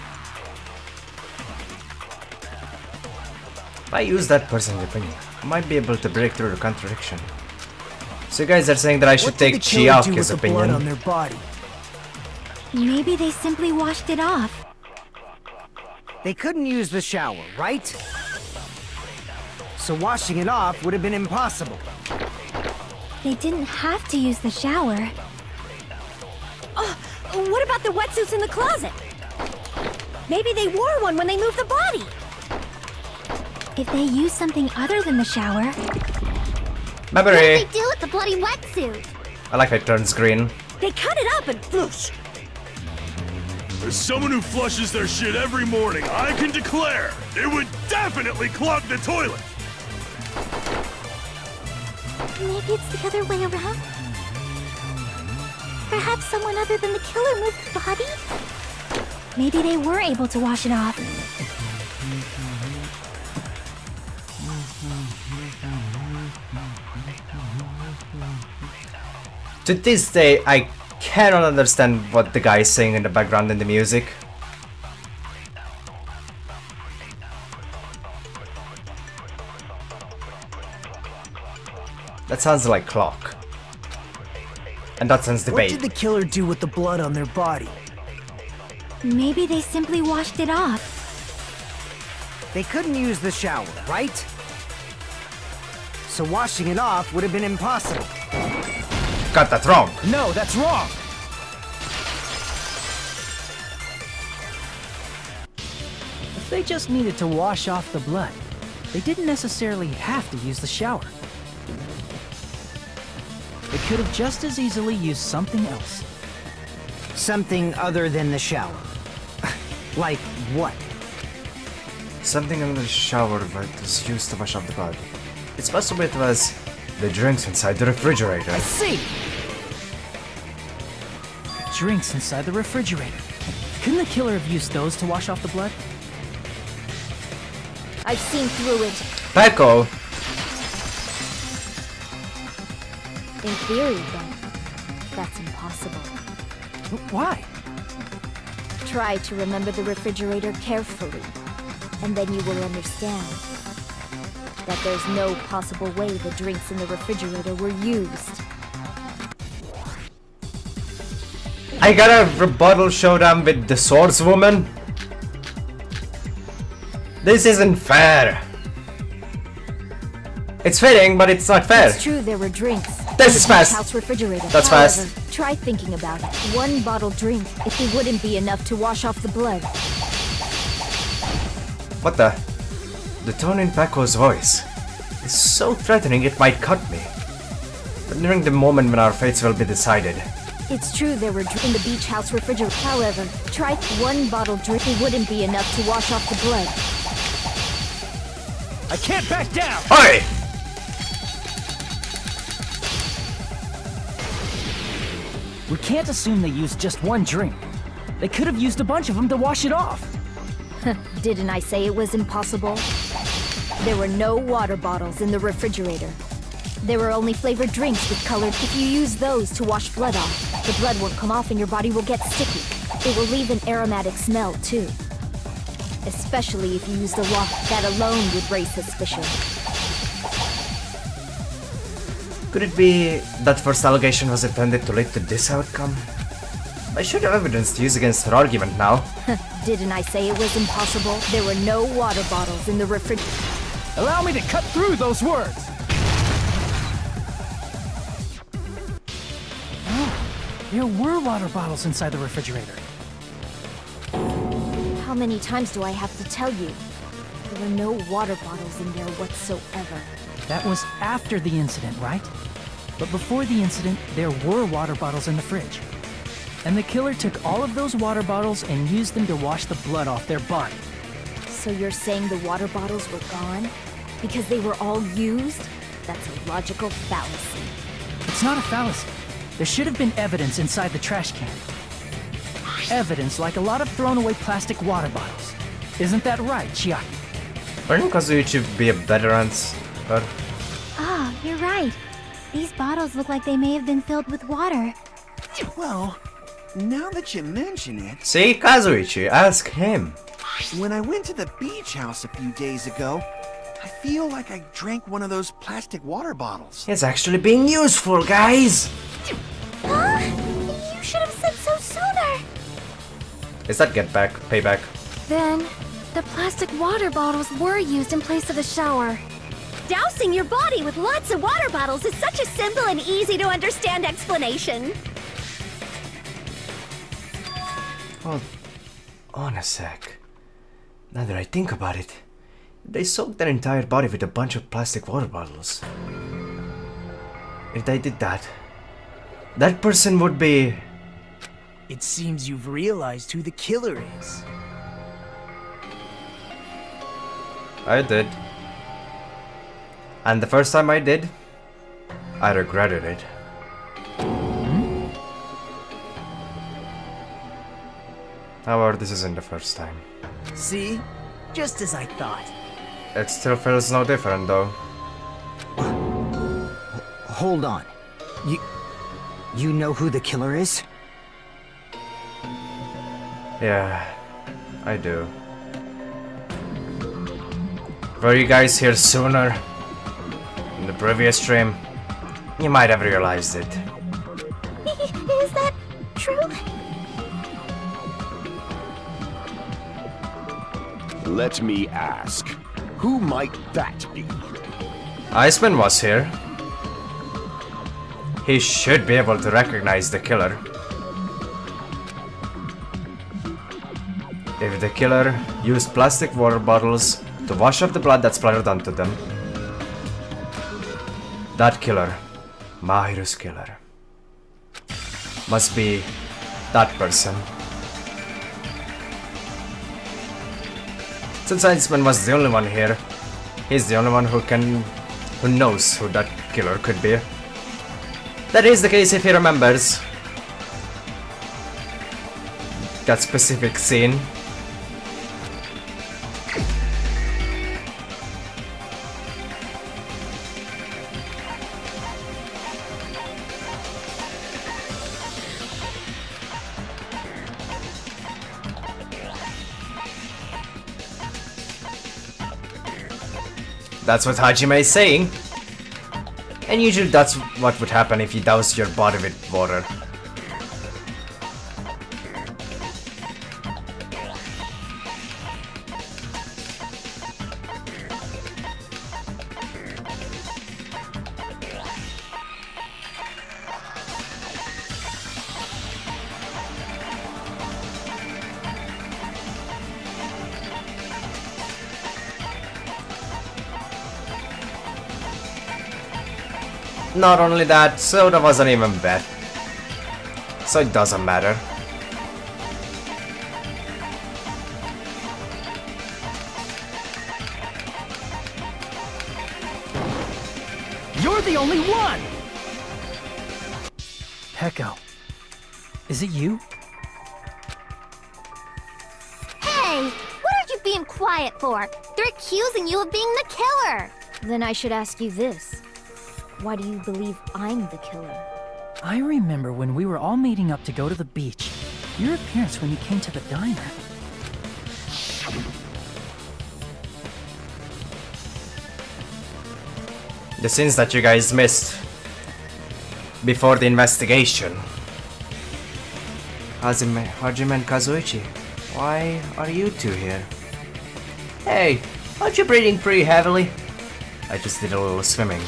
[SPEAKER 1] If I use that person's opinion, I might be able to break through the contradiction. So you guys are saying that I should take Chiaki's opinion.
[SPEAKER 5] On their body?
[SPEAKER 3] Maybe they simply washed it off.
[SPEAKER 8] They couldn't use the shower, right? So washing it off would have been impossible.
[SPEAKER 3] They didn't have to use the shower.
[SPEAKER 12] Oh, what about the wetsuits in the closet? Maybe they wore one when they moved the body.
[SPEAKER 3] If they used something other than the shower...
[SPEAKER 11] What did
[SPEAKER 1] Memory!
[SPEAKER 11] they do with the bloody wetsuit?
[SPEAKER 1] I like how it turns green.
[SPEAKER 12] They cut it up and floosh.
[SPEAKER 9] As someone who flushes their shit every morning, I can declare it would definitely clog the toilet.
[SPEAKER 3] Maybe it's the other way around? Perhaps someone other than the killer moved the body? Maybe they were able to wash it off.
[SPEAKER 1] To this day, I cannot understand what the guy is saying in the background in the music. That sounds like clock. And that sounds
[SPEAKER 5] What
[SPEAKER 1] debate.
[SPEAKER 5] did the killer do with the blood on their body?
[SPEAKER 3] Maybe they simply washed it off.
[SPEAKER 8] They couldn't use the shower, right? So washing it off would have been impossible.
[SPEAKER 1] Got that wrong.
[SPEAKER 7] No, that's wrong! If they just needed to wash off the blood, they didn't necessarily have to use the shower. They could have just as easily used something else.
[SPEAKER 8] Something other than the shower. Like what?
[SPEAKER 1] Something in the shower that was used to wash off the body. It's possible it was the drinks inside the refrigerator.
[SPEAKER 7] I see! Drinks inside the refrigerator. Couldn't the killer have used those to wash off the blood?
[SPEAKER 6] I've seen through it.
[SPEAKER 1] Paco!
[SPEAKER 6] In theory, then, that's impossible.
[SPEAKER 7] Why?
[SPEAKER 6] Try to remember the refrigerator carefully, and then you will understand that there's no possible way the drinks in the refrigerator were used.
[SPEAKER 1] I got a rebuttal showdown with the swordswoman? This isn't fair. It's fitting, but it's not fair.
[SPEAKER 6] It's true there were drinks.
[SPEAKER 1] This is fast.
[SPEAKER 6] House refrigerator.
[SPEAKER 1] That's
[SPEAKER 6] However,
[SPEAKER 1] fast.
[SPEAKER 6] Try thinking about it. One bottle drink, if it wouldn't be enough to wash off the blood.
[SPEAKER 1] What the? The tone in Paco's voice is so threatening it might cut me. But during the moment when our fates will be decided,
[SPEAKER 6] It's true there were drinks in the beach house refrigerator. However, try one bottle drink, it wouldn't be enough to wash off the blood.
[SPEAKER 7] I can't back down!
[SPEAKER 1] Oi!
[SPEAKER 7] We can't assume they used just one drink. They could have used a bunch of them to wash it off.
[SPEAKER 6] Didn't I say it was impossible? There were no water bottles in the refrigerator. There were only flavored drinks with colored. If you use those to wash blood off, the blood won't come off and your body will get sticky. It will leave an aromatic smell, too. Especially if you used a lock that alone would raise suspicion.
[SPEAKER 1] Could it be that first allegation was intended to lead to this outcome? I should have evidence to use against her argument now.
[SPEAKER 6] Didn't I say it was impossible? There were no water bottles in the refrigerator.
[SPEAKER 7] Allow me to cut through those words! Oh, there were water bottles inside the refrigerator.
[SPEAKER 6] How many times do I have to tell you? There were no water bottles in there whatsoever.
[SPEAKER 7] That was after the incident, right? But before the incident, there were water bottles in the fridge. And the killer took all of those water bottles and used them to wash the blood off their body.
[SPEAKER 6] So you're saying the water bottles were gone? Because they were all used? That's a logical fallacy.
[SPEAKER 7] It's not a fallacy. There should have been evidence inside the trash can. Evidence like a lot of thrown away plastic water bottles. Isn't that right, Chiaki?
[SPEAKER 1] Wouldn't Kazuichi be a better answer?
[SPEAKER 3] Ah, you're right. These bottles look like they may have been filled with water.
[SPEAKER 10] Well, now that you mention it...
[SPEAKER 1] See, Kazuichi, ask him.
[SPEAKER 10] When I went to the beach house a few days ago, I feel like I drank one of those plastic water bottles.
[SPEAKER 1] It's actually being useful, guys!
[SPEAKER 3] Huh? You should have said so sooner!
[SPEAKER 1] Is that get back, payback?
[SPEAKER 12] Then, the plastic water bottles were used in place of the shower.
[SPEAKER 11] Dousing your body with lots of water bottles is such a simple and easy to understand explanation.
[SPEAKER 1] Hold on a sec. Now that I think about it, they soaked their entire body with a bunch of plastic water bottles. If they did that, that person would be...
[SPEAKER 5] It seems you've realized who the killer is.
[SPEAKER 1] I did. And the first time I did, I regretted it. However, this isn't the first time.
[SPEAKER 5] See? Just as I thought.
[SPEAKER 1] It still feels no different, though.
[SPEAKER 8] Hold on. You know who the killer is?
[SPEAKER 1] Yeah, I do. Were you guys here sooner? In the previous stream, you might have realized it.
[SPEAKER 3] Is that true?
[SPEAKER 4] Let me ask, who might that be?
[SPEAKER 1] Iceman was here. He should be able to recognize the killer. If the killer used plastic water bottles to wash off the blood that splattered onto them, that killer, Mahiru's killer, must be that person. Since Iceman was the only one here, he's the only one who knows who that killer could be. That is the case if he remembers that specific scene. That's what Hajime is saying. And usually that's what would happen if you douse your body with water. Not only that, soda wasn't even bad. So it doesn't matter.
[SPEAKER 7] You're the only one! Peko, is it you?
[SPEAKER 11] Hey, what are you being quiet for? They're accusing you of being the killer.
[SPEAKER 6] Then I should ask you this. Why do you believe I'm the killer?
[SPEAKER 7] I remember when we were all meeting up to go to the beach. Your appearance when you came to the diner.
[SPEAKER 1] The scenes that you guys missed before the investigation. Hajime and Kazuichi, why are you two here? Hey, aren't you breathing pretty heavily? I just did a little swimming.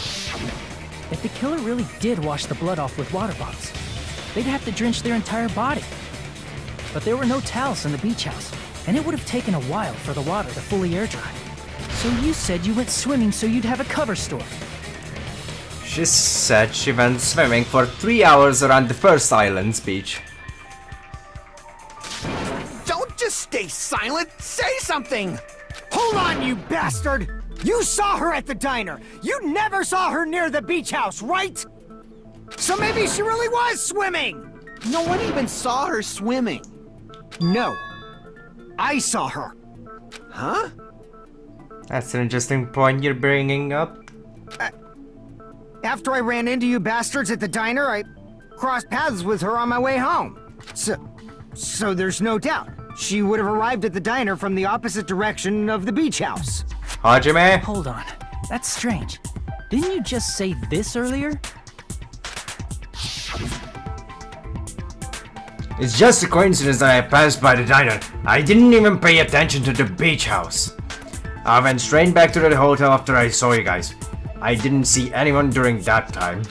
[SPEAKER 7] If the killer really did wash the blood off with water bottles, they'd have to drench their entire body. But there were no towels in the beach house, and it would have taken a while for the water to fully air dry. So you said you went swimming so you'd have a cover story.
[SPEAKER 1] She said she went swimming for 3 hours around the first island's beach.
[SPEAKER 8] Don't just stay silent! Say something! Hold on, you bastard! You saw her at the diner! You never saw her near the beach house, right? So maybe she really was swimming!
[SPEAKER 10] No one even saw her swimming.
[SPEAKER 8] No. I saw her.
[SPEAKER 10] Huh?
[SPEAKER 1] That's an interesting point you're bringing up.
[SPEAKER 8] After I ran into you bastards at the diner, I crossed paths with her on my way home. So there's no doubt. She would have arrived at the diner from the opposite direction of the beach house.
[SPEAKER 1] Hajime?
[SPEAKER 7] Hold on. That's strange. Didn't you just say this earlier?
[SPEAKER 1] It's just a coincidence that I passed by the diner. I didn't even pay attention to the beach house. I went straight back to the hotel after I saw you guys. I didn't see anyone during that time.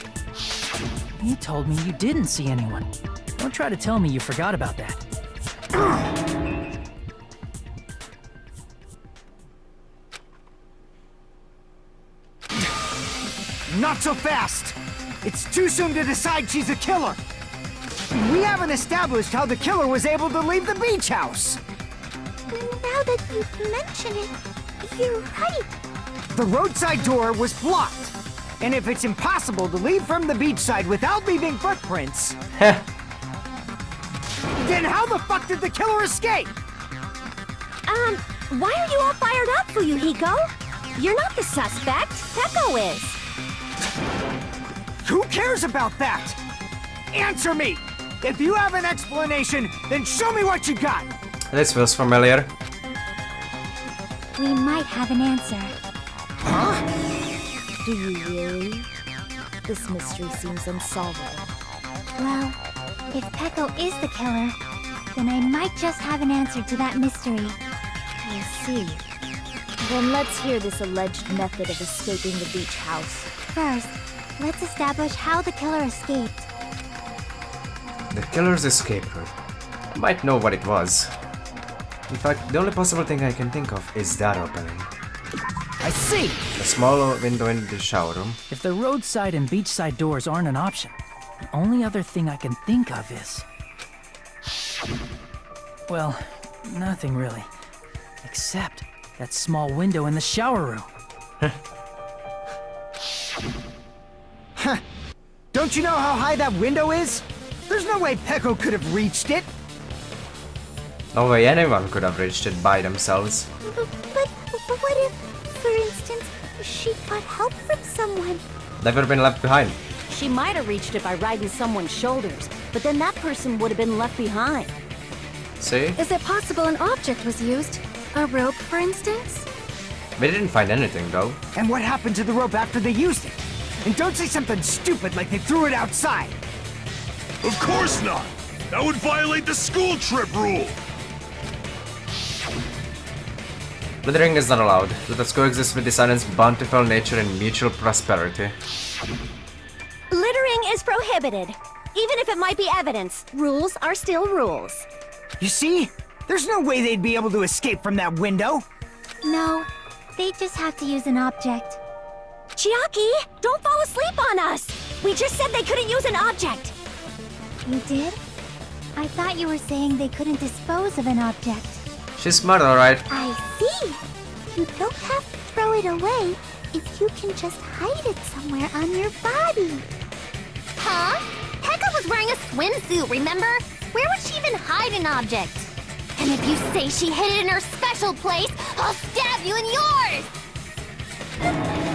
[SPEAKER 7] You told me you didn't see anyone. Don't try to tell me you forgot about that.
[SPEAKER 8] Not so fast! It's too soon to decide she's a killer! We haven't established how the killer was able to leave the beach house!
[SPEAKER 3] Now that you mention it, you're right.
[SPEAKER 8] The roadside door was blocked. And if it's impossible to leave from the beachside without leaving footprints... then how the fuck did the killer escape?
[SPEAKER 12] Why are you all fired up, Fuyuhiko? You're not the suspect. Peko is.
[SPEAKER 8] Who cares about that? Answer me! If you have an explanation, then show me what you got!
[SPEAKER 1] This feels familiar.
[SPEAKER 3] We might have an answer.
[SPEAKER 6] Do you really? This mystery seems unsolvable.
[SPEAKER 3] Well, if Peko is the killer, then I might just have an answer to that mystery.
[SPEAKER 6] I see. Then let's hear this alleged method of escaping the beach house.
[SPEAKER 3] First, let's establish how the killer escaped.
[SPEAKER 1] The killer's escape route. I might know what it was. In fact, the only possible thing I can think of is that opening.
[SPEAKER 7] I see!
[SPEAKER 1] A small window in the shower room.
[SPEAKER 7] If the roadside and beachside doors aren't an option, the only other thing I can think of is... well, nothing really. Except that small window in the shower room.
[SPEAKER 8] Huh. Don't you know how high that window is? There's no way Peko could have reached it.
[SPEAKER 1] No way anyone could have reached it by themselves.
[SPEAKER 3] But what if, for instance, she got help from someone?
[SPEAKER 1] Never been left behind.
[SPEAKER 13] She might have reached it by riding someone's shoulders, but then that person would have been left behind.
[SPEAKER 1] See?
[SPEAKER 12] Is it possible an object was used? A rope, for instance?
[SPEAKER 1] We didn't find anything though.
[SPEAKER 8] And what happened to the rope after they used it? And don't say something stupid like they threw it outside.
[SPEAKER 9] Of course not! That would violate the school trip rule!
[SPEAKER 1] Littering is not allowed. Let us coexist with the silence, bountiful nature, and mutual prosperity.
[SPEAKER 12] Littering is prohibited. Even if it might be evidence, rules are still rules.
[SPEAKER 8] You see? There's no way they'd be able to escape from that window.
[SPEAKER 3] No, they just have to use an object.
[SPEAKER 12] Chiaki, don't fall asleep on us! We just said they couldn't use an object!
[SPEAKER 3] You did? I thought you were saying they couldn't dispose of an object.
[SPEAKER 1] She's smart, alright.
[SPEAKER 3] I see! You don't have to throw it away if you can just hide it somewhere on your body.
[SPEAKER 11] Huh? Pekka was wearing a swimsuit, remember? Where would she even hide an object? And if you say she hid it in her special place, I'll stab you in yours!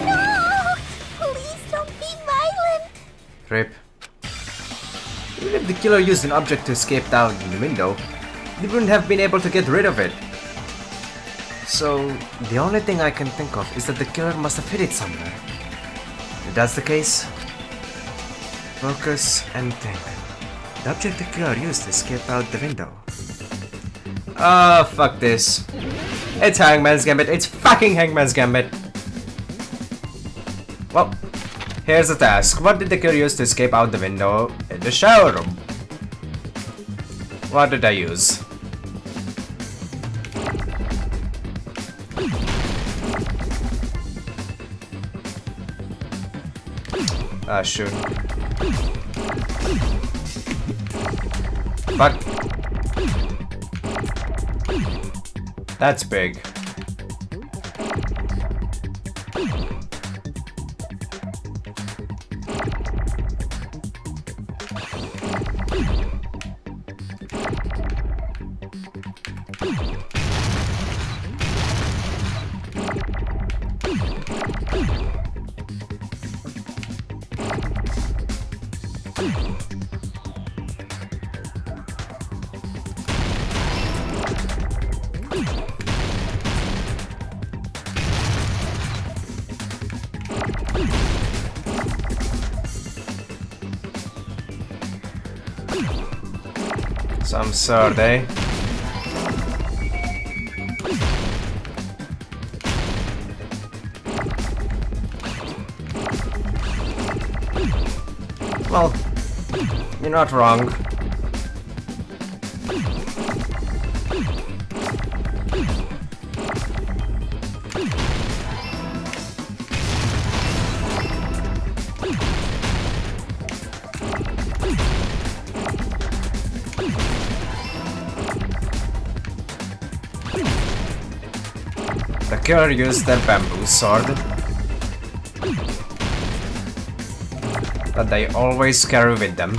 [SPEAKER 3] No! Please don't be violent!
[SPEAKER 1] Rip. Even if the killer used an object to escape down the window, they wouldn't have been able to get rid of it. So, the only thing I can think of is that the killer must have hid it somewhere. If that's the case, focus and think. The object the killer used to escape out the window. Oh, fuck this. It's Hangman's Gambit. It's fucking Hangman's Gambit. Well, here's the task. What did the killer use to escape out the window in the shower room? What did I use? Ah, shoot. Fuck. That's big. Some sort, eh? Well, you're not wrong. The killer used their bamboo sword that they always carry with them.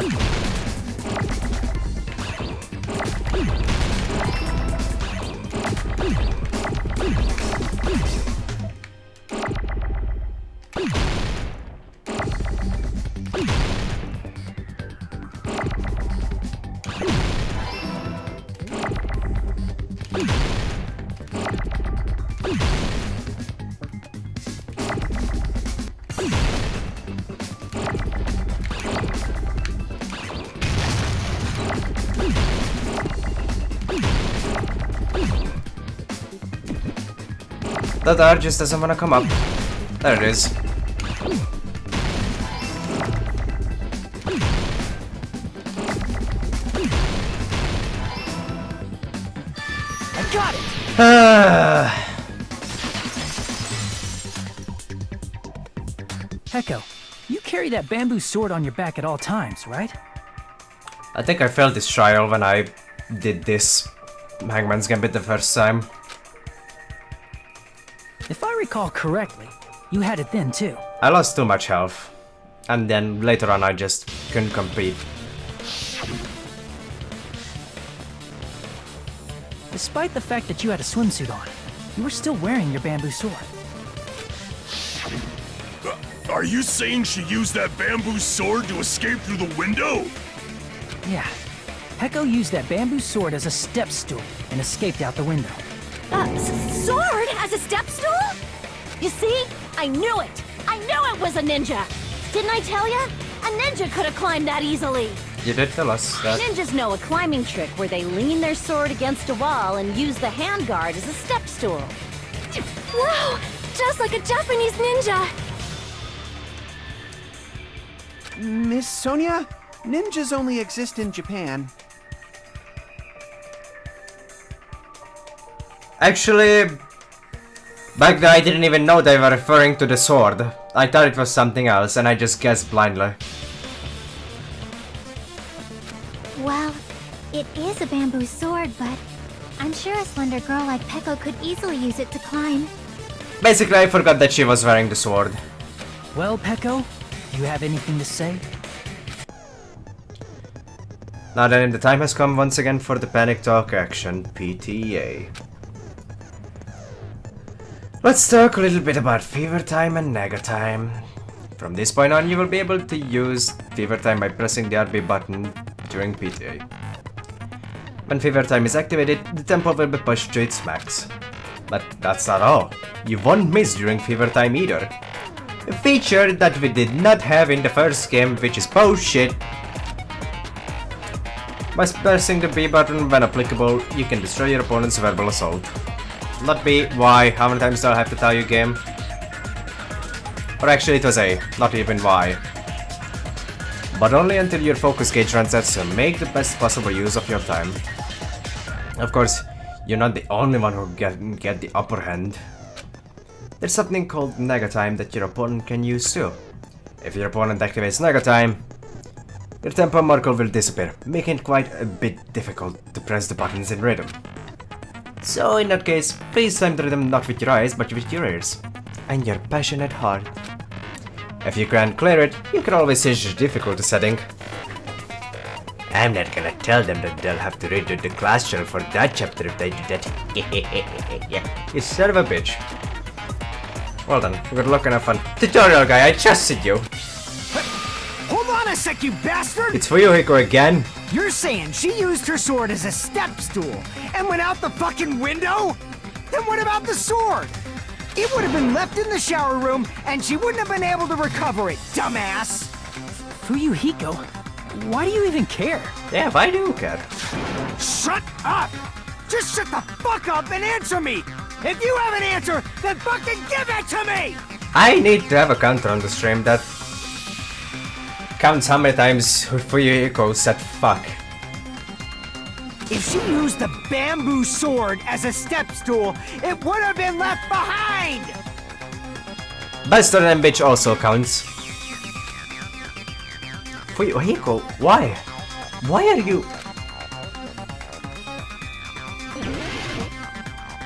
[SPEAKER 1] The door just doesn't want to come up. There it is.
[SPEAKER 7] I got it! Heko, you carry that bamboo sword on your back at all times, right?
[SPEAKER 1] I think I failed this trial when I did this Hangman's Gambit the first time.
[SPEAKER 7] If I recall correctly, you had it then too.
[SPEAKER 1] I lost too much health, and then later on I just couldn't compete.
[SPEAKER 7] Despite the fact that you had a swimsuit on, you were still wearing your bamboo sword.
[SPEAKER 9] Are you saying she used that bamboo sword to escape through the window?
[SPEAKER 7] Yeah. Heko used that bamboo sword as a step stool and escaped out the window.
[SPEAKER 12] Sword as a step stool? You see? I knew it! I knew it was a ninja! Didn't I tell ya? A ninja could have climbed that easily!
[SPEAKER 1] You did tell us that.
[SPEAKER 13] Ninjas know a climbing trick where they lean their sword against a wall and use the handguard as a step stool.
[SPEAKER 12] Wow! Just like a Japanese ninja!
[SPEAKER 10] Miss Sonia, ninjas only exist in Japan.
[SPEAKER 1] Actually, back then I didn't even know they were referring to the sword. I thought it was something else and I just guessed blindly.
[SPEAKER 3] Well, it is a bamboo sword, but I'm sure a slender girl like Peko could easily use it to climb.
[SPEAKER 1] Basically, I forgot that she was wearing the sword.
[SPEAKER 7] Well, Peko, do you have anything to say?
[SPEAKER 1] Now then, the time has come once again for the Panic Talk action, PTA. Let's talk a little bit about Fever Time and Nega Time. From this point on, you will be able to use Fever Time by pressing the RB button during PTA. When Fever Time is activated, the tempo will be pushed to its max. But that's not all. You won't miss during Fever Time either. A feature that we did not have in the first game, which is bullshit. By pressing the B button when applicable, you can destroy your opponent's verbal assault. Not B, Y, how many times do I have to tell you, game? Or actually it was A, not even Y. But only until your focus gauge runs out, so make the best possible use of your time. Of course, you're not the only one who get the upper hand. There's something called Nega Time that your opponent can use too. If your opponent activates Nega Time, your tempo marker will disappear, making it quite a bit difficult to press the buttons in rhythm. So in that case, please time the rhythm not with your eyes but with your ears and your passionate heart. If you can't clear it, you can always change the difficulty setting. I'm not gonna tell them that they'll have to redo the class shell for that chapter if they do that. You son of a bitch. Well done, good luck and have fun. Tutorial guy, I trusted you.
[SPEAKER 8] Hold on a sec, you bastard!
[SPEAKER 1] It's Fuyuhiko again.
[SPEAKER 8] You're saying she used her sword as a step stool and went out the fucking window? Then what about the sword? It would have been left in the shower room and she wouldn't have been able to recover it, dumbass!
[SPEAKER 7] Fuyuhiko, why do you even care?
[SPEAKER 1] Yeah, why do you care?
[SPEAKER 8] Shut up! Just shut the fuck up and answer me! If you have an answer, then fucking give it to me!
[SPEAKER 1] I need to have a counter on the stream that counts how many times Fuyuhiko said fuck.
[SPEAKER 8] If she used the bamboo sword as a step stool, it would have been left behind!
[SPEAKER 1] Bastard and bitch also counts. Fuyuhiko, why? Why are you...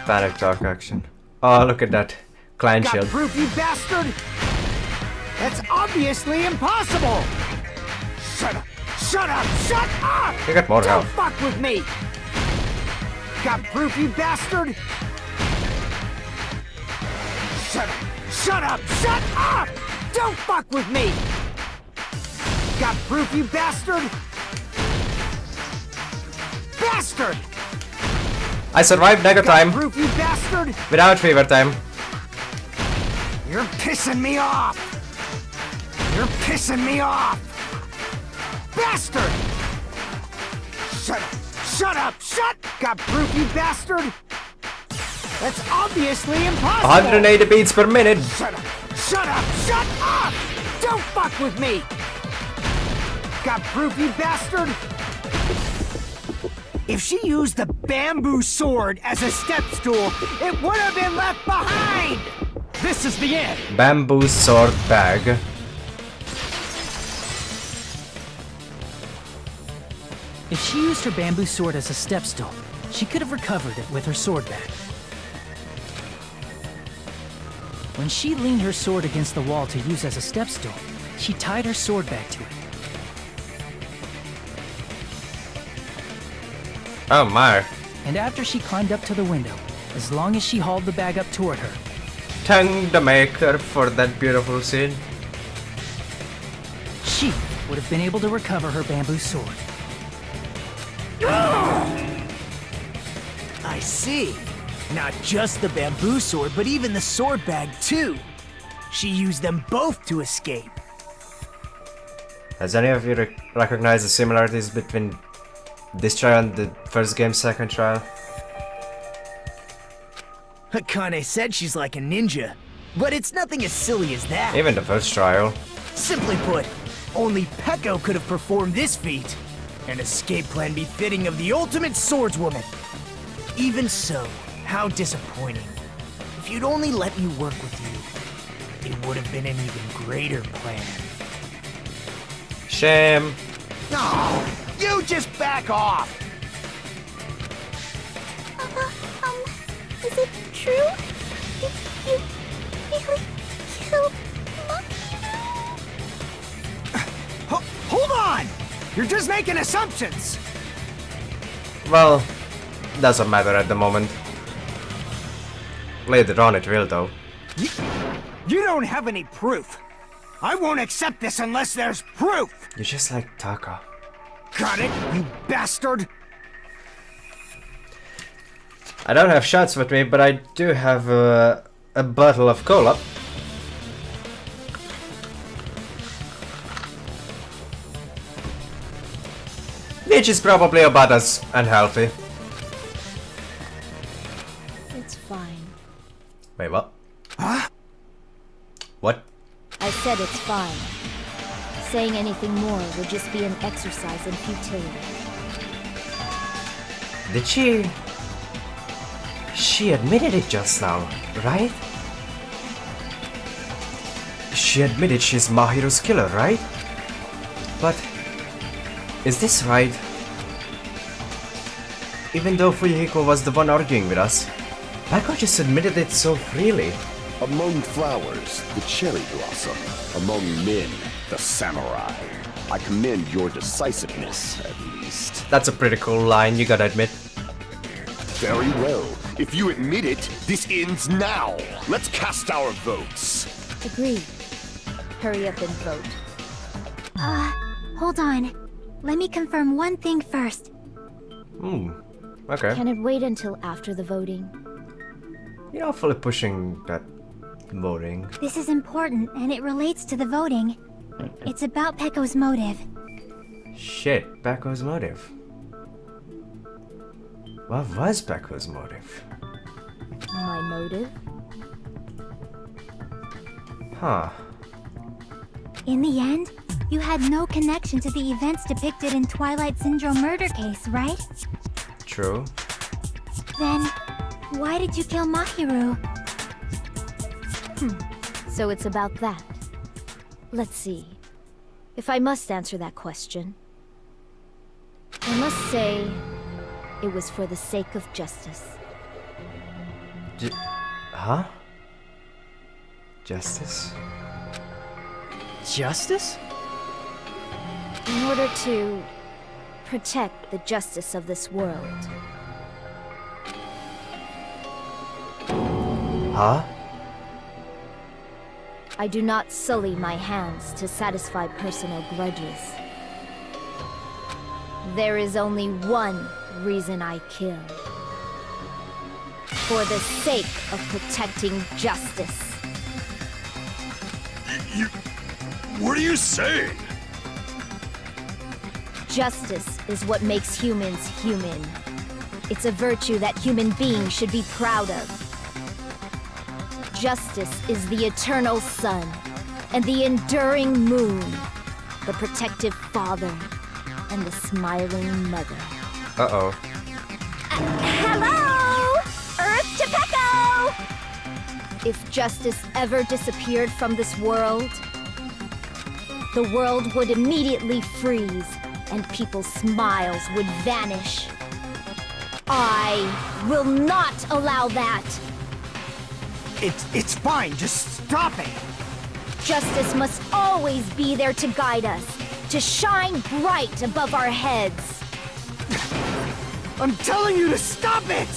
[SPEAKER 1] Panic talk action. Oh, look at that. Clan
[SPEAKER 8] Got
[SPEAKER 1] shield.
[SPEAKER 8] proof, you bastard? That's obviously impossible! Shut up! Shut up! Shut up!
[SPEAKER 1] You got more
[SPEAKER 8] Don't
[SPEAKER 1] health.
[SPEAKER 8] fuck with me! Got proof, you bastard? Shut up! Shut up! Shut up! Don't fuck with me! Got proof, you bastard? Bastard!
[SPEAKER 1] I survived Nega Time
[SPEAKER 8] Proof, you bastard!
[SPEAKER 1] without fever time.
[SPEAKER 8] You're pissing me off! You're pissing me off! Bastard! Shut up! Shut up! Shut! Got proof, you bastard? That's obviously impossible!
[SPEAKER 1] 180 beats per minute.
[SPEAKER 8] Shut up! Shut up! Shut up! Don't fuck with me! Got proof, you bastard? If she used the bamboo sword as a step stool, it would have been left behind! This is the end!
[SPEAKER 1] Bamboo sword bag.
[SPEAKER 7] If she used her bamboo sword as a step stool, she could have recovered it with her sword bag. When she leaned her sword against the wall to use as a step stool, she tied her sword bag to it.
[SPEAKER 1] Oh my.
[SPEAKER 7] And after she climbed up to the window, as long as she hauled the bag up toward her,
[SPEAKER 1] Thank the maker for that beautiful scene.
[SPEAKER 7] she would have been able to recover her bamboo sword.
[SPEAKER 5] I see. Not just the bamboo sword, but even the sword bag too. She used them both to escape.
[SPEAKER 1] Has any of you recognized the similarities between this trial and the first game's second trial?
[SPEAKER 5] Akane said she's like a ninja, but it's nothing as silly as that.
[SPEAKER 1] Even the first trial.
[SPEAKER 5] Simply put, only Peko could have performed this feat. An escape plan befitting of the ultimate swordswoman. Even so, how disappointing. If you'd only let me work with you, it would have been an even greater plan.
[SPEAKER 1] Shame.
[SPEAKER 8] No! You just back off!
[SPEAKER 3] Is it true? Did you really kill
[SPEAKER 8] Hold on! You're just making assumptions!
[SPEAKER 1] Well, doesn't matter at the moment. Later on it will though.
[SPEAKER 8] You don't have any proof. I won't accept this unless there's proof!
[SPEAKER 1] You're just like Taka.
[SPEAKER 8] Got it, you bastard?
[SPEAKER 1] I don't have shots with me, but I do have a bottle of cola. Which is probably about as unhealthy.
[SPEAKER 6] It's fine.
[SPEAKER 1] Wait, what?
[SPEAKER 10] Huh?
[SPEAKER 1] What?
[SPEAKER 6] I said it's fine. Saying anything more would just be an exercise in futility.
[SPEAKER 1] Did she... She admitted it just now, right? She admitted she's Mahiru's killer, right? But... Is this right? Even though Fuyuhiko was the one arguing with us, Bako just admitted it so freely.
[SPEAKER 4] Among flowers, the cherry blossom. Among men, the samurai. I commend your decisiveness, at least.
[SPEAKER 1] That's a pretty cool line, you gotta admit.
[SPEAKER 4] Very well. If you admit it, this ends now. Let's cast our votes.
[SPEAKER 6] Agreed. Hurry up and vote.
[SPEAKER 3] Hold on. Let me confirm one thing first.
[SPEAKER 1] Okay.
[SPEAKER 6] Can it wait until after the voting?
[SPEAKER 1] You're awfully pushing that voting.
[SPEAKER 3] This is important, and it relates to the voting. It's about Pekko's motive.
[SPEAKER 1] Shit, Bako's motive. What was Bako's motive?
[SPEAKER 6] My motive?
[SPEAKER 1] Huh.
[SPEAKER 3] In the end, you had no connection to the events depicted in Twilight Syndrome murder case, right?
[SPEAKER 1] True.
[SPEAKER 3] Then, why did you kill Mahiru?
[SPEAKER 6] So it's about that. Let's see. If I must answer that question, I must say it was for the sake of justice.
[SPEAKER 1] Huh? Justice?
[SPEAKER 7] Justice?
[SPEAKER 6] In order to protect the justice of this world.
[SPEAKER 1] Huh?
[SPEAKER 6] I do not sully my hands to satisfy personal grudges. There is only one reason I kill. For the sake of protecting justice.
[SPEAKER 9] What are you saying?
[SPEAKER 6] Justice is what makes humans human. It's a virtue that human beings should be proud of. Justice is the eternal sun, and the enduring moon, the protective father, and the smiling mother.
[SPEAKER 1] Uh-oh.
[SPEAKER 6] Hello! Earth to Pekko! If justice ever disappeared from this world, the world would immediately freeze, and people's smiles would vanish. I will not allow that!
[SPEAKER 8] It's fine, just stop it!
[SPEAKER 6] Justice must always be there to guide us, to shine bright above our heads.
[SPEAKER 8] I'm telling you to stop it!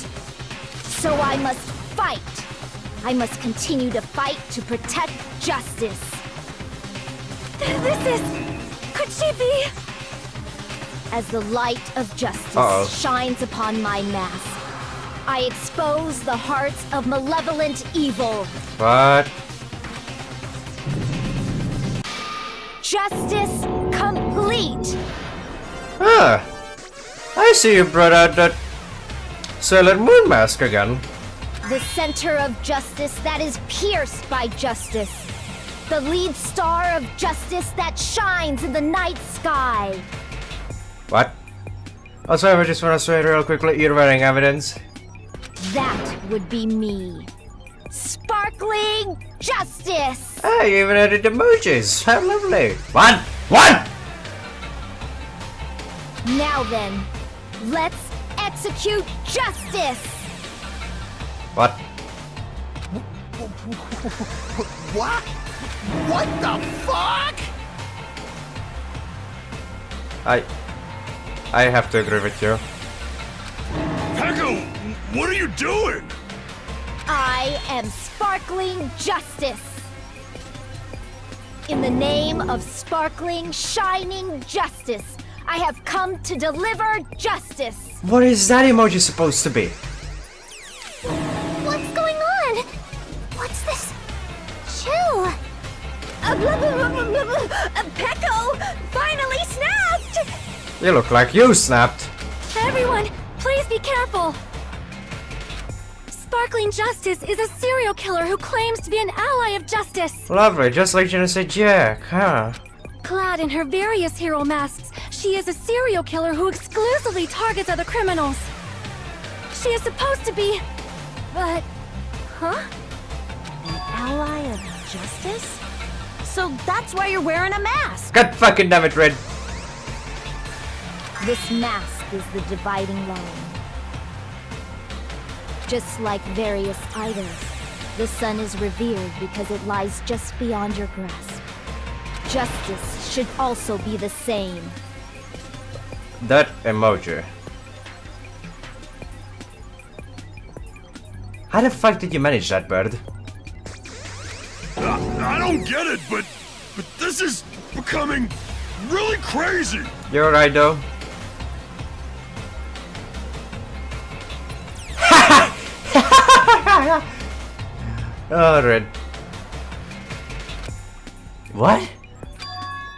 [SPEAKER 6] So I must fight. I must continue to fight to protect justice.
[SPEAKER 12] This is... Could she be...
[SPEAKER 6] As the light of justice shines upon my mask, I expose the hearts of malevolent evil.
[SPEAKER 1] What?
[SPEAKER 6] Justice complete!
[SPEAKER 1] Ah! I see you brought out that Sailor Moon mask again.
[SPEAKER 6] The center of justice that is pierced by justice. The lead star of justice that shines in the night sky.
[SPEAKER 1] What? Also, I just want to say real quickly, you're wearing evidence.
[SPEAKER 6] That would be me. Sparkling justice!
[SPEAKER 1] Ah, you even added emojis. How lovely. One!
[SPEAKER 6] Now then, let's execute justice!
[SPEAKER 1] What?
[SPEAKER 4] What? What the fuck?
[SPEAKER 1] I have to agree with you.
[SPEAKER 9] Pekko, what are you doing?
[SPEAKER 6] I am sparkling justice. In the name of sparkling, shining justice, I have come to deliver justice.
[SPEAKER 1] What is that emoji supposed to be?
[SPEAKER 11] What's going on? What's this? Chill.
[SPEAKER 12] Pekko finally snapped!
[SPEAKER 1] You look like you snapped.
[SPEAKER 12] Everyone, please be careful! Sparkling Justice is a serial killer who claims to be an ally of justice.
[SPEAKER 1] Lovely, just like Genesee Jack, huh?
[SPEAKER 12] Clad in her various hero masks, she is a serial killer who exclusively targets other criminals. She is supposed to be... but... huh?
[SPEAKER 6] An ally of justice? So that's why you're wearing a mask!
[SPEAKER 1] God fucking damn it, Red.
[SPEAKER 6] This mask is the dividing line. Just like various idols, the sun is revered because it lies just beyond your grasp. Justice should also be the same.
[SPEAKER 1] That emoji. How the fuck did you manage that, Bird?
[SPEAKER 9] I don't get it, but this is becoming really crazy.
[SPEAKER 1] You're right, though. Oh, Red. What?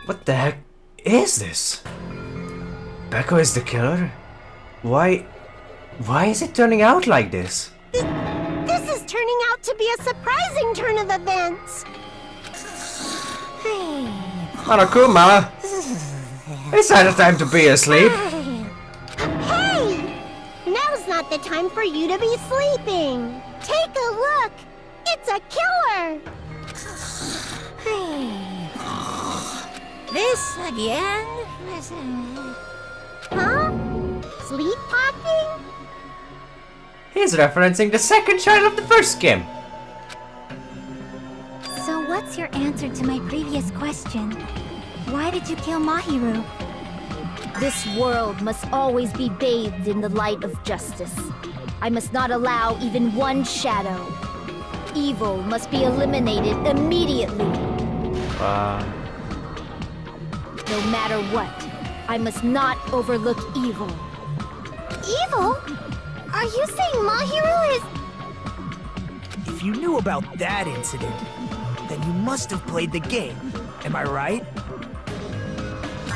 [SPEAKER 1] What the heck is this? Becco is the killer? Why is it turning out like this?
[SPEAKER 11] This is turning out to be a surprising turn of events.
[SPEAKER 1] Monokuma! It's not a time to be asleep.
[SPEAKER 11] Hey! Now's not the time for you to be sleeping. Take a look. It's a killer.
[SPEAKER 2] This again?
[SPEAKER 11] Huh? Sleepwalking?
[SPEAKER 1] He's referencing the second child of the first game.
[SPEAKER 3] So what's your answer to my previous question? Why did you kill Mahiru?
[SPEAKER 6] This world must always be bathed in the light of justice. I must not allow even one shadow. Evil must be eliminated immediately. No matter what, I must not overlook evil.
[SPEAKER 11] Evil? Are you saying Mahiru is...
[SPEAKER 5] If you knew about that incident, then you must have played the game. Am I right?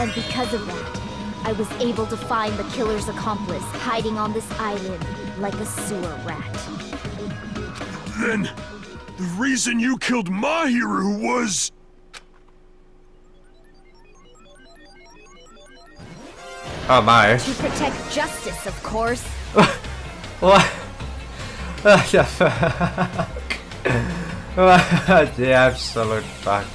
[SPEAKER 6] And because of that, I was able to find the killer's accomplice hiding on this island like a sewer rat.
[SPEAKER 9] Then, the reason you killed Mahiru was...
[SPEAKER 1] Oh my.
[SPEAKER 6] To protect justice, of course.
[SPEAKER 1] What? What the fuck? What the absolute fuck?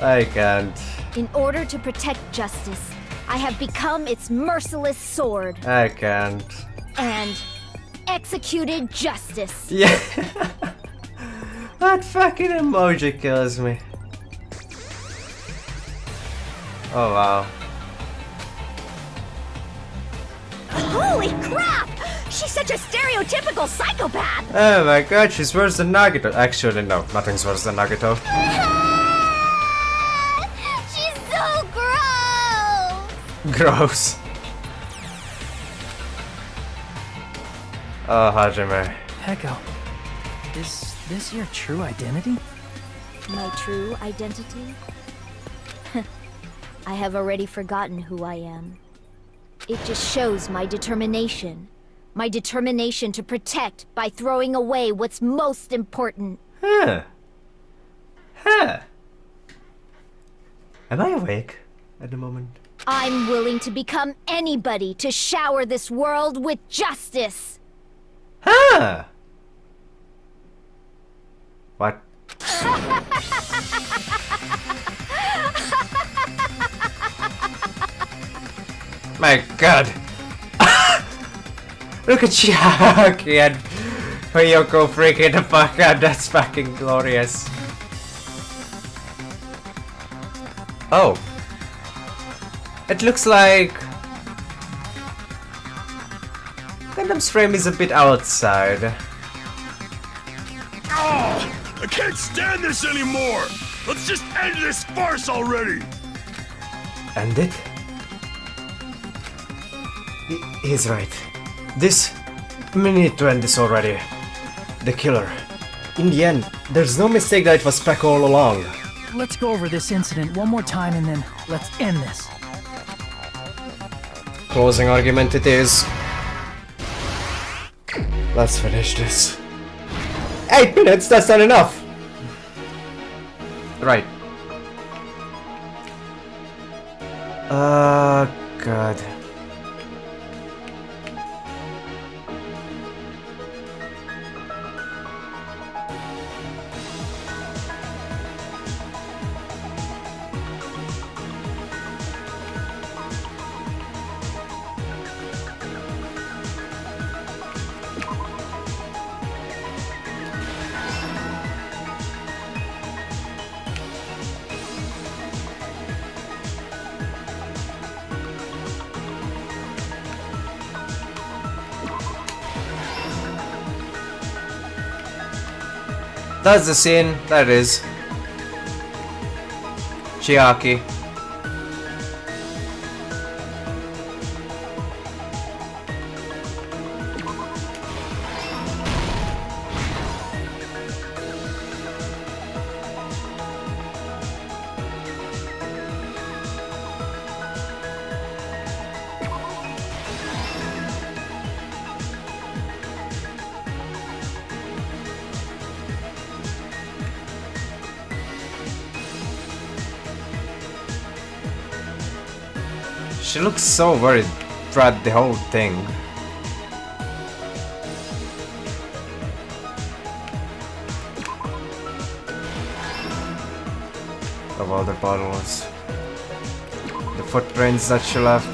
[SPEAKER 1] I can't.
[SPEAKER 6] In order to protect justice, I have become its merciless sword.
[SPEAKER 1] I can't.
[SPEAKER 6] And executed justice.
[SPEAKER 1] Yeah. That fucking emoji kills me. Oh wow.
[SPEAKER 2] Holy crap! She's such a stereotypical psychopath!
[SPEAKER 1] Oh my god, she's worse than Nagito. Actually, no, nothing's worse than Nagito.
[SPEAKER 11] She's so gross!
[SPEAKER 1] Gross. Oh, Hajime.
[SPEAKER 7] Echo, is this your true identity?
[SPEAKER 6] My true identity? I have already forgotten who I am. It just shows my determination. My determination to protect by throwing away what's most important.
[SPEAKER 1] Huh. Huh. Am I awake at the moment?
[SPEAKER 6] I'm willing to become anybody to shower this world with justice.
[SPEAKER 1] Huh. What? My god. Look at Chiaki and Hyoko freaking the fuck out. That's fucking glorious. Oh. It looks like Gundam's frame is a bit outside.
[SPEAKER 9] Oh, I can't stand this anymore! Let's just end this farce already!
[SPEAKER 1] End it? He's right. We need to end this already. The killer. In the end, there's no mistake that it was Peck all along.
[SPEAKER 7] Let's go over this incident one more time and then let's end this.
[SPEAKER 1] Closing argument it is. Let's finish this. 8 minutes, that's not enough! Right. God. That's the scene. That is. Chiaki. She looks so worried throughout the whole thing. The water bottles. The footprints that she left.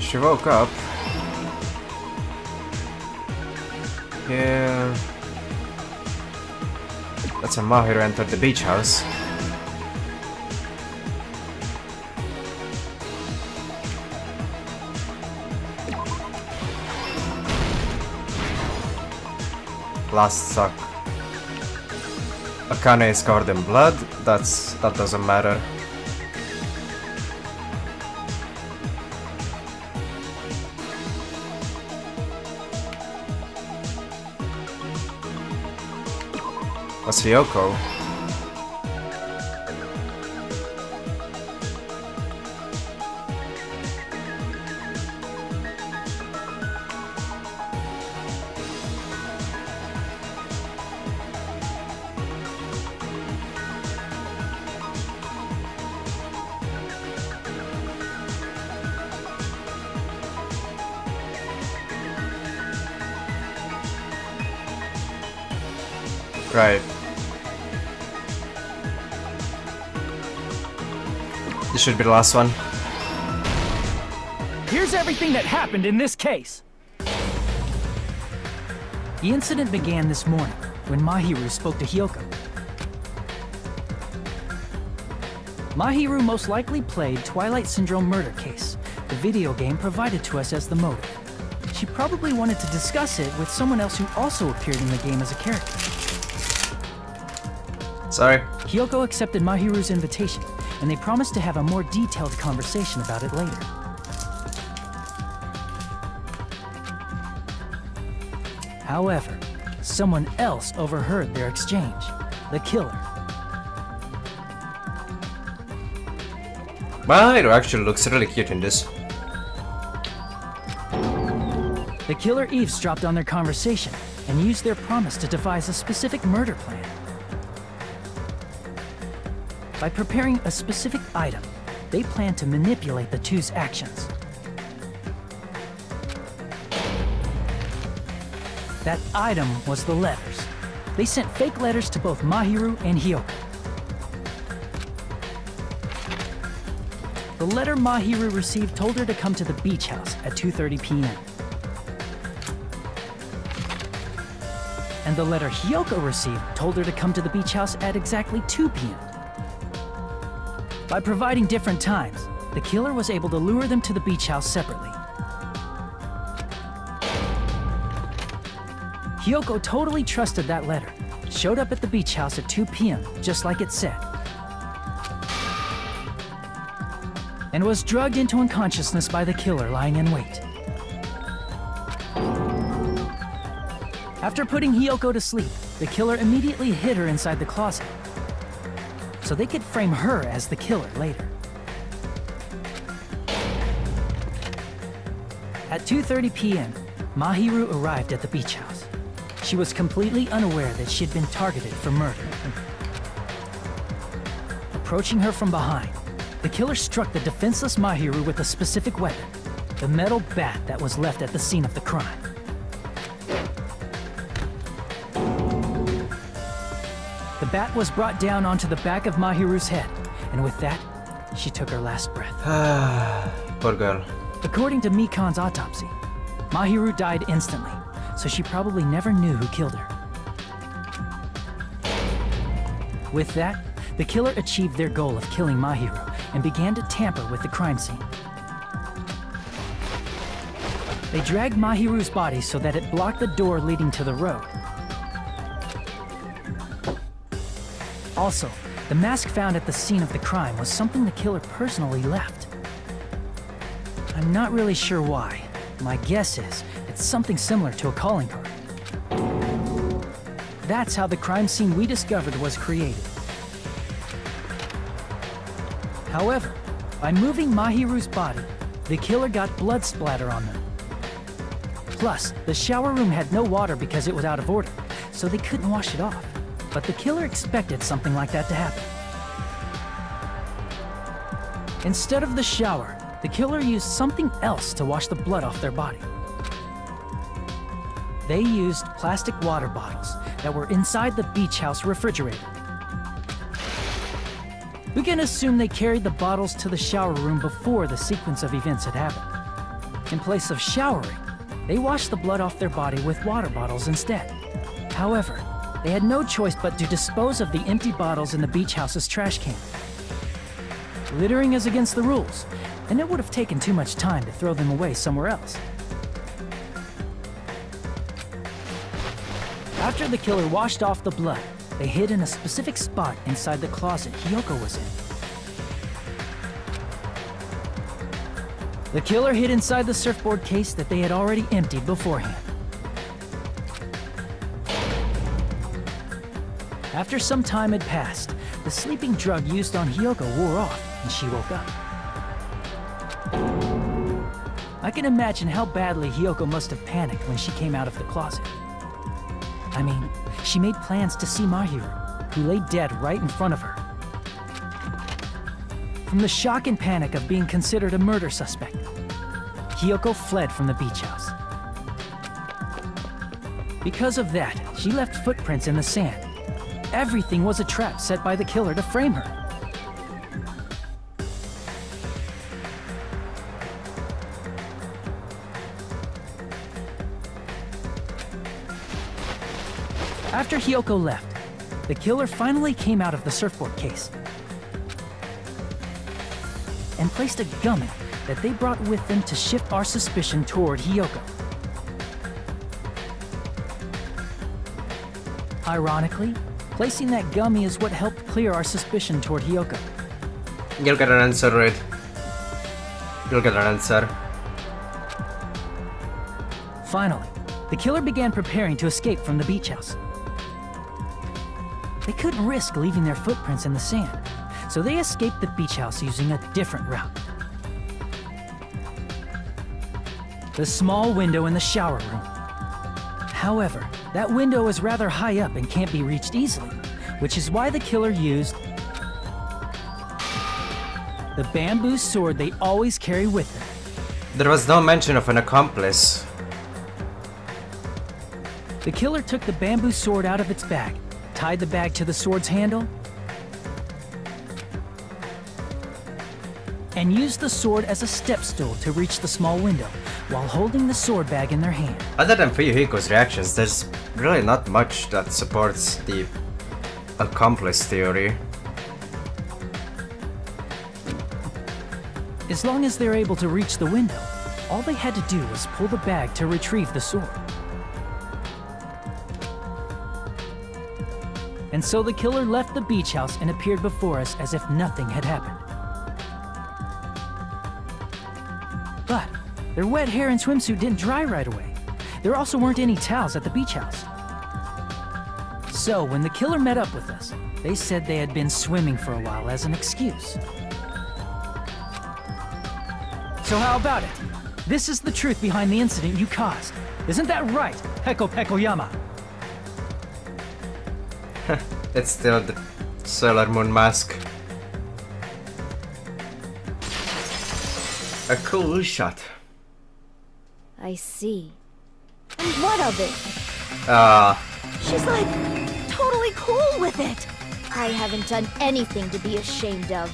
[SPEAKER 1] She woke up. Yeah. That's when Mahiru entered the beach house. Last suck. Akane is covered in blood. That doesn't matter. What's Ryoko? Right. This should be the last one.
[SPEAKER 7] Here's everything that happened in this case. The incident began this morning when Mahiru spoke to Hyoko. Mahiru most likely played Twilight Syndrome Murder Case, the video game provided to us as the motive. She probably wanted to discuss it with someone else who also appeared in the game as a character.
[SPEAKER 1] Sorry.
[SPEAKER 7] Hyoko accepted Mahiru's invitation, and they promised to have a more detailed conversation about it later. However, someone else overheard their exchange. The killer.
[SPEAKER 1] Mahiru actually looks really cute in this.
[SPEAKER 7] The killer eavesdropped on their conversation and used their promise to devise a specific murder plan. By preparing a specific item, they planned to manipulate the two's actions. That item was the letters. They sent fake letters to both Mahiru and Hyoko. The letter Mahiru received told her to come to the beach house at 2:30 p.m. And the letter Hyoko received told her to come to the beach house at exactly 2 p.m. By providing different times, the killer was able to lure them to the beach house separately. Hyoko totally trusted that letter, showed up at the beach house at 2 p.m., just like it said, and was drugged into unconsciousness by the killer lying in wait. After putting Hiyoko to sleep, the killer immediately hid her inside the closet, so they could frame her as the killer later. At 2:30 p.m., Mahiru arrived at the beach house. She was completely unaware that she'd been targeted for murder. Approaching her from behind, the killer struck the defenseless Mahiru with a specific weapon, the metal bat that was left at the scene of the crime. The bat was brought down onto the back of Mahiru's head, and with that, she took her last breath.
[SPEAKER 1] Poor girl.
[SPEAKER 7] According to Mikan's autopsy, Mahiru died instantly, so she probably never knew who killed her. With that, the killer achieved their goal of killing Mahiru and began to tamper with the crime scene. They dragged Mahiru's body so that it blocked the door leading to the road. Also, the mask found at the scene of the crime was something the killer personally left. I'm not really sure why. My guess is it's something similar to a calling card. That's how the crime scene we discovered was created. However, by moving Mahiru's body, the killer got blood splatter on them. Plus, the shower room had no water because it was out of order, so they couldn't wash it off. But the killer expected something like that to happen. Instead of the shower, the killer used something else to wash the blood off their body. They used plastic water bottles that were inside the beach house refrigerator. We can assume they carried the bottles to the shower room before the sequence of events had happened. In place of showering, they washed the blood off their body with water bottles instead. However, they had no choice but to dispose of the empty bottles in the beach house's trash can. Littering is against the rules, and it would have taken too much time to throw them away somewhere else. After the killer washed off the blood, they hid in a specific spot inside the closet Hiyoko was in. The killer hid inside the surfboard case that they had already emptied beforehand. After some time had passed, the sleeping drug used on Hiyoko wore off, and she woke up. I can imagine how badly Hiyoko must have panicked when she came out of the closet. I mean, she made plans to see Mahiru, who lay dead right in front of her. From the shock and panic of being considered a murder suspect, Hiyoko fled from the beach house. Because of that, she left footprints in the sand. Everything was a trap set by the killer to frame her. After Hiyoko left, the killer finally came out of the surfboard case and placed a gummy that they brought with them to shift our suspicion toward Hiyoko. Ironically, placing that gummy is what helped clear our suspicion toward Hiyoko.
[SPEAKER 1] You'll get an answer, Reed. You'll get an answer.
[SPEAKER 7] Finally, the killer began preparing to escape from the beach house. They couldn't risk leaving their footprints in the sand, so they escaped the beach house using a different route. The small window in the shower room. However, that window is rather high up and can't be reached easily, which is why the killer used the bamboo sword they always carry with them.
[SPEAKER 1] There was no mention of an accomplice.
[SPEAKER 7] The killer took the bamboo sword out of its bag, tied the bag to the sword's handle, and used the sword as a step stool to reach the small window while holding the sword bag in their hand.
[SPEAKER 1] Other than Fuyuhiko's reactions, there's really not much that supports the accomplice theory.
[SPEAKER 7] As long as they're able to reach the window, all they had to do was pull the bag to retrieve the sword. And so the killer left the beach house and appeared before us as if nothing had happened. But their wet hair and swimsuit didn't dry right away. There also weren't any towels at the beach house. So, when the killer met up with us, they said they had been swimming for a while as an excuse. So how about it? This is the truth behind the incident you caused. Isn't that right, Peko Pekoyama?
[SPEAKER 1] It's still the Sailor Moon mask. A cool shot.
[SPEAKER 6] I see. And what of it?
[SPEAKER 12] She's like totally cool with it.
[SPEAKER 6] I haven't done anything to be ashamed of.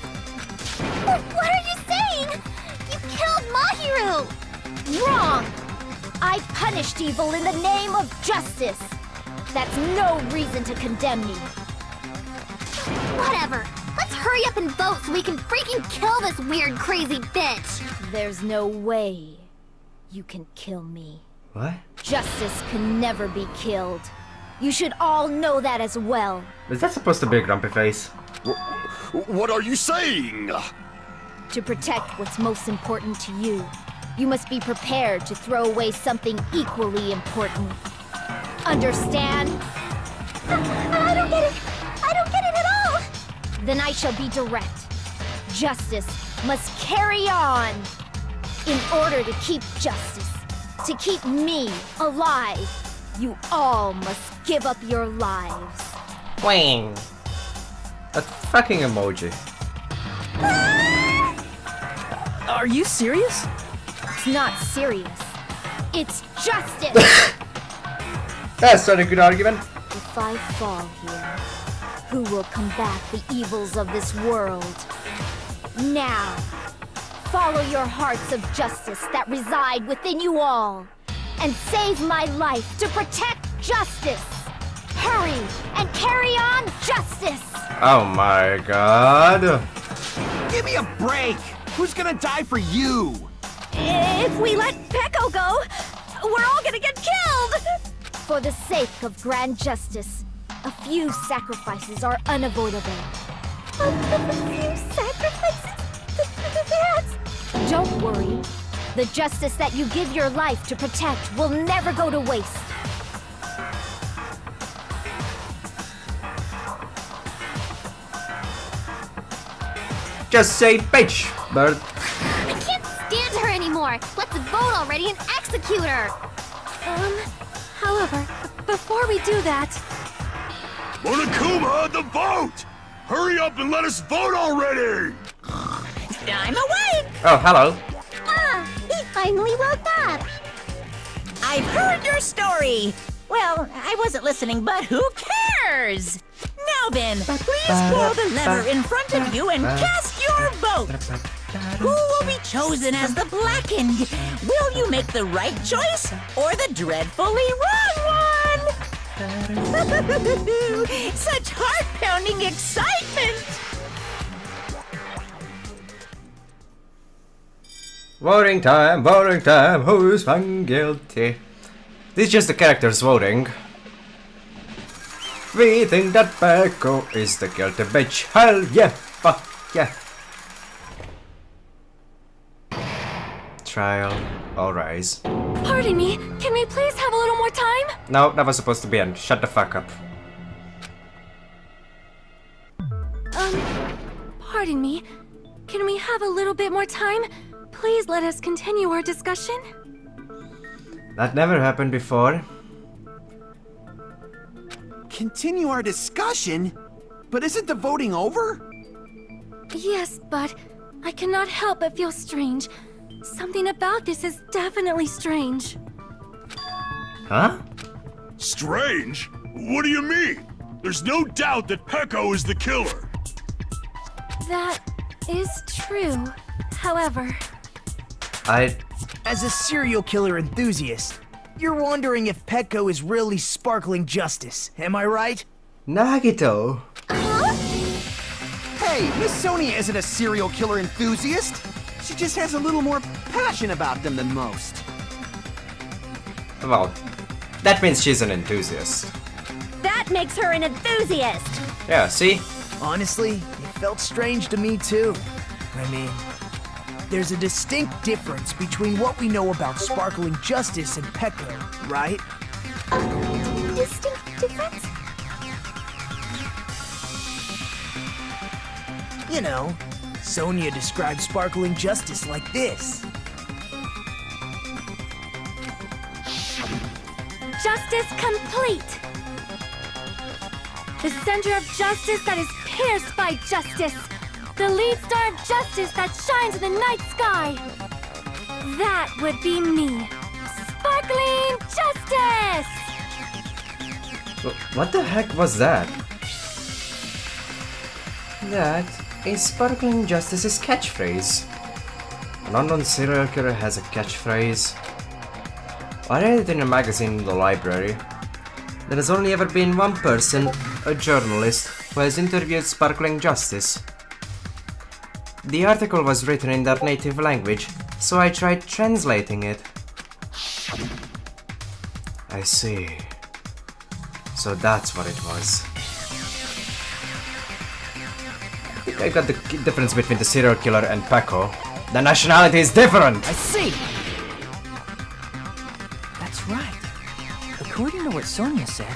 [SPEAKER 11] What are you saying? You killed Mahiru!
[SPEAKER 6] Wrong! I punished evil in the name of justice. That's no reason to condemn me.
[SPEAKER 11] Whatever. Let's hurry up and vote so we can freaking kill this weird, crazy bitch!
[SPEAKER 6] There's no way you can kill me.
[SPEAKER 1] What?
[SPEAKER 6] Justice can never be killed. You should all know that as well.
[SPEAKER 1] Is that supposed to be a grumpy face?
[SPEAKER 4] What are you saying?
[SPEAKER 6] To protect what's most important to you, you must be prepared to throw away something equally important. Understand?
[SPEAKER 11] I don't get it! I don't get it at all!
[SPEAKER 6] Then I shall be direct. Justice must carry on. In order to keep justice, to keep me alive, you all must give up your lives.
[SPEAKER 1] Wang! That fucking emoji.
[SPEAKER 7] Are you serious?
[SPEAKER 6] It's not serious. It's justice!
[SPEAKER 1] That's not a good argument.
[SPEAKER 6] If I fall here, who will combat the evils of this world? Now, follow your hearts of justice that reside within you all, and save my life to protect justice! Hurry and carry on justice!
[SPEAKER 1] Oh my god.
[SPEAKER 8] Give me a break! Who's gonna die for you?
[SPEAKER 12] If we let Peko go, we're all gonna get killed!
[SPEAKER 6] For the sake of grand justice, a few sacrifices are unavoidable.
[SPEAKER 12] A few sacrifices? That's...
[SPEAKER 6] Don't worry. The justice that you give your life to protect will never go to waste.
[SPEAKER 1] Just say bitch, bird.
[SPEAKER 11] I can't stand her anymore! Let's vote already and execute her!
[SPEAKER 12] However, before we do that...
[SPEAKER 9] Monokuma, the vote! Hurry up and let us vote already!
[SPEAKER 2] I'm awake!
[SPEAKER 1] Oh, hello.
[SPEAKER 11] Ah! He finally woke up!
[SPEAKER 2] I've heard your story! Well, I wasn't listening, but who cares? Now then, please pull the lever in front of you and cast your vote! Who will be chosen as the Blackened? Will you make the right choice or the dreadfully wrong one? Such heart-pounding excitement!
[SPEAKER 1] Voting time, who's found guilty? This is just the characters voting. We think that Peko is the guilty bitch. Hell yeah, fuck yeah. Trial, all rise.
[SPEAKER 12] Pardon me, can we please have a little more time?
[SPEAKER 1] No, that was supposed to be end. Shut the fuck up.
[SPEAKER 12] Pardon me, can we have a little bit more time? Please let us continue our discussion.
[SPEAKER 1] That never happened before.
[SPEAKER 10] Continue our discussion? But isn't the voting over?
[SPEAKER 12] Yes, but I cannot help but feel strange. Something about this is definitely strange.
[SPEAKER 1] Huh?
[SPEAKER 9] Strange? What do you mean? There's no doubt that Peko is the killer.
[SPEAKER 12] That is true. However...
[SPEAKER 5] As a serial killer enthusiast, you're wondering if Peko is really sparkling justice, am I right?
[SPEAKER 1] Nagito.
[SPEAKER 10] Hey, Miss Sonia isn't a serial killer enthusiast. She just has a little more passion about them than most.
[SPEAKER 1] Well, that means she's an enthusiast.
[SPEAKER 12] That makes her an enthusiast!
[SPEAKER 1] Yeah, see?
[SPEAKER 5] Honestly, it felt strange to me too. I mean, there's a distinct difference between what we know about sparkling justice and Peko, right?
[SPEAKER 12] Distinct difference?
[SPEAKER 5] You know, Sonia described sparkling justice like this.
[SPEAKER 12] Justice complete! The center of justice that is pierced by justice! The lead star of justice that shines in the night sky! That would be me! Sparkling Justice!
[SPEAKER 1] What the heck was that? That is Sparkling Justice's catchphrase. An unknown serial killer has a catchphrase. I read it in a magazine in the library. There has only ever been one person, a journalist, who has interviewed Sparkling Justice. The article was written in their native language, so I tried translating it. I see. So that's what it was. I think I got the difference between the serial killer and Peko. The nationality is different!
[SPEAKER 7] I see! That's right. According to what Sonia said,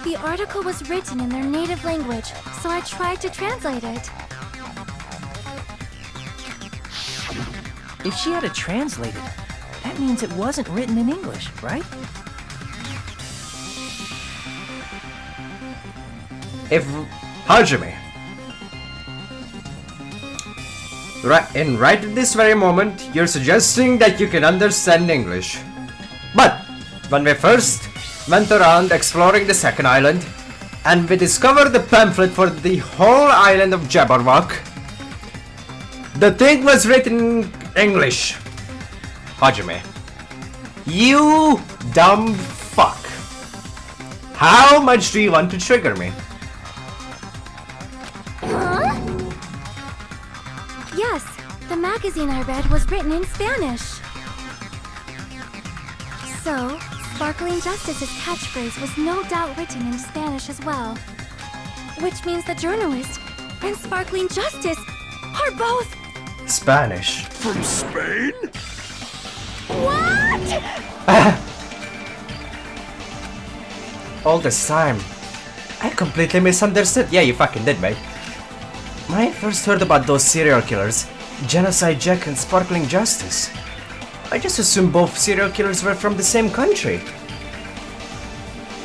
[SPEAKER 12] The article was written in their native language, so I tried to translate it.
[SPEAKER 7] if she had it translated, that means it wasn't written in English, right?
[SPEAKER 1] If Hajime, right at this very moment, you're suggesting that you can understand English. But when we first went around exploring the second island, and we discovered the pamphlet for the whole island of Jabberwock, the thing was written in English. Hajime, you dumb fuck. How much do you want to trigger me?
[SPEAKER 12] Huh? Yes, the magazine I read was written in Spanish. So, Sparkling Justice's catchphrase was no doubt written in Spanish as well. Which means the journalist and Sparkling Justice are both
[SPEAKER 1] Spanish.
[SPEAKER 9] From Spain?
[SPEAKER 12] What?
[SPEAKER 1] All this time, I completely misunderstood. Yeah, you fucking did, mate. When I first heard about those serial killers, Genocide Jack and Sparkling Justice, I just assumed both serial killers were from the same country.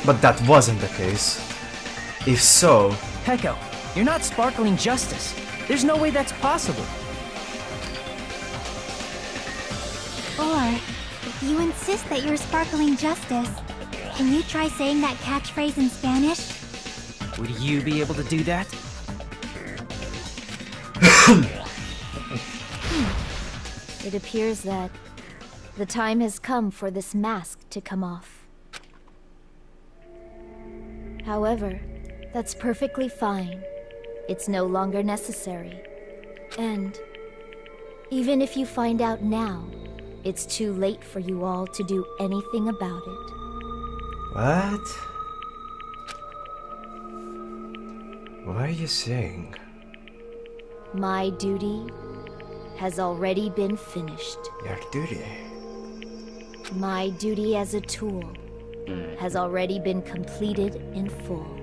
[SPEAKER 1] But that wasn't the case. If so...
[SPEAKER 7] Peko, you're not Sparkling Justice. There's no way that's possible.
[SPEAKER 3] Or, if you insist that you're Sparkling Justice, can you try saying that catchphrase in Spanish?
[SPEAKER 7] Would you be able to do that?
[SPEAKER 6] It appears that the time has come for this mask to come off. However, that's perfectly fine. It's no longer necessary. And even if you find out now, it's too late for you all to do anything about it.
[SPEAKER 1] What? What are you saying?
[SPEAKER 6] My duty has already been finished.
[SPEAKER 1] Your duty?
[SPEAKER 6] My duty as a tool has already been completed in full.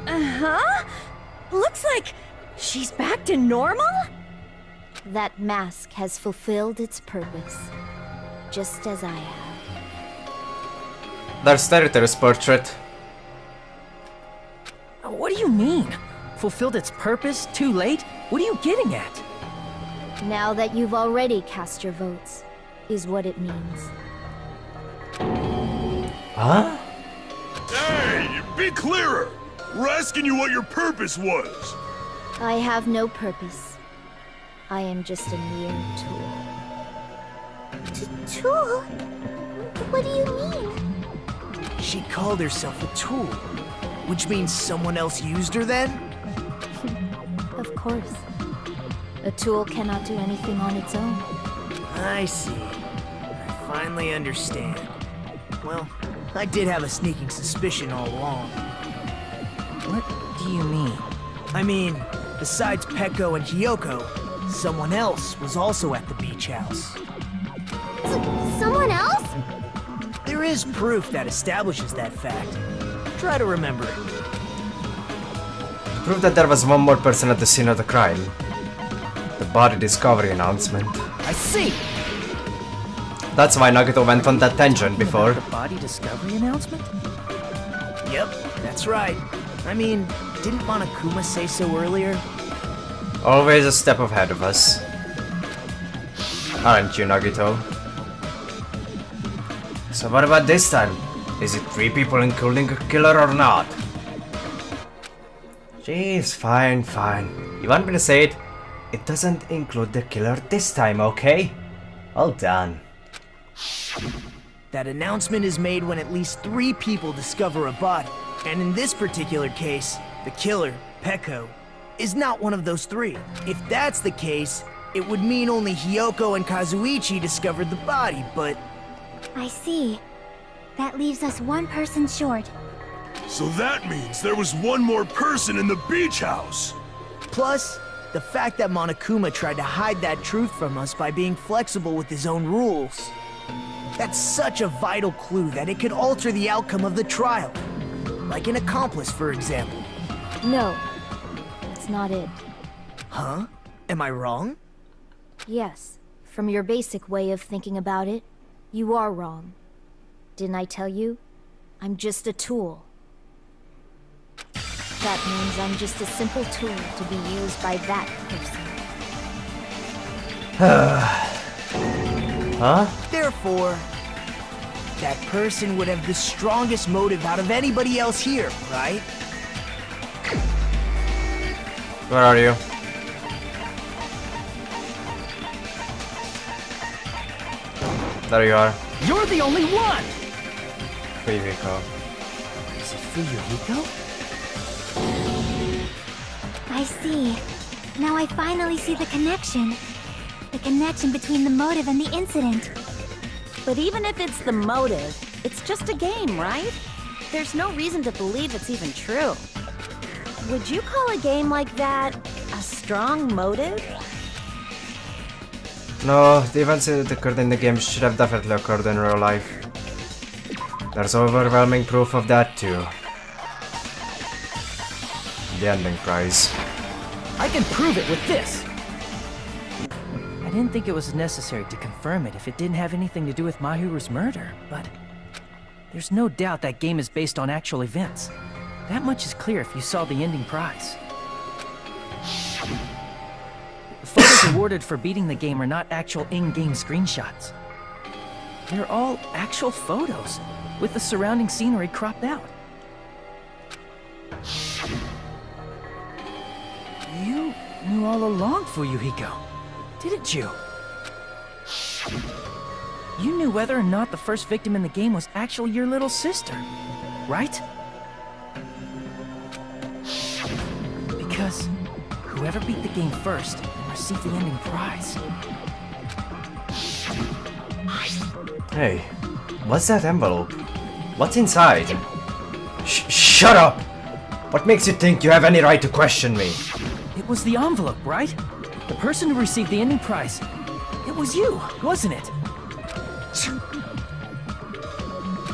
[SPEAKER 12] Uh-huh? Looks like she's back to normal?
[SPEAKER 6] That mask has fulfilled its purpose, just as I have.
[SPEAKER 1] There's Territory's portrait.
[SPEAKER 7] What do you mean? Fulfilled its purpose? Too late? What are you getting at?
[SPEAKER 6] Now that you've already cast your votes, is what it means.
[SPEAKER 1] Huh?
[SPEAKER 9] Hey, be clearer! We're asking you what your purpose was!
[SPEAKER 6] I have no purpose. I am just a mere tool.
[SPEAKER 3] Tool? What do you mean?
[SPEAKER 5] She called herself a tool, which means someone else used her then?
[SPEAKER 6] Of course. A tool cannot do anything on its own.
[SPEAKER 5] I see. I finally understand. Well, I did have a sneaking suspicion all along.
[SPEAKER 7] What do you mean?
[SPEAKER 5] I mean, besides Peko and Hiyoko, someone else was also at the beach house.
[SPEAKER 11] Someone else?
[SPEAKER 5] There is proof that establishes that fact. Try to remember.
[SPEAKER 1] To prove that there was one more person at the scene of the crime. The body discovery announcement.
[SPEAKER 5] I see!
[SPEAKER 1] That's why Nagito went on that tangent before.
[SPEAKER 7] The body discovery announcement?
[SPEAKER 5] Yep, that's right. I mean, didn't Monokuma say so earlier?
[SPEAKER 1] Always a step ahead of us. Aren't you, Nagito? So what about this time? Is it 3 people including a killer or not? Jeez, fine. You want me to say it? It doesn't include the killer this time, okay? All done.
[SPEAKER 5] That announcement is made when at least 3 people discover a body. And in this particular case, the killer, Peko, is not one of those 3. If that's the case, it would mean only Hyoko and Kazuichi discovered the body, but...
[SPEAKER 3] I see. That leaves us 1 person short.
[SPEAKER 9] So that means there was one more person in the beach house!
[SPEAKER 5] Plus, the fact that Monokuma tried to hide that truth from us by being flexible with his own rules. That's such a vital clue that it could alter the outcome of the trial. Like an accomplice, for example.
[SPEAKER 6] No, that's not it.
[SPEAKER 5] Huh? Am I wrong?
[SPEAKER 6] Yes, from your basic way of thinking about it, you are wrong. Didn't I tell you? I'm just a tool. That means I'm just a simple tool to be used by that person.
[SPEAKER 1] Huh?
[SPEAKER 5] Therefore, that person would have the strongest motive out of anybody else here, right?
[SPEAKER 1] Where are you? There you are.
[SPEAKER 7] You're the only one!
[SPEAKER 1] Fuyuhiko.
[SPEAKER 7] Is it Fuyuhiko?
[SPEAKER 3] I see. Now I finally see the connection. The connection between the motive and the incident.
[SPEAKER 13] But even if it's the motive, it's just a game, right? There's no reason to believe it's even true. Would you call a game like that a strong motive?
[SPEAKER 1] No, the events that occurred in the game should have definitely occurred in real life. There's overwhelming proof of that too. The ending prize.
[SPEAKER 7] I can prove it with this! I didn't think it was necessary to confirm it if it didn't have anything to do with Mahiru's murder, but... there's no doubt that game is based on actual events. That much is clear if you saw the ending prize. The photos awarded for beating the game are not actual in-game screenshots. They're all actual photos, with the surrounding scenery cropped out. You knew all along, Fuyuhiko, didn't you? You knew whether or not the first victim in the game was actually your little sister, right? Because whoever beat the game first received the ending prize.
[SPEAKER 1] Hey, what's that envelope? What's inside? Shut up! What makes you think you have any right to question me?
[SPEAKER 7] It was the envelope, right? The person who received the ending prize. It was you, wasn't it?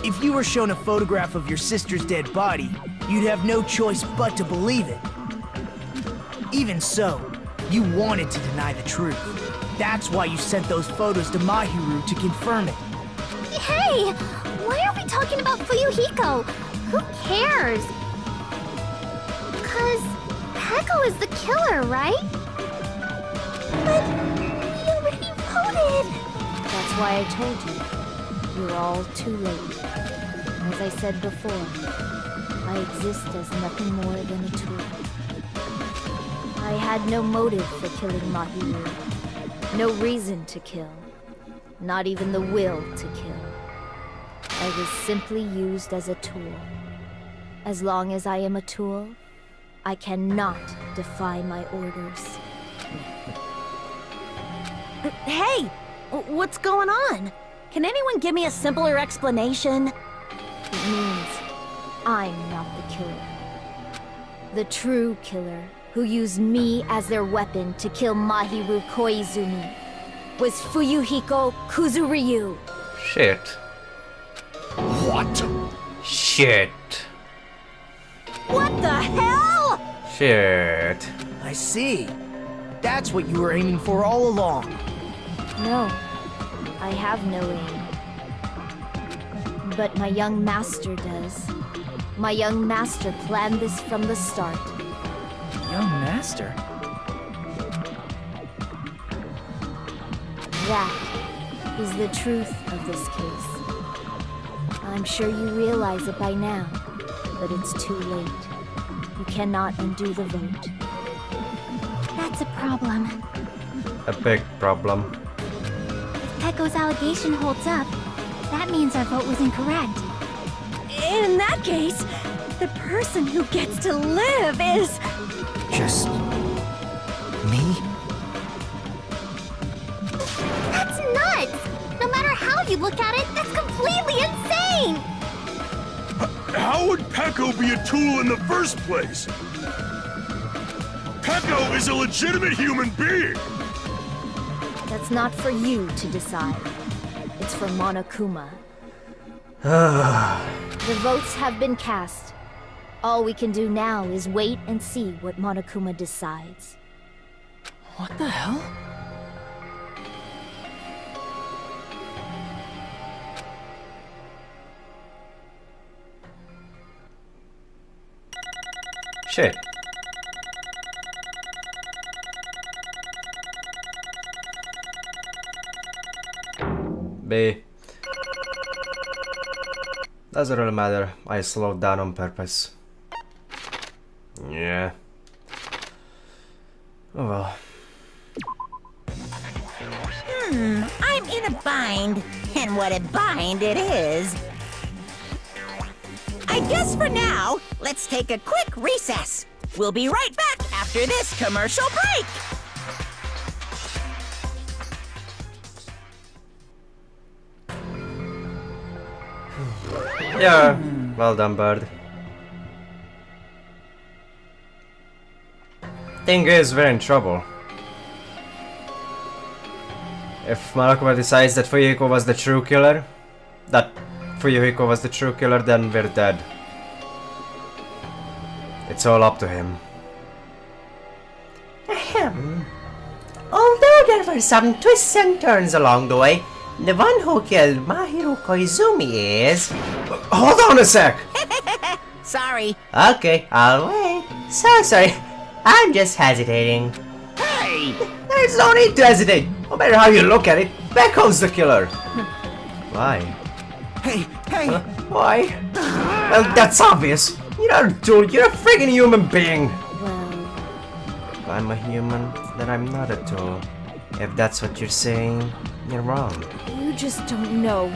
[SPEAKER 5] If you were shown a photograph of your sister's dead body, you'd have no choice but to believe it. Even so, you wanted to deny the truth. That's why you sent those photos to Mahiru to confirm it.
[SPEAKER 11] Hey! Why are we talking about Fuyuhiko? Who cares? Because Peko is the killer, right? But we already voted!
[SPEAKER 6] That's why I told you. You're all too late. As I said before, I exist as nothing more than a tool. I had no motive for killing Mahiru. No reason to kill. Not even the will to kill. I was simply used as a tool. As long as I am a tool, I cannot defy my orders.
[SPEAKER 13] Hey! What's going on? Can anyone give me a simpler explanation?
[SPEAKER 6] It means I'm not the killer. The true killer, who used me as their weapon to kill Mahiru Koizumi, was Fuyuhiko Kuzuryu.
[SPEAKER 1] Shit.
[SPEAKER 9] What?
[SPEAKER 1] Shit.
[SPEAKER 2] What the hell?
[SPEAKER 1] Shit.
[SPEAKER 5] I see. That's what you were aiming for all along.
[SPEAKER 6] No, I have no aim. But my young master does. My young master planned this from the start.
[SPEAKER 7] Young master?
[SPEAKER 6] That is the truth of this case. I'm sure you realize it by now, but it's too late. You cannot undo the vote.
[SPEAKER 3] That's a problem.
[SPEAKER 1] A big problem.
[SPEAKER 3] If Pecco's allegation holds up, that means our vote was incorrect.
[SPEAKER 12] In that case, the person who gets to live is...
[SPEAKER 5] Just... me?
[SPEAKER 11] That's nuts! No matter how you look at it, that's completely insane!
[SPEAKER 9] How would Pecco be a tool in the first place? Pecco is a legitimate human being!
[SPEAKER 6] That's not for you to decide. It's for Monokuma. The votes have been cast. All we can do now is wait and see what Monokuma decides.
[SPEAKER 7] What the hell?
[SPEAKER 1] Shit. B. Doesn't really matter. I slowed down on purpose. Yeah. Oh well.
[SPEAKER 2] I'm in a bind. And what a bind it is. I guess for now, let's take a quick recess. We'll be right back after this commercial break.
[SPEAKER 1] Yeah, well done, bird. Thing is, we're in trouble. If Monokuma decides that Fuyuhiko was the true killer, then we're dead. It's all up to him.
[SPEAKER 14] Ahem. Although there were some twists and turns along the way, the one who killed Mahiru Koizumi is...
[SPEAKER 1] Hold on a sec!
[SPEAKER 2] Sorry.
[SPEAKER 14] Okay, I'll wait. So sorry. I'm just hesitating.
[SPEAKER 1] Hey! There's no need to hesitate. No matter how you look at it, Pecco's the killer. Why?
[SPEAKER 8] Hey, hey!
[SPEAKER 1] Why? Well, that's obvious. You're not a tool, you're a friggin' human being.
[SPEAKER 6] Well,
[SPEAKER 1] If I'm a human, then I'm not a tool. If that's what you're saying, you're wrong.
[SPEAKER 6] you just don't know.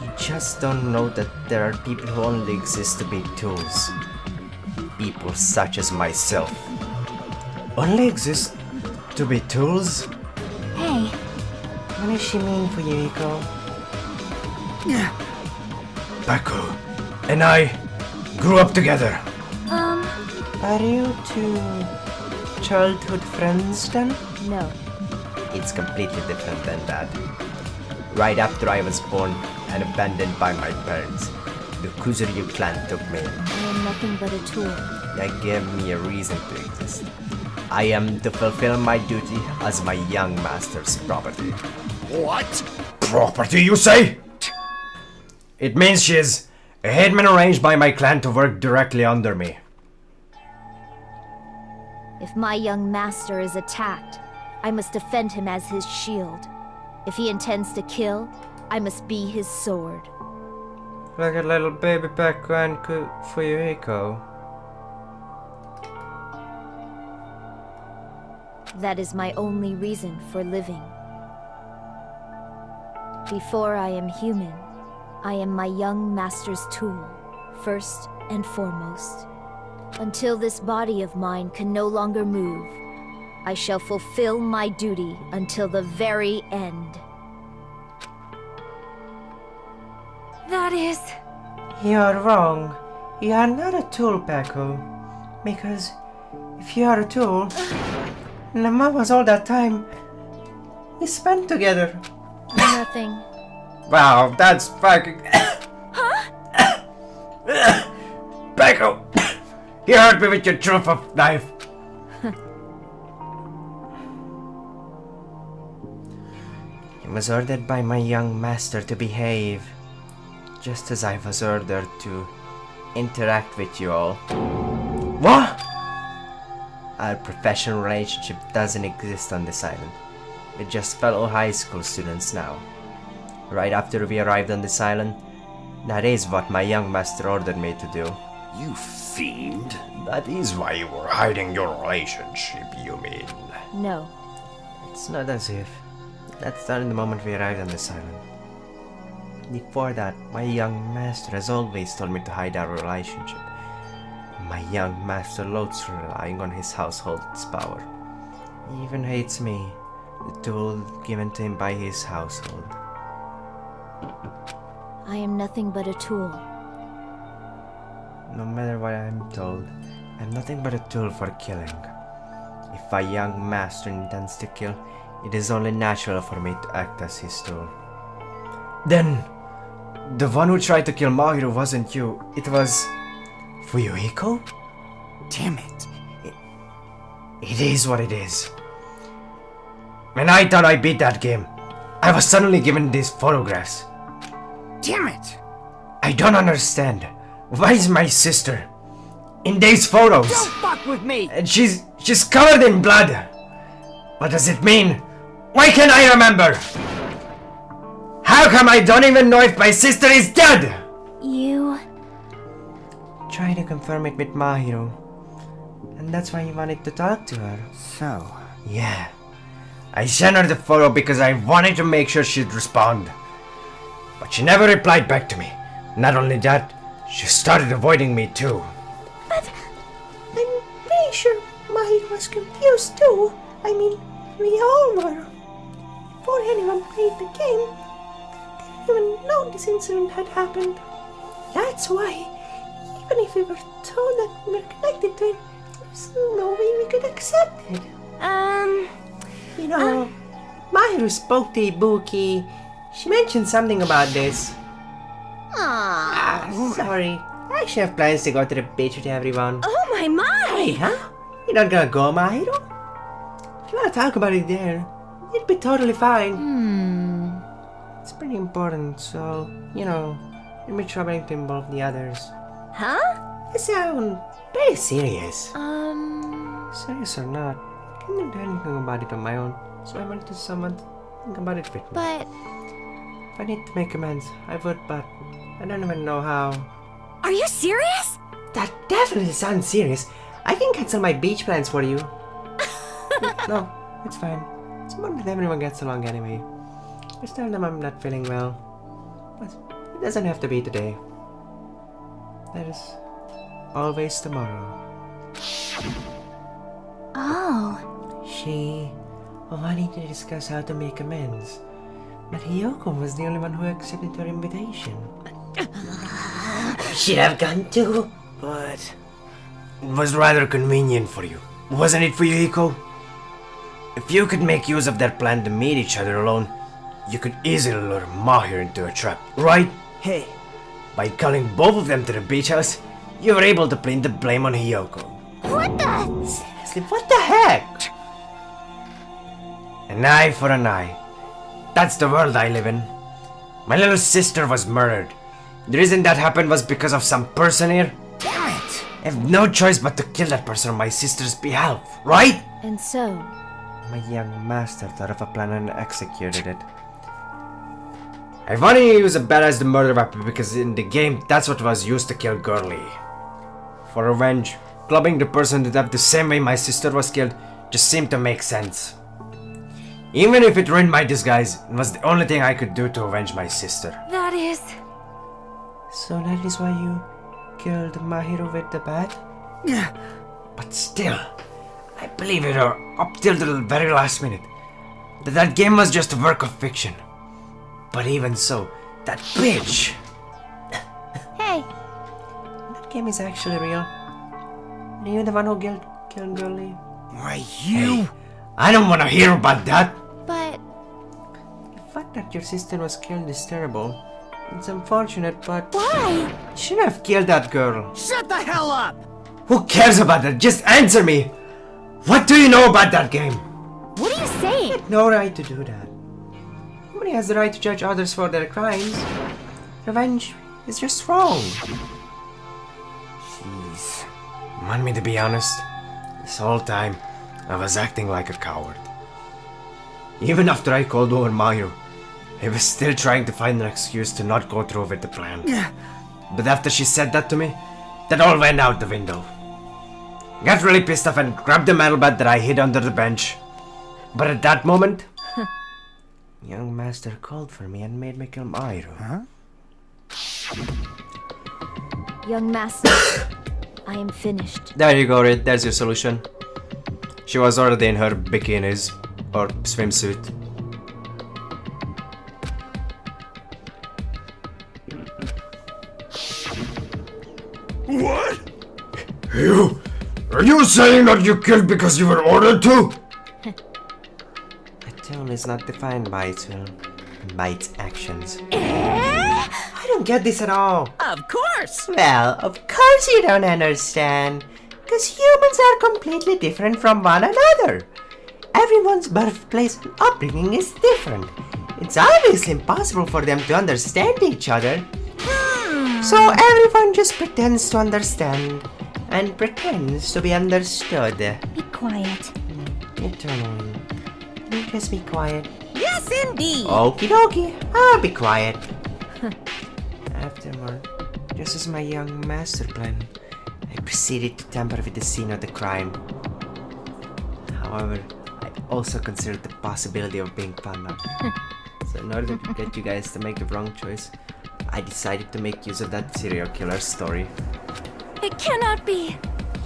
[SPEAKER 1] You just don't know that there are people who only exist to be tools. People such as myself. Only exist to be tools?
[SPEAKER 3] Hey,
[SPEAKER 14] What does she mean, Fuyuhiko?
[SPEAKER 1] Pecco and I grew up together.
[SPEAKER 14] Are you two childhood friends then?
[SPEAKER 6] No.
[SPEAKER 1] It's completely different than that. Right after I was born and abandoned by my parents, the Kuzuryu clan took me.
[SPEAKER 6] I am nothing but a tool.
[SPEAKER 1] They gave me a reason to exist. I am to fulfill my duty as my young master's property.
[SPEAKER 4] What?
[SPEAKER 1] Property, you say? It means she is a hitman arranged by my clan to work directly under me.
[SPEAKER 6] If my young master is attacked, I must defend him as his shield. If he intends to kill, I must be his sword.
[SPEAKER 1] Look at little baby Pecco and Fuyuhiko.
[SPEAKER 6] That is my only reason for living. Before I am human, I am my young master's tool, first and foremost. Until this body of mine can no longer move, I shall fulfill my duty until the very end.
[SPEAKER 12] That is...
[SPEAKER 14] You're wrong. You are not a tool, Pecco. Because if you are a tool, then what was all that time we spent together?
[SPEAKER 6] Nothing.
[SPEAKER 1] Wow, that's fucking...
[SPEAKER 12] Huh?
[SPEAKER 1] You hurt me with your truth of knife. I was ordered by my young master to behave, just as I was ordered to interact with you all. What? Our professional relationship doesn't exist on this island. We're just fellow high school students now. Right after we arrived on this island, that is what my young master ordered me to do.
[SPEAKER 4] You fiend.
[SPEAKER 1] That is why you were hiding your relationship, you mean?
[SPEAKER 6] No.
[SPEAKER 1] It's not as if. That started the moment we arrived on this island. Before that, my young master has always told me to hide our relationship. My young master loathes relying on his household's power. He even hates me, the tool given to him by his household.
[SPEAKER 6] I am nothing but a tool.
[SPEAKER 1] No matter what I'm told, I'm nothing but a tool for killing. If a young master intends to kill, it is only natural for me to act as his tool. Then, the one who tried to kill Mahiru wasn't you, it was... Fuyuhiko?
[SPEAKER 8] Damn it.
[SPEAKER 1] It is what it is. When I thought I beat that game, I was suddenly given these photographs.
[SPEAKER 8] Damn it!
[SPEAKER 1] I don't understand. Why is my sister in these photos?
[SPEAKER 8] Don't fuck with me!
[SPEAKER 1] And she's covered in blood. What does it mean? Why can't I remember? How come I don't even know if my sister is dead?
[SPEAKER 3] You...
[SPEAKER 1] Try to confirm it with Mahiru. And that's why you wanted to talk to her.
[SPEAKER 8] So...
[SPEAKER 1] Yeah. I sent her the photo because I wanted to make sure she'd respond. But she never replied back to me. Not only that, she started avoiding me too.
[SPEAKER 14] But I'm pretty sure Mahiru was confused too. I mean, we all were. Before anyone played the game, they didn't even know this incident had happened. That's why, even if we were told that we were connected to it, there's no way we could accept it. You know, Mahiru spoke to Ibuki. She mentioned something about this. Sorry. I actually have plans to go to the beach with everyone.
[SPEAKER 12] Oh my!
[SPEAKER 14] Wait, huh? You're not gonna go, Mahiru? If you wanna talk about it there, it'd be totally fine.
[SPEAKER 1] It's pretty important, so, you know, it'd be troubling to involve the others.
[SPEAKER 12] Huh?
[SPEAKER 14] You sound pretty serious.
[SPEAKER 1] Serious or not, I can't do anything about it on my own, so I wanted someone to think about it with me.
[SPEAKER 6] But
[SPEAKER 1] If I need to make amends, I would, but I don't even know how.
[SPEAKER 12] Are you serious?
[SPEAKER 14] That definitely sounds serious. I can cancel my beach plans for you.
[SPEAKER 1] No, it's fine. It's important that everyone gets along anyway. Just tell them I'm not feeling well. But it doesn't have to be today. There is always tomorrow.
[SPEAKER 3] Oh.
[SPEAKER 14] She wanted to discuss how to make amends, but Hiyoko was the only one who accepted her invitation. Should have gone too,
[SPEAKER 1] But it was rather convenient for you, wasn't it, Fuyuhiko? If you could make use of that plan to meet each other alone, you could easily lure Mahir into a trap, right?
[SPEAKER 5] Hey,
[SPEAKER 1] By calling both of them to the beach house, you were able to pin the blame on Hiyoko.
[SPEAKER 11] What the?
[SPEAKER 14] seriously, what the heck?
[SPEAKER 1] An eye for an eye. That's the world I live in. My little sister was murdered. The reason that happened was because of some person here.
[SPEAKER 8] Damn it!
[SPEAKER 1] I have no choice but to kill that person on my sister's behalf, right?
[SPEAKER 6] and so,
[SPEAKER 1] My young master thought of a plan and executed it. I wanted to use a badass the murder weapon because in the game that's what was used to kill Girly. For revenge, clubbing the person to death the same way my sister was killed just seemed to make sense. Even if it ruined my disguise, it was the only thing I could do to avenge my sister.
[SPEAKER 12] That is...
[SPEAKER 14] So that is why you killed Mahiru with the bat?
[SPEAKER 8] Yeah.
[SPEAKER 1] But still, I believe it or up till the very last minute that game was just a work of fiction. But even so, that bitch!
[SPEAKER 6] hey,
[SPEAKER 14] That game is actually real. Are you the one who killed Girly?
[SPEAKER 8] Why, you?
[SPEAKER 1] Hey, I don't want to hear about that!
[SPEAKER 6] but
[SPEAKER 14] The fact that your sister was killed is terrible. It's unfortunate, but
[SPEAKER 12] Why?
[SPEAKER 14] you shouldn't have killed that girl.
[SPEAKER 8] Shut the hell up!
[SPEAKER 1] Who cares about that? Just answer me! What do you know about that game?
[SPEAKER 12] What are you saying?
[SPEAKER 14] No right to do that. Nobody has the right to judge others for their crimes. Revenge is just wrong.
[SPEAKER 1] Jeez. Want me to be honest? This whole time, I was acting like a coward. Even after I called over Mayu, I was still trying to find an excuse to not go through with the plan. But after she said that to me, that all went out the window. Got really pissed off and grabbed the metal bat that I hid under the bench. But at that moment, young master called for me and made me kill Mayu.
[SPEAKER 6] Young master, I am finished.
[SPEAKER 1] There you go, Red. There's your solution. She was already in her bikinis or swimsuit.
[SPEAKER 9] What?
[SPEAKER 1] You? Are you saying that you killed because you were ordered to?
[SPEAKER 14] A tool is not defined by its will, but by its actions. I don't get this at all.
[SPEAKER 2] Of course!
[SPEAKER 14] Well, of course you don't understand. Because humans are completely different from one another. Everyone's birthplace and upbringing is different. It's obviously impossible for them to understand each other. So everyone just pretends to understand and pretends to be understood.
[SPEAKER 3] Be quiet.
[SPEAKER 14] Eternally. You just be quiet.
[SPEAKER 2] Yes, indeed!
[SPEAKER 14] Okie dokie, I'll be quiet. Afterward, just as my young master planned, I proceeded to tamper with the scene of the crime. However, I also considered the possibility of being found out. So in order to get you guys to make the wrong choice, I decided to make use of that serial killer story.
[SPEAKER 12] It cannot be.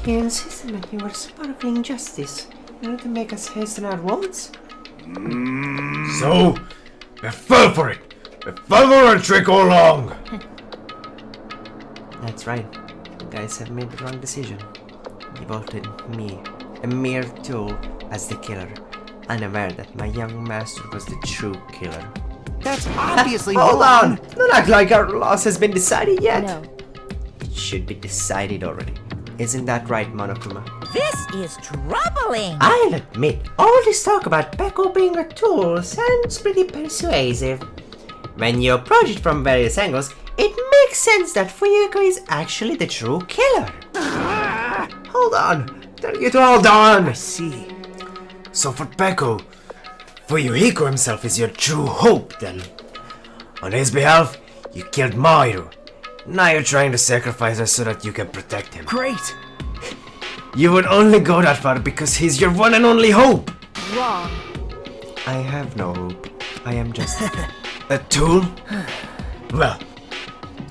[SPEAKER 14] You insisted that you were sparkling justice in order to make us hasten our votes?
[SPEAKER 1] So, we fell for it. We fell for a trick all along.
[SPEAKER 14] That's right. You guys have made the wrong decision. You voted me, a mere tool, as the killer, unaware that my young master was the true killer.
[SPEAKER 8] That's obviously
[SPEAKER 14] Hold
[SPEAKER 8] wrong.
[SPEAKER 14] on! Don't act like our loss has been decided yet.
[SPEAKER 6] No.
[SPEAKER 14] It should be decided already. Isn't that right, Monokuma?
[SPEAKER 2] This is troubling!
[SPEAKER 14] I'll admit, all this talk about Peko being a tool sounds pretty persuasive. When you approach it from various angles, it makes sense that Fuyuko is actually the true killer.
[SPEAKER 1] Hold on. Tell you to hold on.
[SPEAKER 8] I see.
[SPEAKER 1] So for Peko, Fuyuhiko himself is your true hope then. On his behalf, you killed Mayu. Now you're trying to sacrifice her so that you can protect him.
[SPEAKER 8] Great.
[SPEAKER 1] You would only go that far because he's your one and only hope.
[SPEAKER 6] Wrong.
[SPEAKER 14] I have no hope. I am just
[SPEAKER 1] A tool? Well,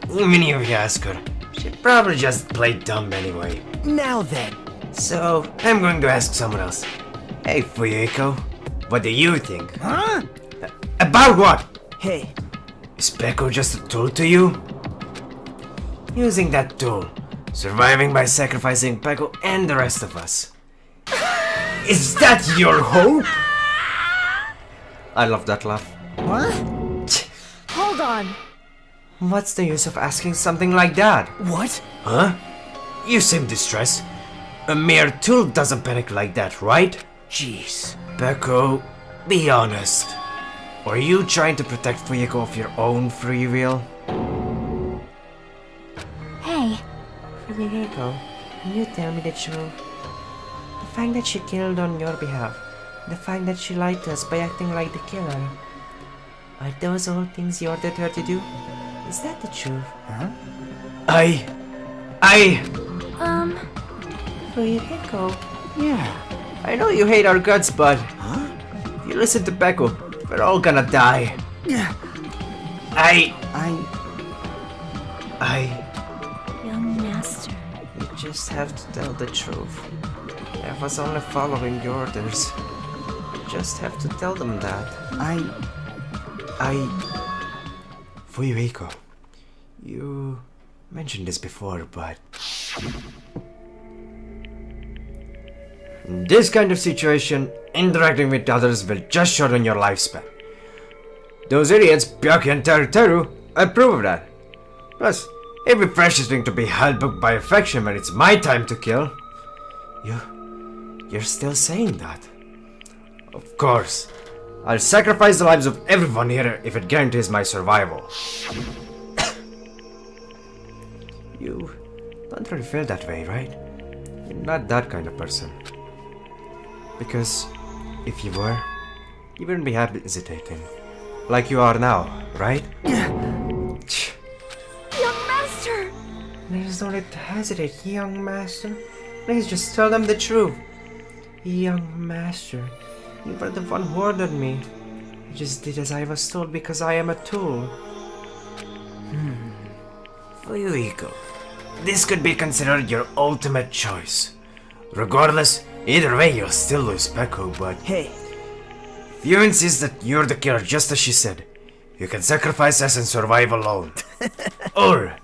[SPEAKER 1] even if you ask her, she'd probably just play dumb anyway.
[SPEAKER 8] Now then.
[SPEAKER 1] So, I'm going to ask someone else. Hey, Fuyuhiko, what do you think?
[SPEAKER 8] Huh?
[SPEAKER 1] About what?
[SPEAKER 8] Hey.
[SPEAKER 1] Is Peko just a tool to you? Using that tool, surviving by sacrificing Peko and the rest of us. Is that your hope?
[SPEAKER 14] I love that laugh.
[SPEAKER 8] What?
[SPEAKER 6] Hold on.
[SPEAKER 14] What's the use of asking something like that?
[SPEAKER 8] What?
[SPEAKER 1] Huh? You seem distressed. A mere tool doesn't panic like that, right?
[SPEAKER 8] Jeez.
[SPEAKER 1] Peko, be honest. Are you trying to protect Fuyuko of your own free will?
[SPEAKER 3] Hey,
[SPEAKER 14] Fuyuhiko, can you tell me the truth? The fact that she killed on your behalf, the fact that she lied to us by acting like the killer, are those all things you ordered her to do? Is that the truth?
[SPEAKER 8] Huh?
[SPEAKER 14] Fuyuhiko,
[SPEAKER 8] Yeah.
[SPEAKER 14] I know you hate our guts, but
[SPEAKER 8] Huh?
[SPEAKER 14] if you listen to Peko, we're all gonna die.
[SPEAKER 8] Yeah.
[SPEAKER 1] I...
[SPEAKER 12] Young master.
[SPEAKER 14] You just have to tell the truth. I was only following your orders. You just have to tell them that.
[SPEAKER 1] Fuyuhiko, you mentioned this before, but... In this kind of situation, interacting with others will just shorten your lifespan. Those idiots, Byakuya and Teru, approve of that. Plus, It'd be precious thing to be held back by affection when it's my time to kill. You're still saying that? Of course. I'll sacrifice the lives of everyone here if it guarantees my survival. You don't really feel that way, right? You're not that kind of person. Because if you were, you wouldn't be hesitating. Like you are now, right?
[SPEAKER 12] Young Master!
[SPEAKER 14] Please don't let hesitate, young master. Please just tell them the truth. Young master, you were the one who ordered me. I just did as I was told because I am a tool.
[SPEAKER 1] For you, Iko, this could be considered your ultimate choice. Regardless, either way you'll still lose Peko, but...
[SPEAKER 5] Hey.
[SPEAKER 1] If you insist that you're the killer just as she said, you can sacrifice us and survive alone. Or,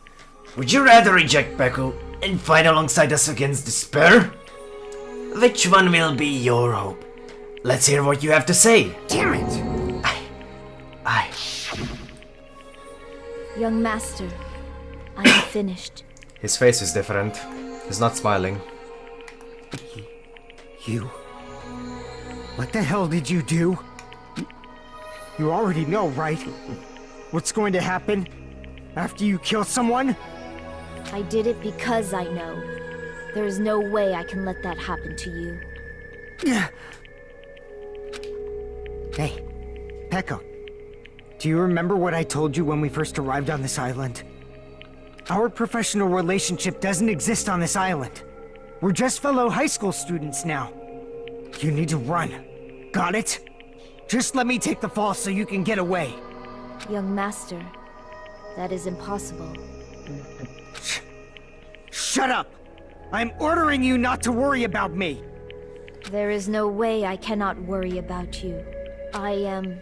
[SPEAKER 1] would you rather reject Peko and fight alongside us against despair? Which one will be your hope? Let's hear what you have to say.
[SPEAKER 8] Damn it!
[SPEAKER 6] Young Master, I am finished.
[SPEAKER 1] His face is different. He's not smiling.
[SPEAKER 8] You? What the hell did you do? You already know, right? What's going to happen after you kill someone?
[SPEAKER 6] I did it because I know. There is no way I can let that happen to you.
[SPEAKER 8] Hey, Peko. Do you remember what I told you when we first arrived on this island? Our professional relationship doesn't exist on this island. We're just fellow high school students now. You need to run. Got it? Just let me take the fall so you can get away.
[SPEAKER 6] Young Master, that is impossible.
[SPEAKER 8] Shut up! I'm ordering you not to worry about me!
[SPEAKER 6] There is no way I cannot worry about you. I am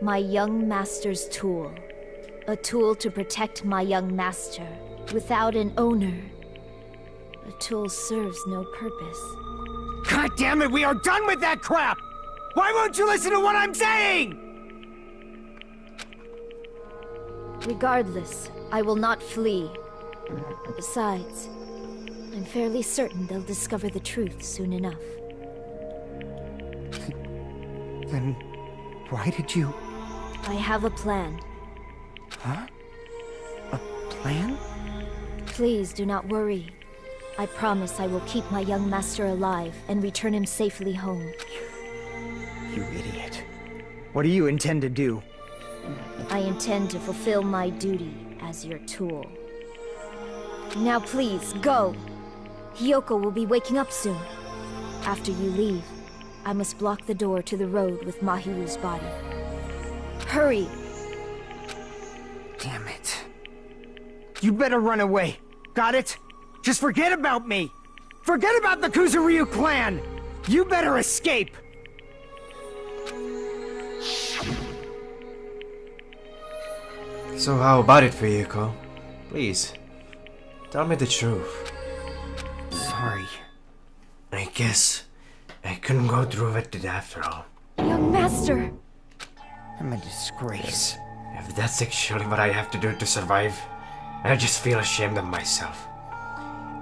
[SPEAKER 6] my young master's tool. A tool to protect my young master. Without an owner, a tool serves no purpose.
[SPEAKER 8] God damn it, we are done with that crap! Why won't you listen to what I'm saying?
[SPEAKER 6] Regardless, I will not flee. Besides, I'm fairly certain they'll discover the truth soon enough.
[SPEAKER 8] Then why did you...
[SPEAKER 6] I have a plan.
[SPEAKER 8] Huh? A plan?
[SPEAKER 6] Please do not worry. I promise I will keep my young master alive and return him safely home.
[SPEAKER 8] You idiot. What do you intend to do?
[SPEAKER 6] I intend to fulfill my duty as your tool. Now please, go! Hiyoko will be waking up soon. After you leave, I must block the door to the road with Mahiru's body. Hurry!
[SPEAKER 8] Damn it. You better run away. Got it? Just forget about me! Forget about the Kuzuryu clan! You better escape!
[SPEAKER 1] So how about it, Fuyuko? Please, tell me the truth.
[SPEAKER 8] Sorry.
[SPEAKER 1] I guess I couldn't go through with it after all.
[SPEAKER 12] Young Master!
[SPEAKER 8] I'm a disgrace.
[SPEAKER 1] If that's actually what I have to do to survive, I just feel ashamed of myself.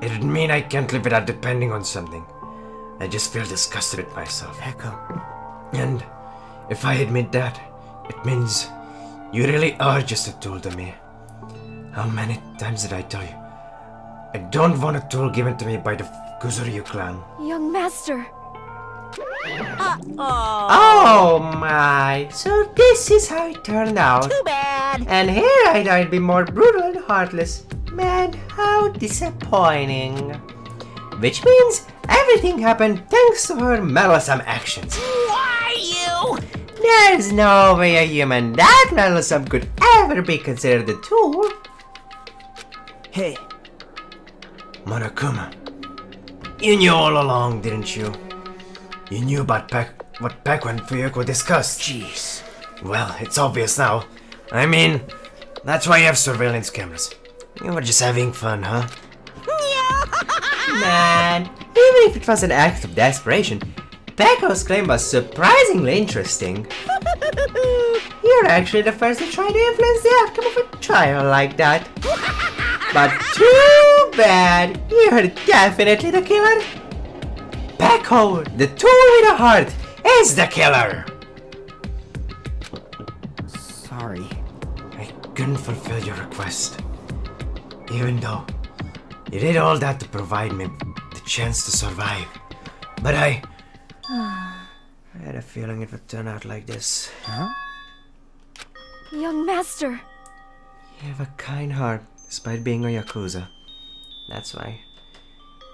[SPEAKER 1] It'd mean I can't live without depending on something. I just feel disgusted with myself.
[SPEAKER 8] Echo.
[SPEAKER 1] And if I admit that, it means you really are just a tool to me. How many times did I tell you? I don't want a tool given to me by the Kuzuryu clan.
[SPEAKER 12] Young Master!
[SPEAKER 14] Oh my! So this is how it turned out.
[SPEAKER 2] Too bad.
[SPEAKER 14] And here I thought it'd be more brutal and heartless. Man, how disappointing. Which means everything happened thanks to her meddlesome actions.
[SPEAKER 2] Why you?
[SPEAKER 14] There's no way a human that meddlesome could ever be considered a tool.
[SPEAKER 5] Hey.
[SPEAKER 1] Monokuma, you knew all along, didn't you? You knew about what Peko and Fuyuko discussed.
[SPEAKER 5] Jeez.
[SPEAKER 1] Well, it's obvious now. I mean, that's why you have surveillance cameras. You were just having fun, huh?
[SPEAKER 14] Man, even if it was an act of desperation, Peko's claim was surprisingly interesting. You're actually the first to try to influence the outcome of a trial like that. But too bad, you're definitely the killer. Pecco, the tool with a heart, is the killer.
[SPEAKER 5] Sorry.
[SPEAKER 1] I couldn't fulfill your request. Even though you did all that to provide me the chance to survive. But I had a feeling it would turn out like this.
[SPEAKER 5] Huh?
[SPEAKER 12] Young master.
[SPEAKER 1] You have a kind heart, despite being a Yakuza. That's why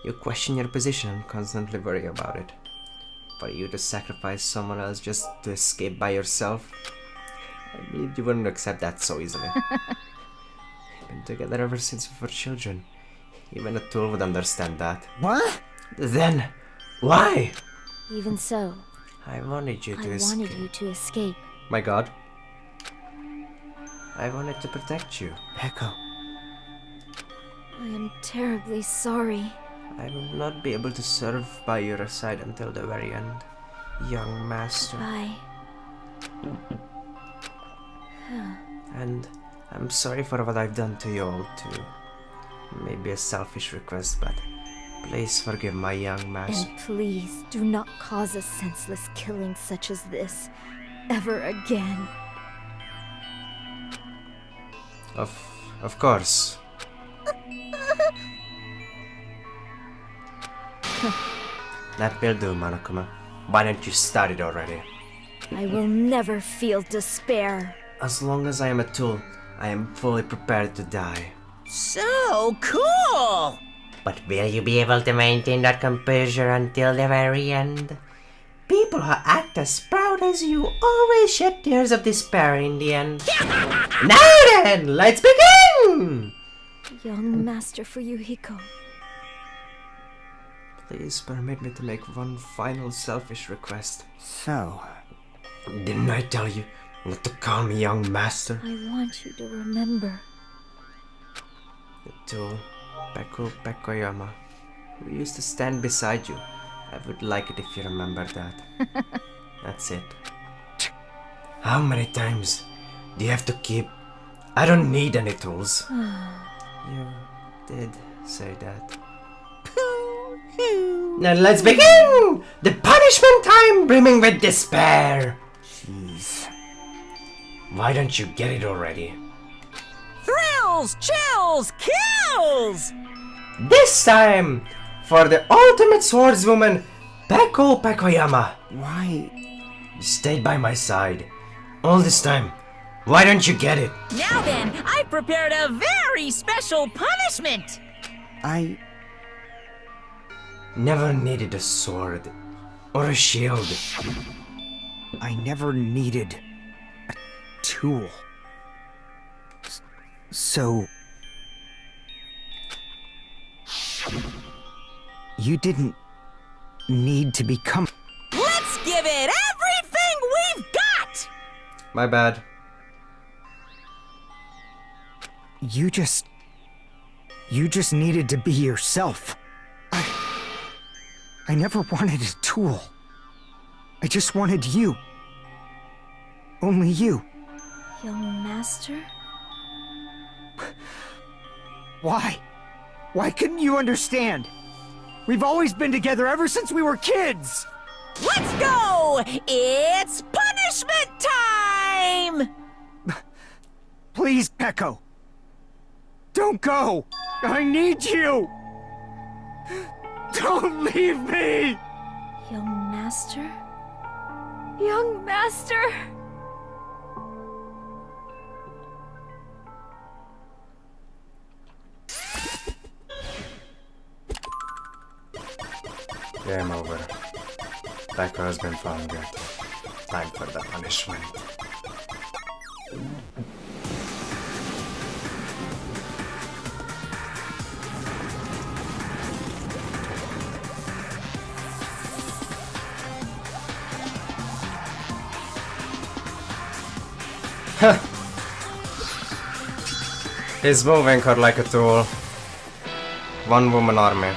[SPEAKER 1] you question your position and constantly worry about it. For you to sacrifice someone else just to escape by yourself, I believed you wouldn't accept that so easily. We've been together ever since we were children. Even a tool would understand that.
[SPEAKER 5] What?
[SPEAKER 1] Then, why?
[SPEAKER 6] Even so,
[SPEAKER 1] I wanted you to
[SPEAKER 6] I
[SPEAKER 1] escape.
[SPEAKER 6] wanted you to escape.
[SPEAKER 1] My god. I wanted to protect you.
[SPEAKER 5] Pecco.
[SPEAKER 6] I am terribly sorry.
[SPEAKER 1] I will not be able to serve by your side until the very end, young master.
[SPEAKER 6] Bye.
[SPEAKER 1] And I'm sorry for what I've done to you all too. Maybe a selfish request, but please forgive my young master.
[SPEAKER 6] And please do not cause a senseless killing such as this ever again.
[SPEAKER 1] Of course. That will do, Monokuma. Why don't you start it already?
[SPEAKER 6] I will never feel despair.
[SPEAKER 1] As long as I am a tool, I am fully prepared to die.
[SPEAKER 2] So cool!
[SPEAKER 14] But will you be able to maintain that composure until the very end? People who act as proud as you always shed tears of despair in the end. Now then, let's begin!
[SPEAKER 6] Young Master Fuyuhiko.
[SPEAKER 1] Please permit me to make one final selfish request.
[SPEAKER 5] So,
[SPEAKER 1] Didn't I tell you not to call me young master?
[SPEAKER 6] I want you to remember.
[SPEAKER 1] The tool, Pecco Peccoyama, who used to stand beside you. I would like it if you remember that. That's it. How many times do you have to keep? I don't need any tools. You did say that.
[SPEAKER 14] Now let's begin! The punishment time brimming with despair!
[SPEAKER 5] jeez.
[SPEAKER 1] Why don't you get it already?
[SPEAKER 2] Thrills, chills, kills!
[SPEAKER 14] This time, for the ultimate swordswoman, Pecco Peccoyama.
[SPEAKER 5] Why?
[SPEAKER 1] You stayed by my side all this time. Why don't you get it?
[SPEAKER 2] Now then, I prepared a very special punishment!
[SPEAKER 5] I...
[SPEAKER 1] Never needed a sword or a shield.
[SPEAKER 5] I never needed a tool. So... You didn't need to become...
[SPEAKER 2] Let's give it everything we've got!
[SPEAKER 1] My bad.
[SPEAKER 5] You just needed to be yourself. I never wanted a tool. I just wanted you. Only you.
[SPEAKER 6] Young Master?
[SPEAKER 8] Why? Why couldn't you understand? We've always been together ever since we were kids!
[SPEAKER 2] Let's go! It's punishment time!
[SPEAKER 8] Please, Pecco. Don't go! I need you! Don't leave me!
[SPEAKER 6] Young Master? Young Master!
[SPEAKER 1] Game over. Pecco has been found guilty. Time for the punishment. He's moving her like a tool. One woman army.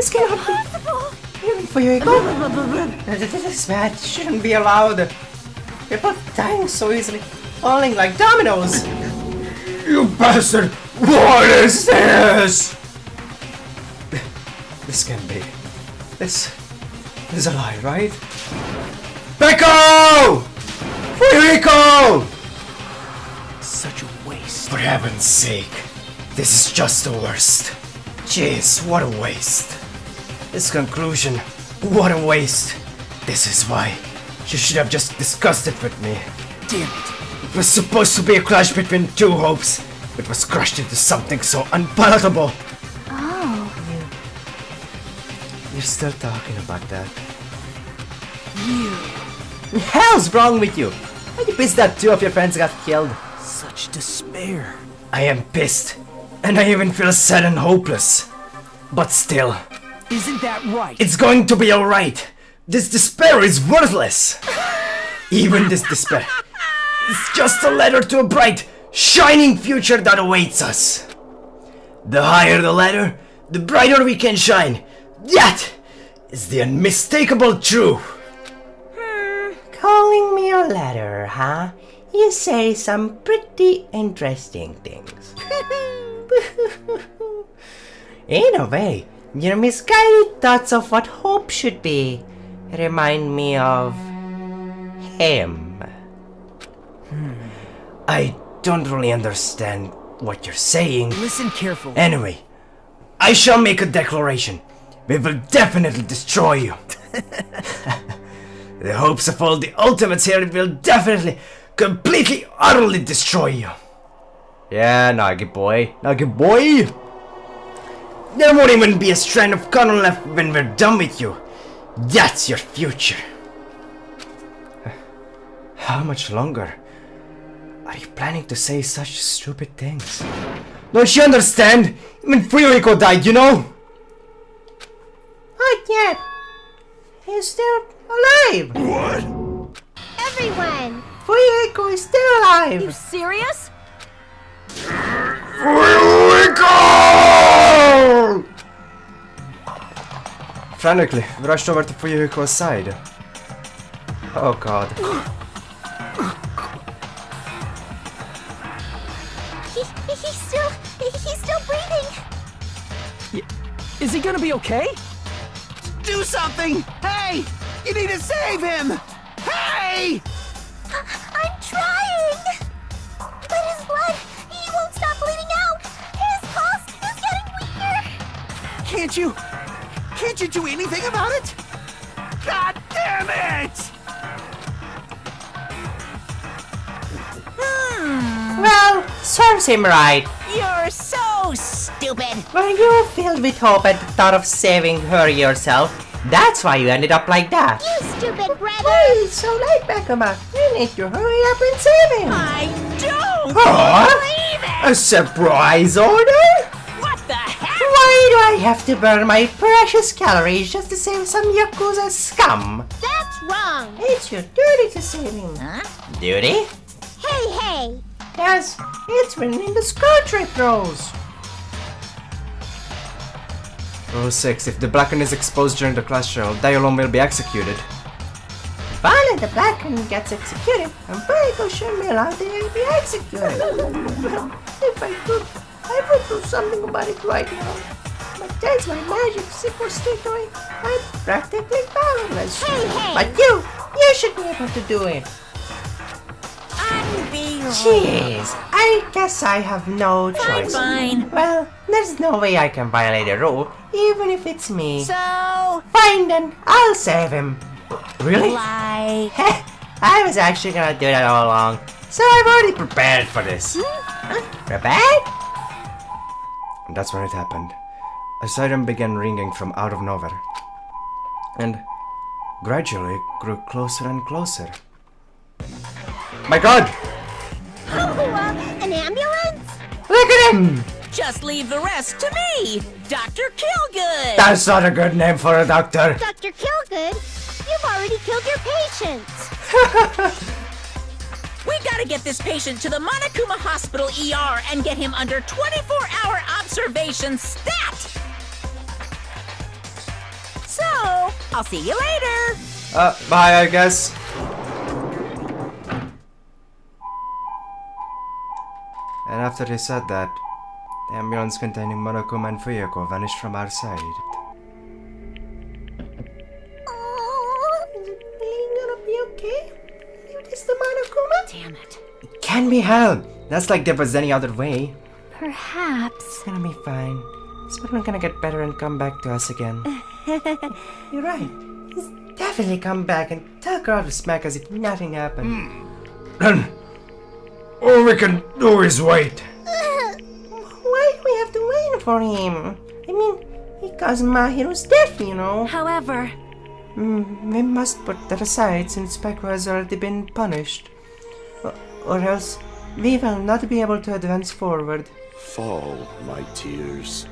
[SPEAKER 14] This cannot be. Even for you, this match shouldn't be allowed. People dying so easily, falling like dominoes.
[SPEAKER 1] You bastard! What is this? This can't be. This is a lie, right? Peko! Fuyuhiko!
[SPEAKER 5] Such a waste.
[SPEAKER 1] For heaven's sake, this is just the worst. Jeez, what a waste. This conclusion, what a waste. This is why you should have just discussed it with me.
[SPEAKER 5] Damn it.
[SPEAKER 1] It was supposed to be a clash between two hopes. It was crushed into something so unpalatable.
[SPEAKER 3] Oh.
[SPEAKER 1] You're still talking about that.
[SPEAKER 5] You.
[SPEAKER 1] What the hell's wrong with you? Are you pissed that two of your friends got killed?
[SPEAKER 5] Such despair.
[SPEAKER 1] I am pissed. And I even feel sad and hopeless. But still,
[SPEAKER 5] Isn't that right?
[SPEAKER 1] it's going to be alright. This despair is worthless. Even this despair. It's just a ladder to a bright, shining future that awaits us. The higher the ladder, the brighter we can shine. That is the unmistakable truth.
[SPEAKER 14] Calling me a ladder, huh? You say some pretty interesting things. In a way, your misguided thoughts of what hope should be remind me of him.
[SPEAKER 1] I don't really understand what you're saying.
[SPEAKER 5] Listen carefully.
[SPEAKER 1] Anyway, I shall make a declaration. We will definitely destroy you. The hopes of all the ultimates here will definitely, completely, utterly destroy you. Yeah, Nagi boy. Nagi boy! There won't even be a strand of cotton left when we're done with you. That's your future. How much longer are you planning to say such stupid things? Don't you understand? Even Fuyuhiko died, you know?
[SPEAKER 14] Not yet. He's still alive.
[SPEAKER 9] What?
[SPEAKER 11] Everyone!
[SPEAKER 14] Fuyuhiko is still alive.
[SPEAKER 13] You serious?
[SPEAKER 1] Fuyuhiko! Frantically, we rushed over to Fuyuhiko's side. Oh god.
[SPEAKER 11] He's still breathing!
[SPEAKER 5] Is he gonna be okay?
[SPEAKER 8] Do something! Hey! You need to save him! Hey!
[SPEAKER 11] I'm trying! But his blood, he won't stop bleeding out! His pulse is getting weaker!
[SPEAKER 8] Can't you do anything about it? God damn it!
[SPEAKER 14] Well, serves him right.
[SPEAKER 2] You're so stupid.
[SPEAKER 14] Were you filled with hope at the thought of saving her yourself? That's why you ended up like that.
[SPEAKER 11] You stupid brother!
[SPEAKER 14] Hey, it's so late, Bekama. You need to hurry up and save him.
[SPEAKER 2] I don't
[SPEAKER 1] Huh?
[SPEAKER 2] believe it.
[SPEAKER 1] A surprise order?
[SPEAKER 2] What the heck?
[SPEAKER 14] Why do I have to burn my precious calories just to save some Yakuza scum?
[SPEAKER 11] That's wrong!
[SPEAKER 14] It's your duty to save him.
[SPEAKER 2] Huh?
[SPEAKER 14] Duty?
[SPEAKER 11] Hey!
[SPEAKER 14] Yes, it's written in the Scartrait rules.
[SPEAKER 1] Rule 6. If the Blackened is exposed during the class trial, Dialon will be executed.
[SPEAKER 14] Finally, the Blackened gets executed, and Fuyuhiko shouldn't be allowed to be executed. If I could, I would do something about it right now. But that's my magic superstition. I'm practically powerless.
[SPEAKER 11] Hey!
[SPEAKER 14] But you should be able to do it. Jeez, I guess I have no choice.
[SPEAKER 2] Fine.
[SPEAKER 14] Well, there's no way I can violate a rule, even if it's me.
[SPEAKER 2] So,
[SPEAKER 14] Fine then, I'll save him. Really?
[SPEAKER 2] lie.
[SPEAKER 14] Heh, I was actually gonna do that all along, so I've already prepared for this. Prepared?
[SPEAKER 1] And that's when it happened. A siren began ringing from out of nowhere. And gradually it grew closer and closer. My god!
[SPEAKER 11] An ambulance?
[SPEAKER 1] Look at him!
[SPEAKER 2] Just leave the rest to me, Dr. Killgood.
[SPEAKER 1] That's not a good name for a doctor.
[SPEAKER 11] Dr. Killgood, you've already killed your patients!
[SPEAKER 2] We gotta get this patient to the Monokuma Hospital ER and get him under 24-hour observation stat! I'll see you later.
[SPEAKER 1] Bye, I guess. And after he said that, the ambulance containing Monokuma and Fuyako vanished from our side.
[SPEAKER 2] Damn it.
[SPEAKER 1] Can be helped. That's like there was any other way.
[SPEAKER 3] Perhaps.
[SPEAKER 1] It's gonna be fine. Spider-Man gonna get better and come back to us again. You're right. He's definitely come back and tell Girl to smack as if nothing happened. Then, all we can do is wait. Why do we have to wait for him? I mean, he caused Mahiru's death, you know.
[SPEAKER 12] However,
[SPEAKER 1] We must put that aside since Peko has already been punished. Or else, we will not be able to advance forward.
[SPEAKER 4] Fall, my tears.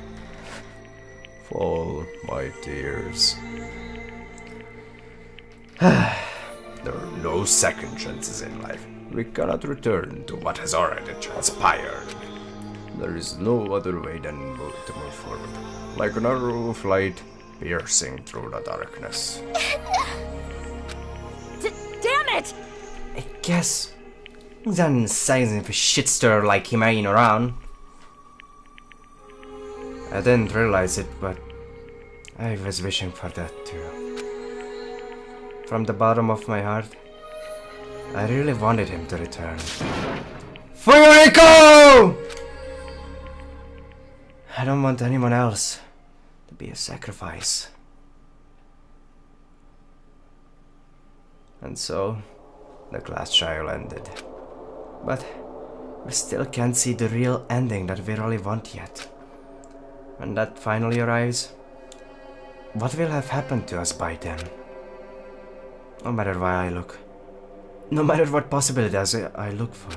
[SPEAKER 1] Fall, my tears. There are no second chances in life. We cannot return to what has already transpired. There is no other way than to move forward. Like an arrow of light piercing through the darkness.
[SPEAKER 2] Damn it!
[SPEAKER 1] I guess he's unsizing for shit stir like him hanging around. I didn't realize it, but I was wishing for that too. From the bottom of my heart, I really wanted him to return. Fuyuriko! I don't want anyone else to be a sacrifice. And so, the class trial ended. But we still can't see the real ending that we really want yet. When that finally arrives, what will have happened to us by then? No matter where I look, no matter what possibilities I look for,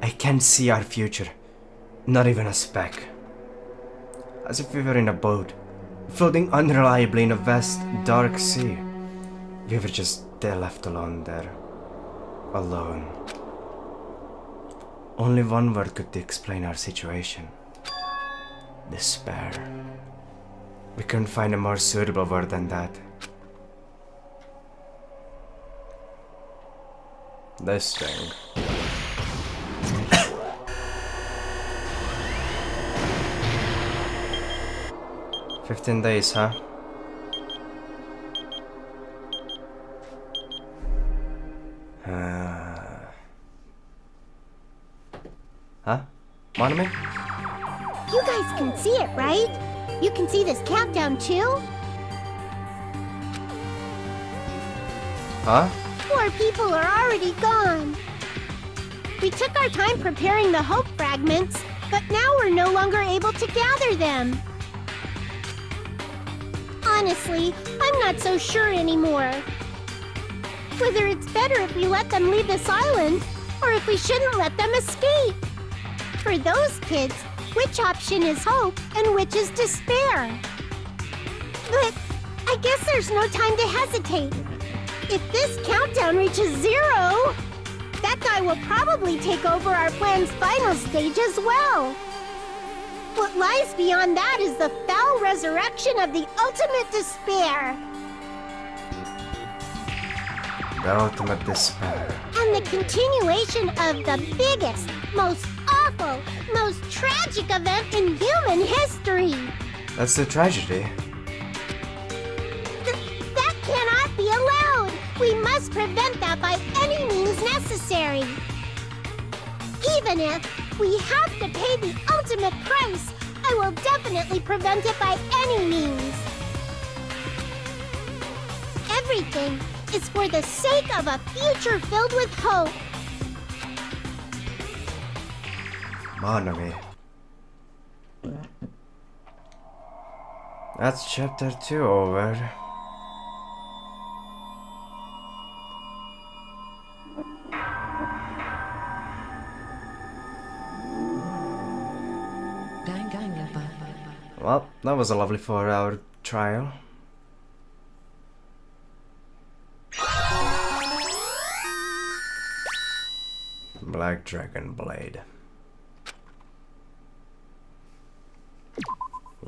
[SPEAKER 1] I can't see our future, not even a speck. As if we were in a boat, floating unreliably in a vast, dark sea. We were just there left alone there. Alone. Only one word could explain our situation. Despair. We couldn't find a more suitable word than that. This thing. 15 days, huh? Huh? Monomi?
[SPEAKER 11] You guys can see it, right? You can see this countdown too?
[SPEAKER 1] Huh?
[SPEAKER 11] 4 people are already gone. We took our time preparing the hope fragments, but now we're no longer able to gather them. Honestly, I'm not so sure anymore. Whether it's better if we let them leave this island, or if we shouldn't let them escape. For those kids, which option is hope and which is despair? But I guess there's no time to hesitate. If this countdown reaches 0, that guy will probably take over our plan's final stage as well. What lies beyond that is the foul resurrection of the ultimate despair.
[SPEAKER 1] The ultimate despair.
[SPEAKER 11] And the continuation of the biggest, most awful, most tragic event in human history.
[SPEAKER 1] That's the tragedy.
[SPEAKER 11] That cannot be allowed. We must prevent that by any means necessary. Even if we have to pay the ultimate price, I will definitely prevent it by any means. Everything is for the sake of a future filled with hope.
[SPEAKER 1] Monomi. That's chapter 2 over. Well, that was a lovely 4-hour trial. Black Dragon Blade.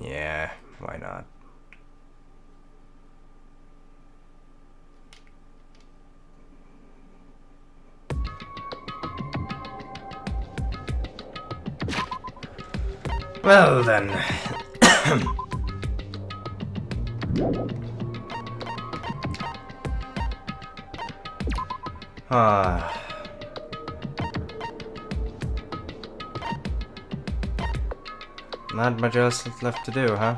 [SPEAKER 1] Yeah, why not? Well then. Not much else left to do, huh?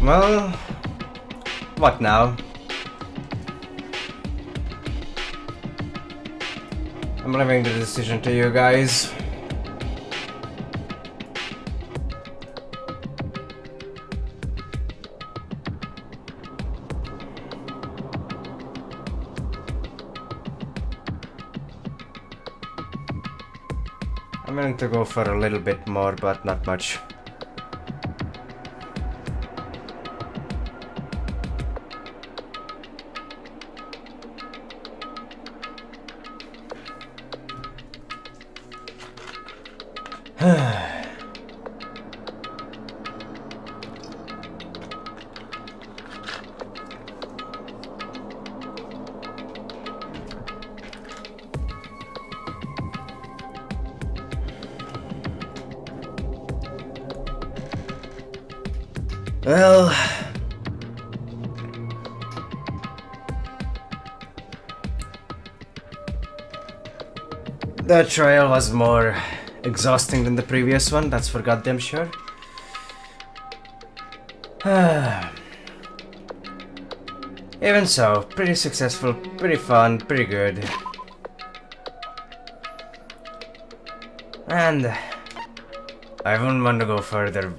[SPEAKER 1] Well, what now? I'm leaving the decision to you guys. I'm willing to go for a little bit more, but not much. Well, that trial was more exhausting than the previous one, that's for goddamn sure. Even so, pretty successful, pretty fun, pretty good. And I wouldn't want to go further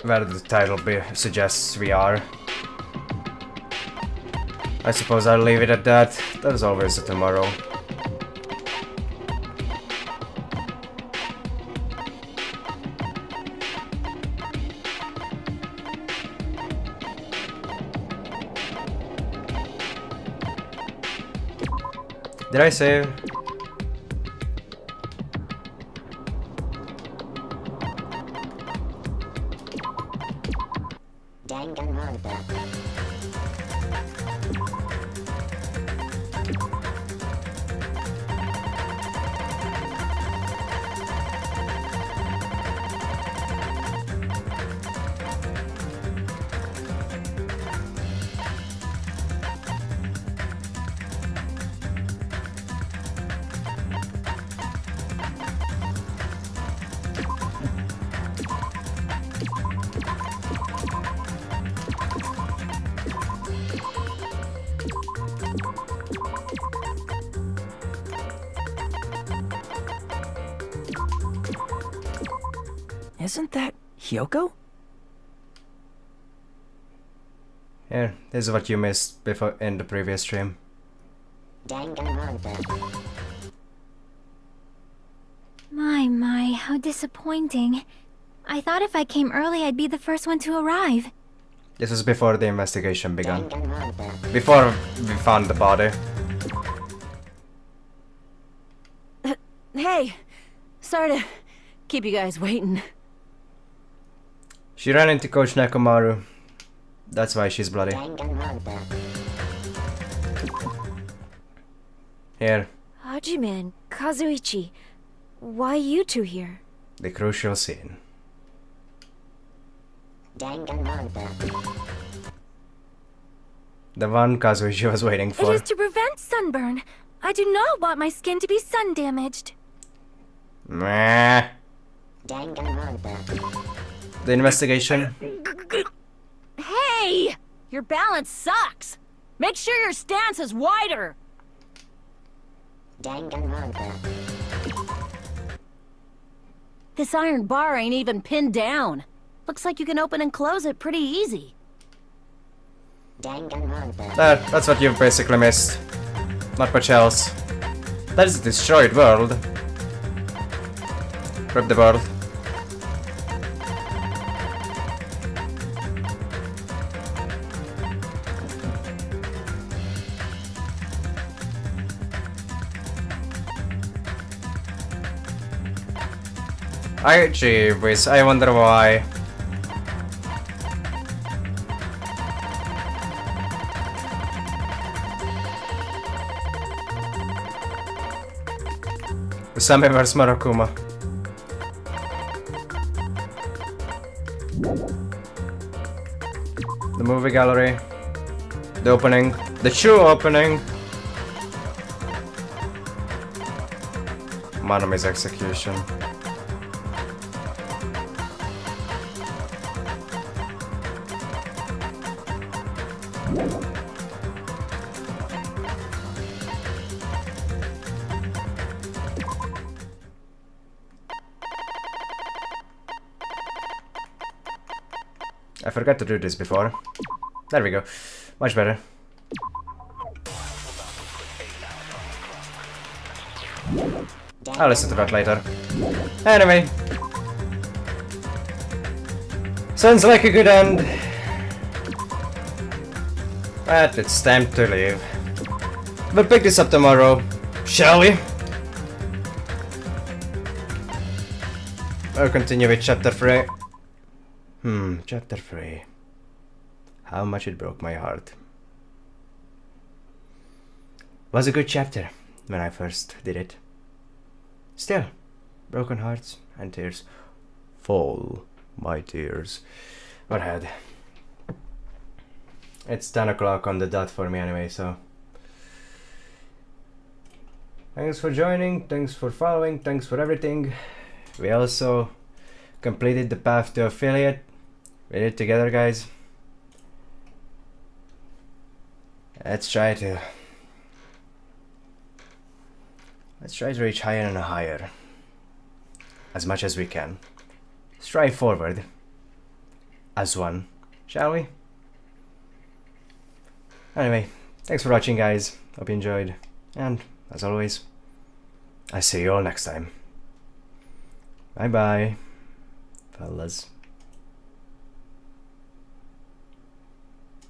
[SPEAKER 1] where the title suggests we are. I suppose I'll leave it at that. There's always a tomorrow. Did I save?
[SPEAKER 11] Danganronpa.
[SPEAKER 7] Isn't that Hyoko?
[SPEAKER 1] Here, this is what you missed before in the previous stream.
[SPEAKER 11] Danganronpa.
[SPEAKER 3] My, how disappointing. I thought if I came early, I'd be the first one to arrive.
[SPEAKER 1] This is before the investigation began.
[SPEAKER 11] Danganronpa.
[SPEAKER 1] Before we found the body.
[SPEAKER 13] Hey, sorry to keep you guys waiting.
[SPEAKER 1] She ran into Coach Nekomaru. That's why she's bloody.
[SPEAKER 11] Danganronpa.
[SPEAKER 1] Here,
[SPEAKER 6] Hajime and Kazuichi, why you two here?
[SPEAKER 1] the crucial scene.
[SPEAKER 11] Danganronpa.
[SPEAKER 1] The one Kazuichi was waiting
[SPEAKER 12] It
[SPEAKER 1] for.
[SPEAKER 12] is to prevent sunburn. I do not want my skin to be sun damaged.
[SPEAKER 1] Meh.
[SPEAKER 11] Danganronpa.
[SPEAKER 1] The investigation.
[SPEAKER 13] Hey! Your balance sucks! Make sure your stance is wider!
[SPEAKER 11] Danganronpa.
[SPEAKER 13] This iron bar ain't even pinned down. Looks like you can open and close it pretty easy.
[SPEAKER 11] Danganronpa.
[SPEAKER 1] That's what you've basically missed. Not much else. That is a destroyed world. Rip the world. Jeebus, I wonder why. Usame vs Marakuma. The movie gallery. The opening. The true opening. Manami's execution. I forgot to do this before. There we go. Much better. I'll listen to that later. Anyway. Sounds like a good end. But it's time to leave. We'll pick this up tomorrow, shall we? We'll continue with chapter 3. Chapter 3. How much it broke my heart. Was a good chapter when I first did it. Still, broken hearts and tears fall my tears. What had? It's 10 o'clock on the dot for me anyway, so. Thanks for joining, thanks for following, thanks for everything. We also completed the path to affiliate. We did it together, guys. Let's try to reach higher and higher as much as we can. Strive forward as one, shall we? Anyway, thanks for watching, guys. Hope you enjoyed, and as always, I see you all next time. Bye bye, fellas.